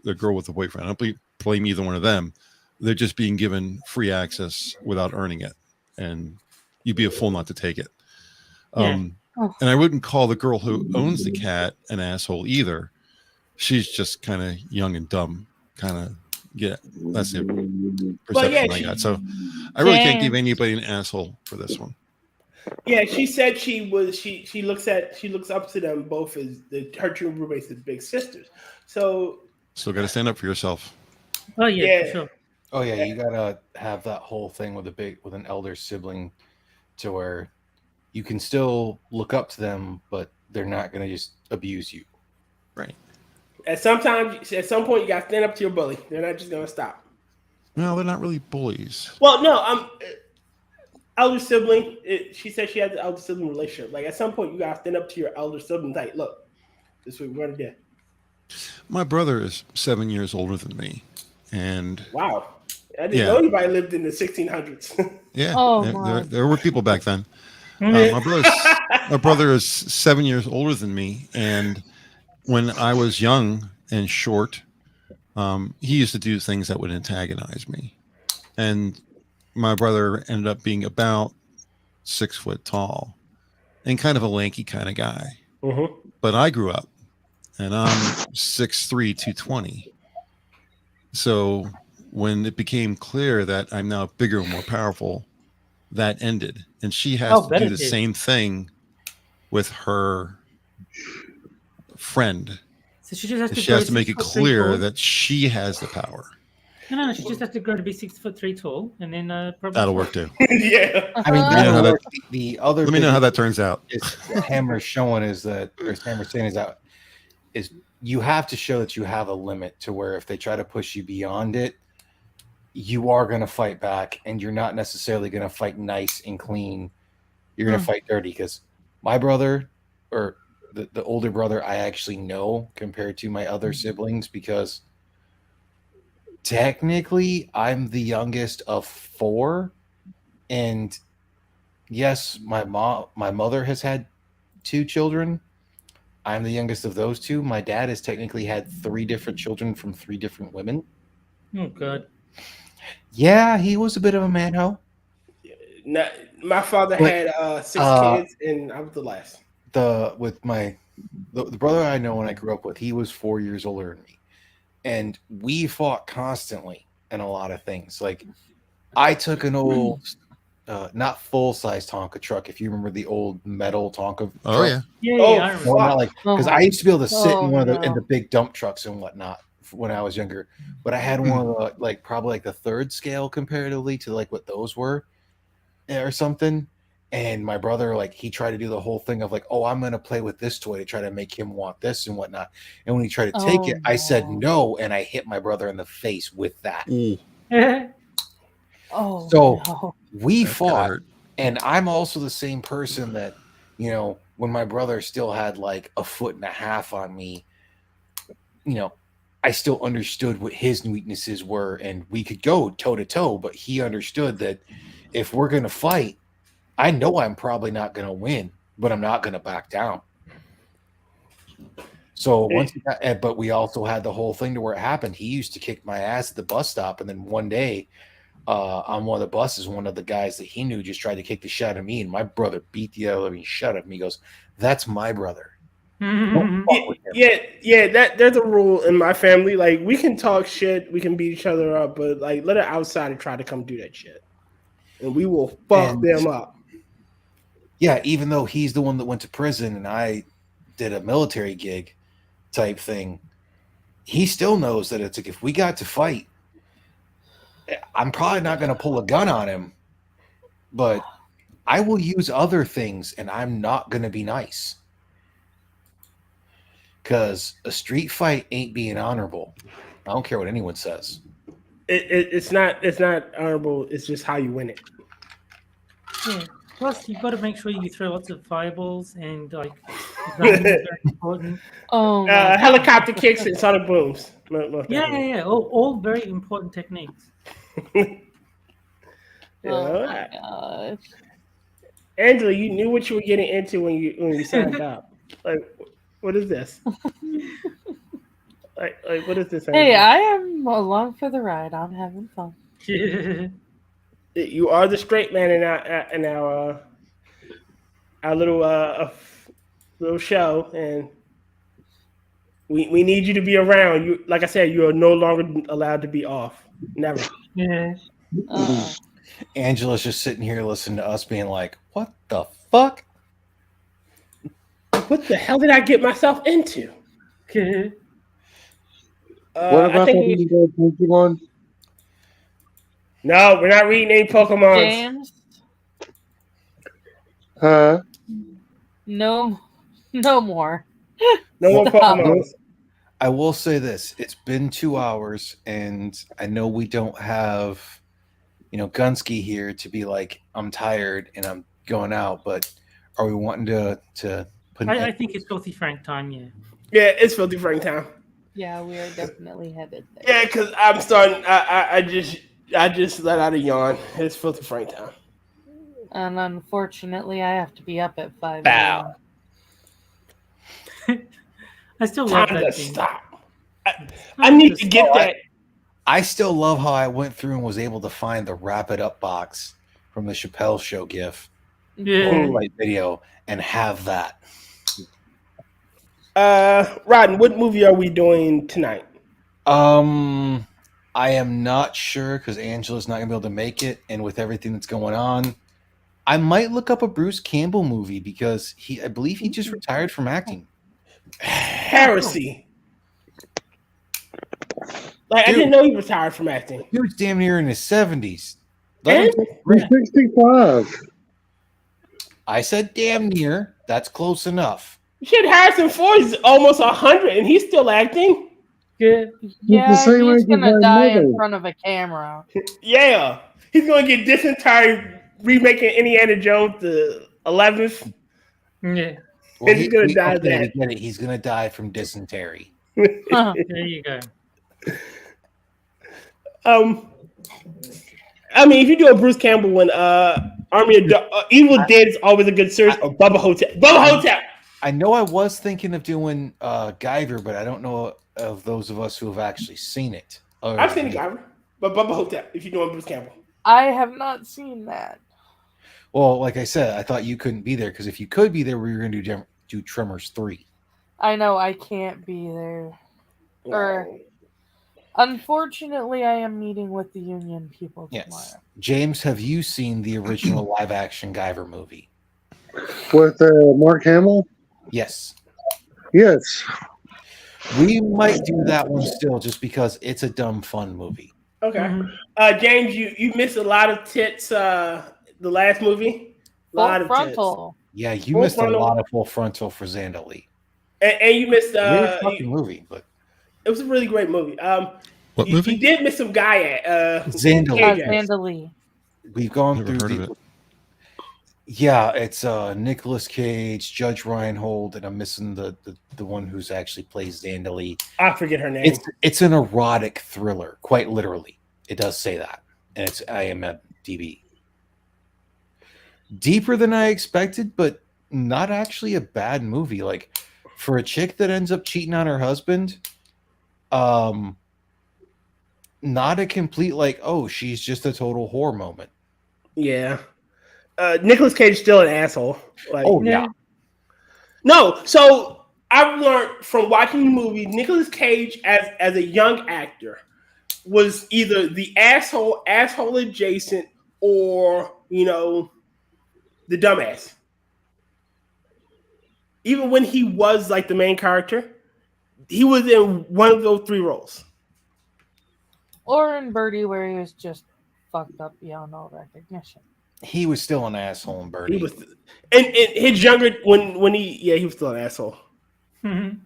the girl with the boyfriend. I don't blame either one of them. They're just being given free access without earning it, and you'd be a fool not to take it. And I wouldn't call the girl who owns the cat an asshole either. She's just kind of young and dumb. That's the perception I got. So I really can't give anybody an asshole for this one. Yeah, she said she looks up to them both as her two roommates as big sisters. So still got to stand up for yourself. Oh yeah, for sure. Oh yeah, you gotta have that whole thing with an elder sibling, to where you can still look up to them, but they're not gonna just abuse you. Right. At some point, you got to stand up to your bully. They're not just gonna stop. No, they're not really bullies. Well, no, elder sibling. She said she had the elder sibling relationship. Like at some point, you got to stand up to your elder sibling. Like, look, this is what we're gonna do. My brother is 7 years older than me, and wow, I didn't know anybody lived in the 1600s. Yeah, there were people back then. My brother is 7 years older than me, and when I was young and short, he used to do things that would antagonize me. And my brother ended up being about 6 foot tall and kind of a lanky kind of guy. But I grew up, and I'm 6'3", 220. So when it became clear that I'm now bigger and more powerful, that ended. And she has to do the same thing with her friend. So she just has she has to make it clear that she has the power. No, she just has to grow to be 6'3" tall, and then probably That'll work too. Yeah. I mean, Let me know how that- the other Let me know how that turns out. is Hammer's showing is that, or Hammer's saying is you have to show that you have a limit to where if they try to push you beyond it, you are going to fight back, and you're not necessarily going to fight nice and clean. You're going to fight dirty, because my brother, or the older brother, I actually know compared to my other siblings, because technically I'm the youngest of 4, and yes, my mother has had 2 children. I'm the youngest of those 2. My dad has technically had 3 different children from 3 different women. Oh God. Yeah, he was a bit of a man-ho. My father had 6 kids, and I was the last. With the brother I know and I grew up with, he was 4 years older than me, and we fought constantly in a lot of things. Like, I took an old, not full-size Tonka truck. If you remember the old metal Tonka. Oh truck. yeah. Yeah, Oh, I remember. No, not like, because I used to be able to sit in one of no. in the big dump trucks and whatnot when I was younger. But I had one of the, like, probably like the 3rd scale comparatively to like what those were, or something. And my brother, like, he tried to do the whole thing of like, oh, I'm gonna play with this toy to try to make him want this and whatnot. And when he tried to take it, I said no, and I hit my brother in the face with that. Oh, So no. we That's gotta fought, hurt. and I'm also the same person that, you know, when my brother still had like 1.5 feet on me, you know, I still understood what his weaknesses were, and we could go toe to toe, but he understood that if we're going to fight, I know I'm probably not going to win, but I'm not going to back down. So but we also had the whole thing to where it happened. He used to kick my ass at the bus stop, and then one day, on one of the buses, one of the guys that he knew just tried to kick the shit out of me, and my brother beat the living shit out of me. He goes, "That's my brother." There's a rule in my family. Like, we can talk shit, we can beat each other up, but like, let an outsider try to come do that shit, and we will fuck them up. Yeah, even though he's the one that went to prison and I did a military gig type thing, he still knows that it's like, if we got to fight, I'm probably not going to pull a gun on him, but I will use other things, and I'm not going to be nice. Because a street fight ain't being honorable. I don't care what anyone says. It's not honorable. It's just how you win it. Yeah. Plus, you've got to make sure you throw lots of fireballs, and like running is very important. Oh, my Helicopter kicks and sonic booms. Yeah. All very important techniques. my God. Angela, you knew what you were getting into when you signed up. Like, what is this? like what is this? Angela? Hey, I am along for the ride. I'm having fun. You are the straight man in our little show, and we need you to be around. You, like I said, you are no longer allowed to be off. Never. Yeah. Angela's just sitting here listening to us being like, "What the fuck? What the hell did I get myself into?" What about that Pokemon? No, we're not reading any Pokemon. James? Huh? No more. No more Pokemon. I will say this: it's been 2 hours, and I know we don't have, Gunski here to be like, "I'm tired and I'm going out." But are we wanting to put? I think it's Filthy Frank time. Yeah. Yeah, it's Filthy Frank time. Yeah, we are definitely headed there. Yeah, because I'm starting. I just let out a yawn. It's Filthy Frank time. And unfortunately, I have to be up at 5 Bow. I still love Time to that thing. stop. I need to get that. I still love how I went through and was able to find the Wrap It Up box from the Chappelle Show GIF, Yeah. like video, and have that. Rodden, what movie are we doing tonight? I am not sure because Angela's not gonna be able to make it, and with everything that's going on, I might look up a Bruce Campbell movie because I believe he just retired from acting. Heresy. Like, I Dude. didn't know he retired from acting. He was damn near in his 70s. And He's 65. I said damn near. That's close enough. shit, Harrison Ford is almost 100, and he's still acting. Yeah. Yeah, same he's age as gonna my die in mother. front of a camera. Yeah, he's gonna get dysentery remaking Indiana Jones the 11th. Yeah. Well, He's gonna die of okay, that. we get it. He's gonna die from dysentery. Huh. There you go. I mean, if you do a Bruce Campbell one, Army of Evil Dead is always a good series. Or Bubba Hotel. Bubba Hotel. I know I was thinking of doing Guyver, but I don't know of those of us who have actually seen it. I've seen the Guyver, but Bubba Hotel. If you're doing Bruce Campbell, I have not seen that. Well, like I said, I thought you couldn't be there because if you could be there, we were going to do Tremors 3. I know I can't be there. Or, unfortunately, I am meeting with the union people tomorrow. Yes. James, have you seen the original live-action Guyver movie? With Mark Hamill? Yes. Yes. Mm-hmm. Mm-hmm. We might do that one still just because it's a dumb, fun movie. Okay. James, you missed a lot of tits the last movie. A lot Full of frontal. Yeah, you Full missed frontal. a lot of full frontal for Xandali. tits. And you missed Weird fucking movie, but it was a really great movie. What you movie? did miss some guy at Xandali. Vandali. We've gone Never through heard of it. Yeah, it's Nicolas Cage, Judge Reinhold, and I'm missing the one who's actually plays Xandali. I forget her name. It's an erotic thriller, quite literally. It does say that, and it's IMDb. Deeper than I expected, but not actually a bad movie. Like for a chick that ends up cheating on her husband, not a complete like, oh, she's just a total whore moment. Yeah. Nicolas Cage is still an asshole. Like, Oh yeah. No, so I've learned from watching the movie, Nicolas Cage as a young actor was either the asshole adjacent, or the dumbass. Even when he was like the main character, he was in one of those three roles. Or in Birdie, where he was just fucked up beyond all recognition. He was still an asshole in Birdie. He was, and his younger when he was still an asshole. Mhm.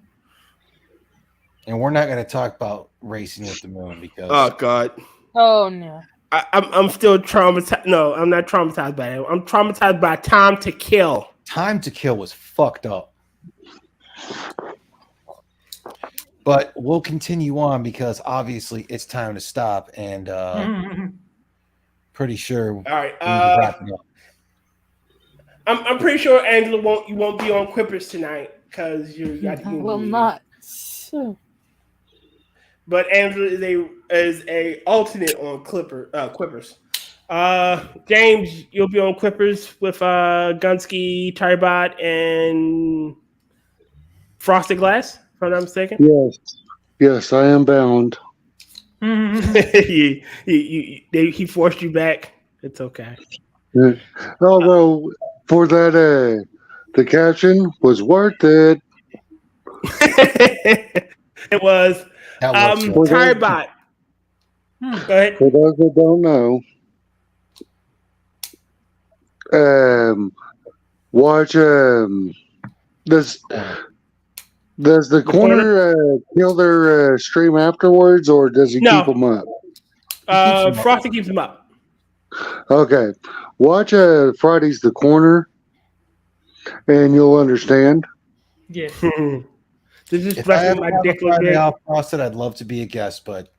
And we're not going to talk about Racing with the Moon because Oh God. Oh no. I'm still traumatized. No, I'm not traumatized by it. I'm traumatized by Time to Kill. Time to Kill was fucked up. But we'll continue on because obviously it's time to stop, and pretty sure All right. we need to wrap it up. I'm pretty sure Angela won't be on Quippers tonight because you got I the will not. But Angela is a alternate on Quippers. James, you'll be on Quippers with Gunski, Tarbot, and Frosted Glass, if I'm not mistaken. Yes, I am bound. He forced you back. It's okay. Although for that, the caption was worth it. It was. That was Tarbot. Go ahead. For those that don't know, watch. Does the corner kill their stream afterwards, or does he keep them up? Frosty keeps him up. Okay, watch Friday's the Corner, and you'll understand. Yeah. This is if I flexing ever my have dick a a little Friday bit. off, Frosted, I'd love to be a guest, but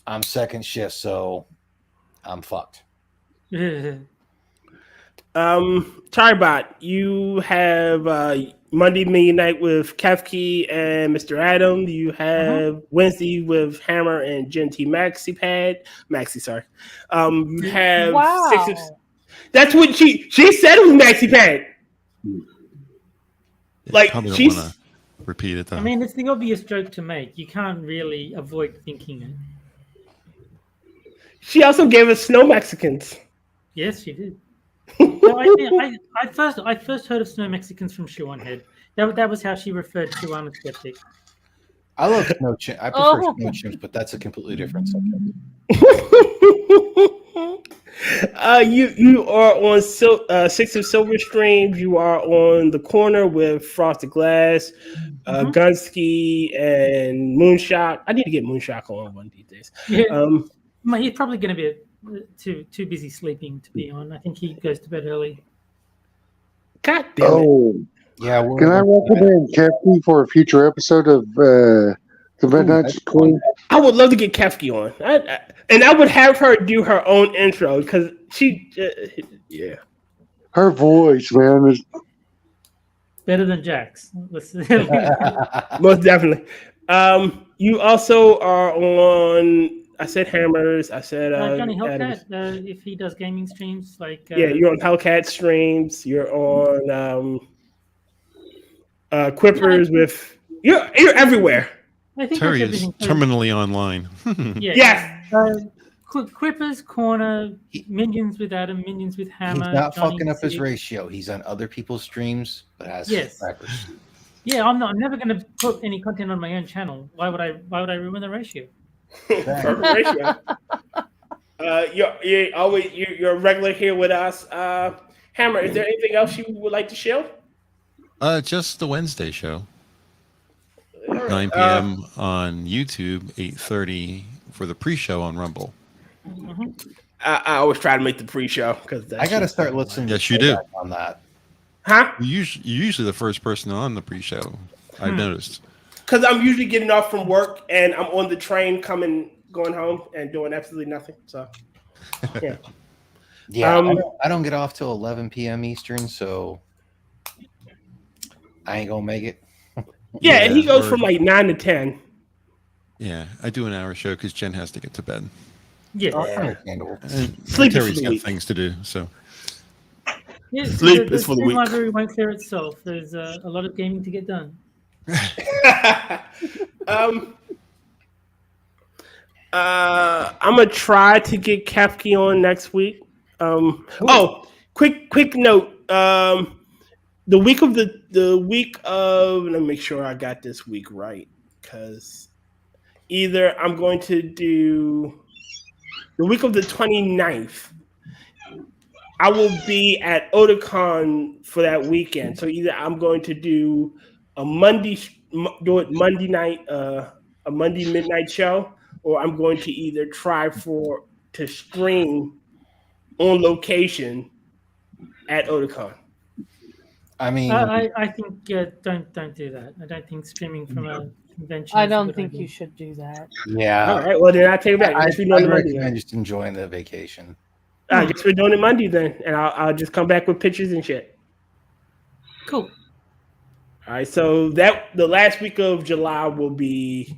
I'm second shift, so I'm fucked. Tarbot, you have Monday Midnight with Kefke and Mr. Adam. You have Wednesday with Hammer and Gen T Maxi Pad. Maxi, sorry. You have Wow. 6 of. That's what she said it was Maxi Pad. Like Probably don't she's. want to repeat it though. I mean, it's the obvious joke to make. You can't really avoid thinking it. She also gave us Snow Mexicans. Yes, she did. No, I first heard of Snow Mexicans from Shoe on Head. That was how she referred to Skeptic. I love snow chimps. I prefer Oh. snow chimps, but that's a completely different subject. You are on Six of Silver streams. You are on the corner with Frosted Glass, Gunski, and Moonshock. I need to get Moonshock on one of these days. Yeah. He's probably going to be too busy sleeping to be on. I think he goes to bed early. God damn it. Oh, Yeah. can I recommend Kefki for a future episode of the Midnight Queen? I would love to get Kefki on. And I would have her do her own intro because she, yeah. Her voice, man, is Better than Jack's. Most definitely. You also are on. I said Hammers. I said Johnny Hellcat. If he does gaming streams, like yeah, you're on Hellcat streams. You're on Quippers with. You're everywhere. I think Terry that's is everything. terminally online. Yeah. Yes. Quippers Corner, Minions with Adam, Minions with Hammer. He's not Johnny fucking up his Hellcat. ratio. He's on other people's streams, but has subscribers. Yeah, I'm never going to put any content on my own channel. Why would I ruin the ratio? Perfect ratio. You're a regular here with us. Hammer, is there anything else you would like to share? Just the Wednesday show. Right. 9 p.m. on YouTube, 8:30 for the pre-show on Rumble. I always try to make the pre-show because I got to start listening. Yes, you do. On that. Huh? You're usually the first person on the pre-show. I've noticed. Because I'm usually getting off from work and I'm on the train going home and doing absolutely nothing. So, yeah. Yeah, I don't get off till 11 p.m. Eastern, so I ain't gonna make it. Yeah, and he goes from like 9 to 10. Yeah, I do an hour show because Jen has to get to bed. Yeah. Understandable. And Sleep is Terry's for the got weak. things to do, so. Yeah, Sleep the is for the stream weak. library won't clear itself. There's a lot of gaming to get done. I'm gonna try to get Kefki on next week. Quick note. The week of let me make sure I got this week right, because either I'm going to do the week of the 29th. I will be at Otakon for that weekend. So either I'm going to do a Monday night, a Monday midnight show, or I'm going to either try to stream on location at Otakon. I mean, I think don't do that. I don't think streaming from a convention. I is a don't good think idea. you should do that. yeah. All right. Well, then I take it back. I Guess we're doing it Monday. recommend just enjoying the vacation. I guess we're doing it Monday then, and I'll just come back with pictures and shit. Cool. All right. So the last week of July will be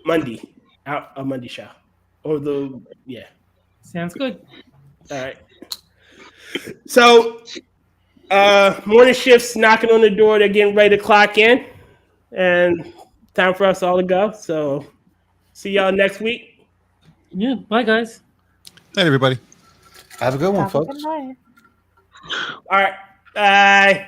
Monday, a Monday show, or Sounds good. All right. So, morning shifts knocking on the door. They're getting ready to clock in, and time for us all to go. So, see y'all next week. Yeah. Bye, guys. Night, everybody. Have a good one, Have a folks. good night. All right. Bye.